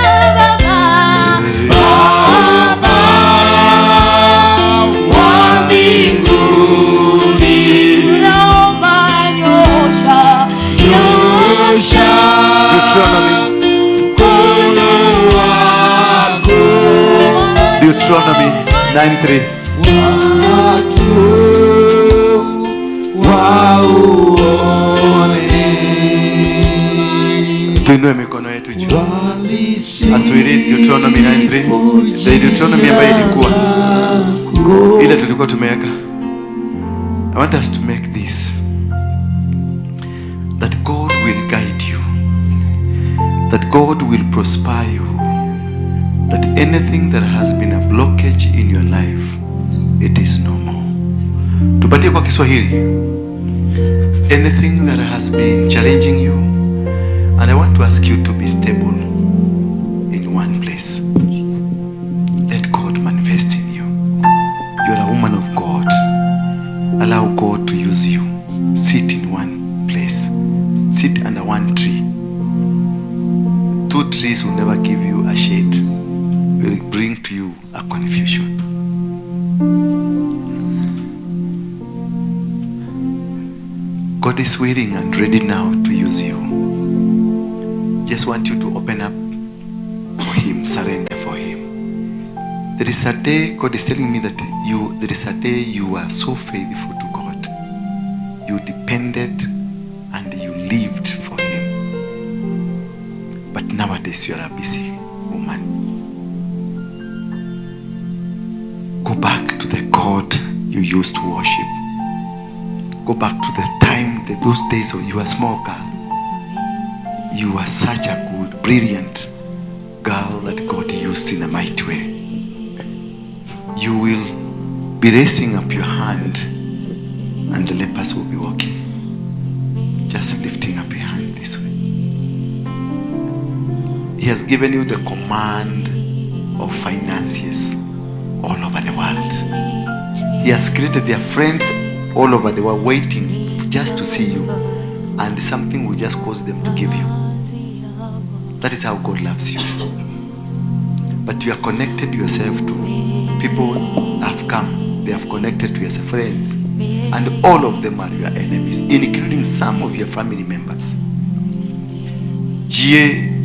Baba wa mbinguni, tunaomba nyosha Deuteronomy mkono wako. Deuteronomy 9:3. Watu wauone. Tuinue mikono yetu juu. As we read Deuteronomy 9:3, the Deuteronomy ambayo ilikuwa ile tulikuwa tumeweka. I want us to make this, that God will guide you, that God will prosper you, that anything that has been a blockage in your life, it is no more. Tupatie kwa Kiswahili. Anything that has been challenging you, and I want to ask you to be stable in one place. Let God manifest in you. You are a woman of God. Allow God to use you. Sit in one place. Sit under one tree. Two trees will never give you a shade. Will bring to you a confusion. God is waiting and ready now to use you. Just want you to open up for Him, surrender for Him. There is a day, God is telling me that there is a day you are so faithful to God. You depended and you lived for Him. But nowadays you are a busy woman. Go back to the God you used to worship. Go back to the time, those days when you were a small girl. You were such a good, brilliant girl that God used in a mighty way. You will be raising up your hand and the lepers will be walking. Just lifting up your hand this way. He has given you the command of finances all over the world. He has created their friends all over the world waiting just to see you, and something will just cause them to give you. That is how God loves you. But you are connected yourself to people have come, they have connected to your friends, and all of them are your enemies, including some of your family members.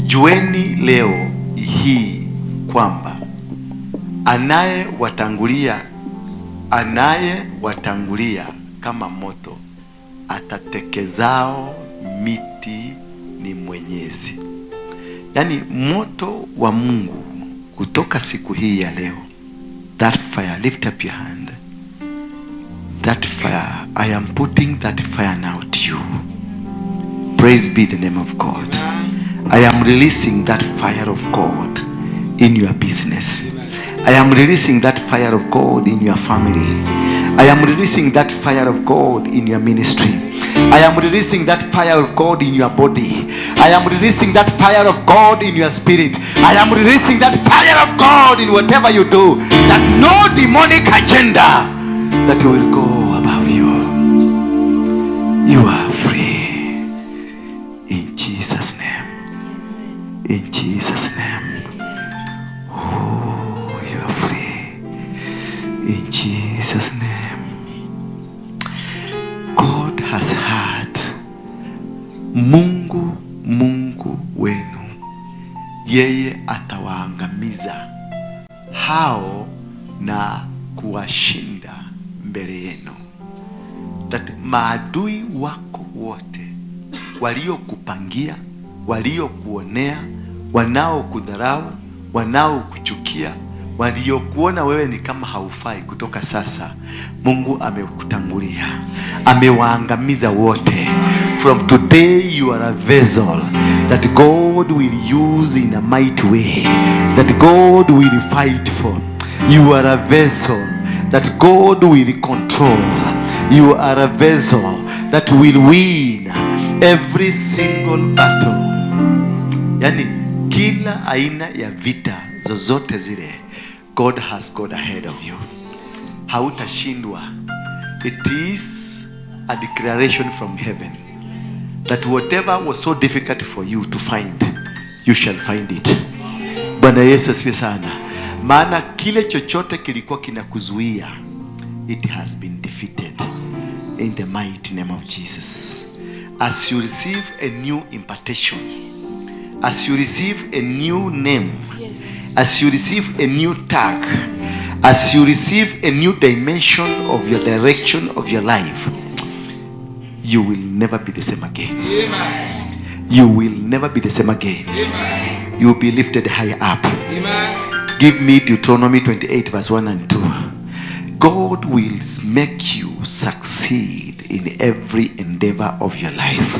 Jueni leo hii kwamba anayewatangulia kama moto atatekezao miti ni Mwenyezi. Yani moto wa Mungu kutoka siku hii ya leo. That fire, lift up your hand. That fire, I am putting that fire now to you. Praise be the name of God. I am releasing that fire of God in your business. I am releasing that fire of God in your family. I am releasing that fire of God in your ministry. I am releasing that fire of God in your body. I am releasing that fire of God in your spirit. I am releasing that fire of God in whatever you do. That no demonic agenda that will go above you. You are free. In Jesus' name. In Jesus' name. Oh, you are free. In Jesus' name. God has heard. Mungu wenu, yeye atawaangamiza hao na kuwashinda mbele yenu. That maadui wako wote waliokupangia, waliokuonea, wanaokudharau, wanaokuchukia, waliokuona wewe ni kama haufai, kutoka sasa Mungu amekutangulia, amewaangamiza wote. From today you are a vessel that God will use in a mighty way, that God will fight for. You are a vessel that God will control. You are a vessel that will win every single battle. Yani kila aina ya vita zozote zile, God has gone ahead of you. Hautashindwa. It is a declaration from heaven that whatever was so difficult for you to find, you shall find it. Bwana Yesu asifiwe sana. Maana kile chochote kilikuwa kinakuzuia, it has been defeated in the mighty name of Jesus. As you receive a new impartation, as you receive a new name, as you receive a new tag, as you receive a new dimension of your direction of your life, you will never be the same again. Amen. You will never be the same again. Amen. You will be lifted higher up. Amen. Give me Deuteronomy 28 verse 1 and 2. God will make you succeed in every endeavor of your life.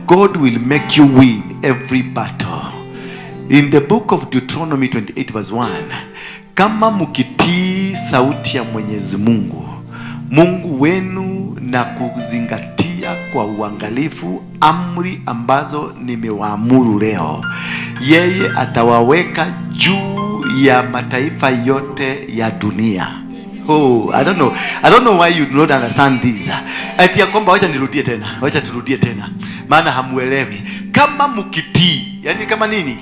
God will make you win every battle. In the book of Deuteronomy 28 verse 1, kama mukitii sauti ya Mwenyezi Mungu, Mungu wenu, na kuzingatia kwa uangalifu amri ambazo nimewaamuru leo, yeye atawaweka juu ya mataifa yote ya dunia. Oh, I don't know why you do not understand this. Ati ya kwamba wacha turudie tena. Maana hamuelewi. Kama mukitii, yani kama nini?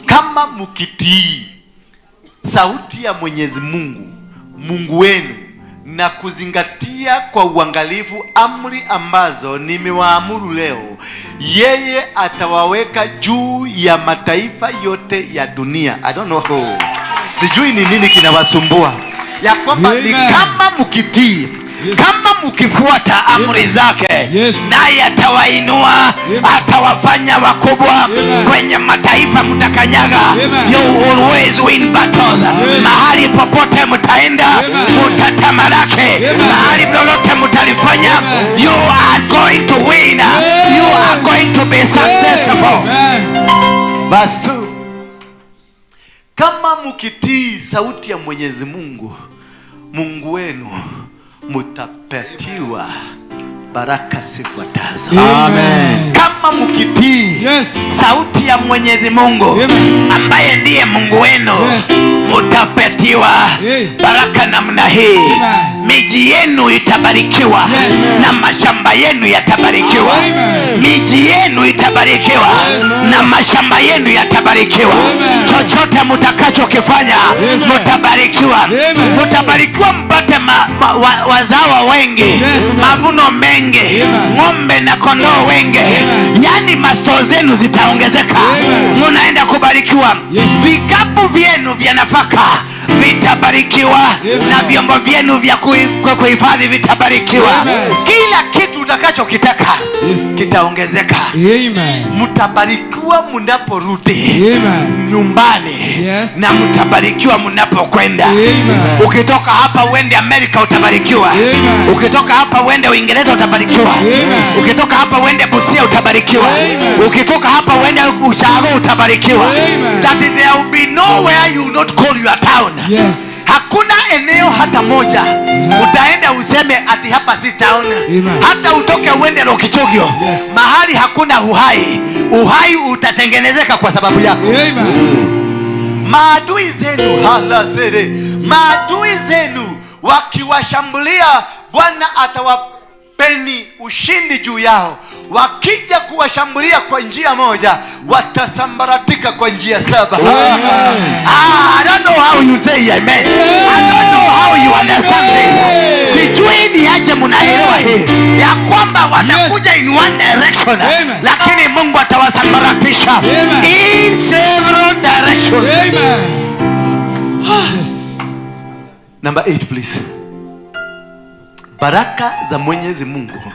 Kama mukitii sauti ya Mwenyezi Mungu, Mungu wenu, na kuzingatia kwa uangalifu amri ambazo nimewaamuru leo, yeye atawaweka juu ya mataifa yote ya dunia. I don't know. Sijui ni nini kinawasumbua. Ya kwamba ni kama mukitii, kama mukifuata amri zake, naye atawainua, atawafanya wakubwa. Kwenye mataifa mtakanyaga. You always win battles. Mahali popote mtaenda, mtatamalaki. Mahali lolote mtalifanya, you are going to win. You are going to be successful. Verse 2. Kama mukitii sauti ya Mwenyezi Mungu, Mungu wenu, mutapatiwa baraka zifuatazo. Amen. Kama mukitii sauti ya Mwenyezi Mungu, ambaye ndiye Mungu wenu, mutapatiwa baraka namna hii. Miji yenu itabarikiwa, na mashamba yenu yatabarikiwa. Miji yenu itabarikiwa, na mashamba yenu yatabarikiwa. Chochote mutakachokifanya, mutabarikiwa. Mutabarikiwa mpate wazawa wengi, mavuno mengi, ng'ombe na kondoo wengi. Yani masto zenu zitaongezeka. Munaenda kubarikiwa. Vikapu vyenu vya nafaka vitabarikiwa, na vyombo vyenu vya kuhifadhi vitabarikiwa. Kila kitu utakachokitaka kitaongezeka. Mtabarikiwa mnaporudi nyumbani, na mtabarikiwa mnapokwenda. Ukitoka hapa uende Amerika utabarikiwa. Ukitoka hapa uende Uingereza utabarikiwa. Ukitoka hapa uende Busia utabarikiwa. Ukitoka hapa uende Ushago utabarikiwa. That there will be nowhere you not call your town. Hakuna eneo hata moja utaenda useme ati hapa si town. Hata utoke uende Lokichogio, mahali hakuna uhai utatengenezeka kwa sababu yako. Maadui zenu maadui zenu wakiwashambulia, Bwana atawapeni ushindi juu yao. Wakija kuwashambulia kwa njia moja, watasambaratika kwa njia 7. I don't know how you say amen. I don't know how you understand this. Sijui ni aje munaelewa hii ya kwamba watakuja in one direction, lakini Mungu atawasambaratisha in several directions. Number 8 please. Baraka za Mwenyezi Mungu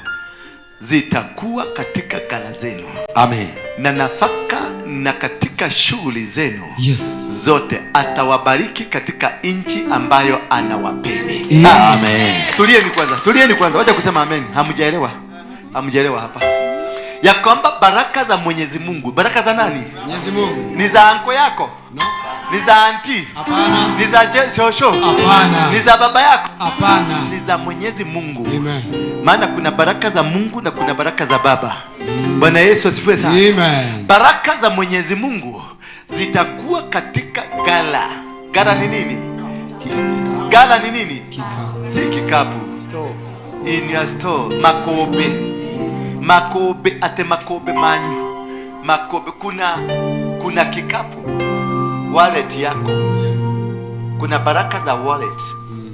zitakuwa katika ghala zenu. Amen. Na nafaka na katika shughuli zenu zote. Atawabariki katika nchi ambayo anawapeni. Amen. Tulieni kwanza. Wacha kusema amen. Hamjaelewa hapa. Ya kwamba baraka za Mwenyezi Mungu. Baraka za nani? Mwenyezi Mungu. Ni za anko yako? No. Ni za anti? Hapana. Ni za shosho? Hapana. Ni za baba yako? Hapana. Ni za Mwenyezi Mungu. Amen. Maana kuna baraka za Mungu na kuna baraka za baba. Bwana Yesu asifiwe sana. Amen. Baraka za Mwenyezi Mungu zitakuwa katika ghala. Ghala ni nini? Ghala ni nini? Kikapu. Si kikapu. in your store. Makobe ate makobe manyu. Makobe kuna kikapu, wallet yako. Kuna baraka za wallet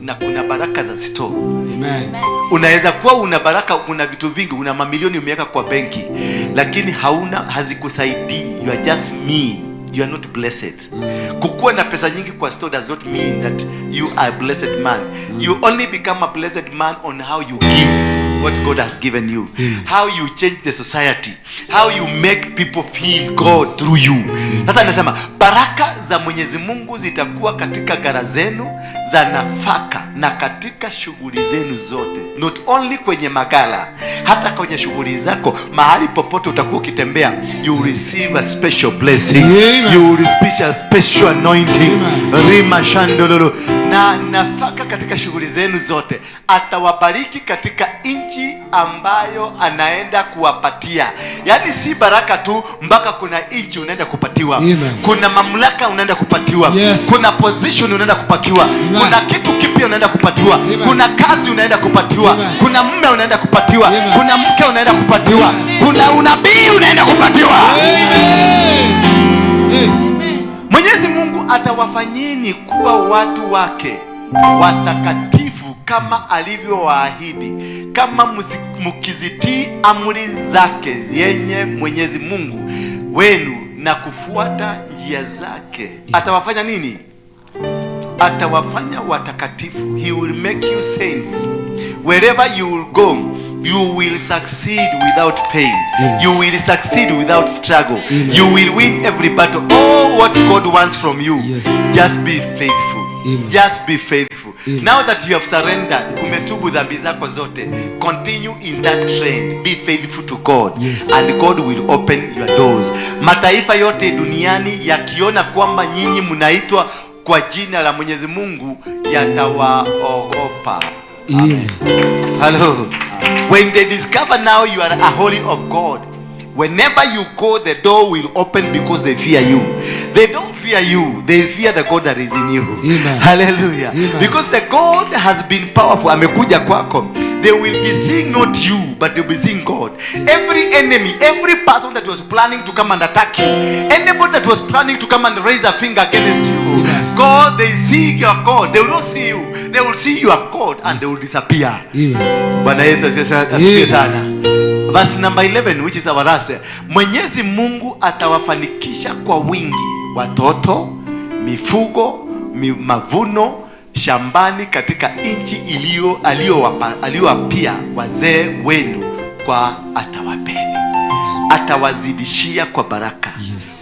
na kuna baraka za store. Amen. Unaweza kuwa una baraka, una vitu vingi, una mamilioni umeweka kwa benki, lakini hazikusaidii. You are just mean. You are not blessed. Kukuwa na pesa nyingi kwa store does not mean that you are a blessed man. You only become a blessed man on how you give what God has given you. How you change the society. How you make people feel God through you. Sasa nasema baraka za Mwenyezi Mungu zitakuwa katika gara zenu za nafaka na katika shughuli zenu zote. Not only kwenye magala, hata kwenye shughuli zako, mahali popote utakuwa ukitembea, you will receive a special blessing. You will receive a special anointing. Rima shandololo. Na nafaka katika shughuli zenu zote. Atawabariki katika nchi ambayo anaenda kuwapatia. Yaani si baraka tu mpaka kuna nchi unaenda kupatiwa. Kuna mamlaka unaenda kupatiwa. Kuna position unaenda kupatiwa. Kuna kitu kipya unaenda kupatiwa. Kuna kazi unaenda kupatiwa. Kuna mume unaenda kupatiwa. Kuna mke unaenda kupatiwa. Kuna unabii unaenda kupatiwa. Mwenyezi Mungu atawafanyeni kuwa watu wake watakatifu kama alivyowaahidi, kama mkizitii amri zake yenye Mwenyezi Mungu wenu na kufuata njia zake. Atawafanya nini? Atawafanya watakatifu. He will make you saints. Wherever you will go, you will succeed without pain. You will succeed without struggle. You will win every battle. All what God wants from you, just be faithful. Just be faithful. Now that you have surrendered, umetubu dhambi zako zote, continue in that trend. Be faithful to God, and God will open your doors. Mataifa yote duniani yakiona kwamba nyinyi mnaitwa kwa jina la Mwenyezi Mungu, yatawaogopa. Amen. Hello. When they discover now you are a holy of God, whenever you go, the door will open because they fear you. They don't fear you, they fear the God that is in you. Amen. Hallelujah. Amen. Because the God has been powerful. Amekuja kwako. They will be seeing not you, but they will be seeing God. Every enemy, every person that was planning to come and attack you, anybody that was planning to come and raise a finger against you, Amen. God, they see your God. They will not see you. They will see your God and they will disappear. Bwana Yesu asifiwe sana. Verse number 11, which is our last. Mwenyezi Mungu atawafanikisha kwa wingi watoto, mifugo, mavuno shambani katika nchi aliyowapia wazee wenu, kwa atawapeni. Atawazidishia kwa baraka.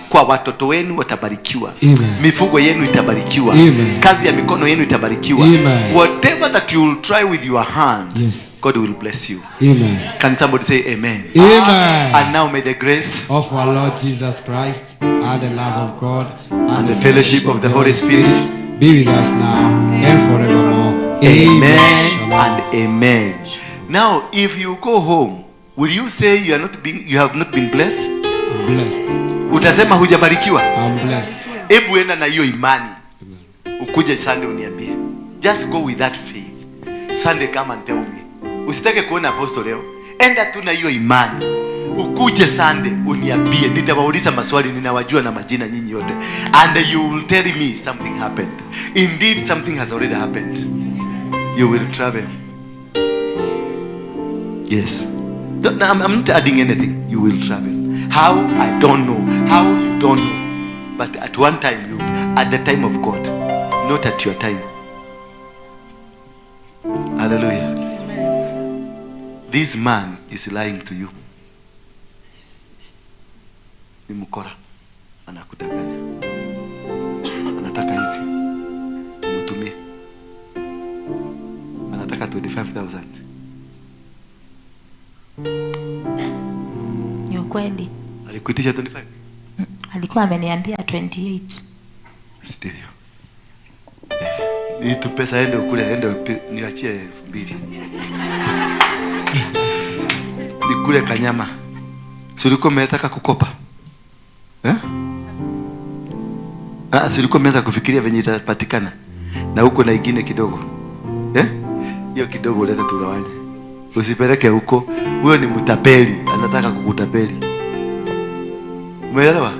Kwa watoto wenu watabarikiwa. Mifugo yenu itabarikiwa. Kazi ya mikono yenu itabarikiwa. Whatever that you will try with your hand, God will bless you. Amen. Can somebody say amen? Amen. And now may the grace of our Lord Jesus Christ and the love of God and the fellowship of the Holy Spirit be with us now and forevermore. Amen and amen. Now, if you go home, will you say you have not been blessed? I'm blessed. Utasema hujabarikiwa? I'm blessed. Hebu enda na hiyo imani. Ukuje Sunday uniambie. Just go with that faith. Sunday come and tell me. Usitake kuona apostle leo. Enda tu na hiyo imani. Ukuje Sunday uniambie. Nitawauliza maswali, ninawajua na majina nyinyi yote. And you will tell me something happened. Indeed, something has already happened. You will travel. Yes. I'm not adding anything. You will travel. How? I don't know. How? You don't know. But at one time, at the time of God, not at your time. Hallelujah. This man is lying to you. Ni mkora. Anakudanganya. Anataka hizi. Mutumie. Anataka 25,000. Ni ukweli. Alikuitisha 25? Alikuwa ameniambia 28. Stereo. Ni tu pesa ende ukule, niachie 2,000. Nikule kanyama. Si ulikuwa umetaka kukopa? Si ulikuwa umeanza kufikiria venye itapatikana? Na huko na ingine kidogo. Hiyo kidogo leta tugawanye. Usipeleke huko. Huyo ni mtapeli, anataka kukutapeli. Umeelewa?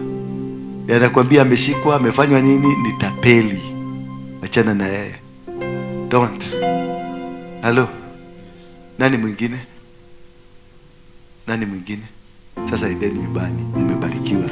Anakuambia ameshikwa, amefanywa nini, ni tapeli. Achana na yeye. Don't. Hello. Nani mwingine? Nani mwingine? Sasa ideni nyumbani, mmebarikiwa.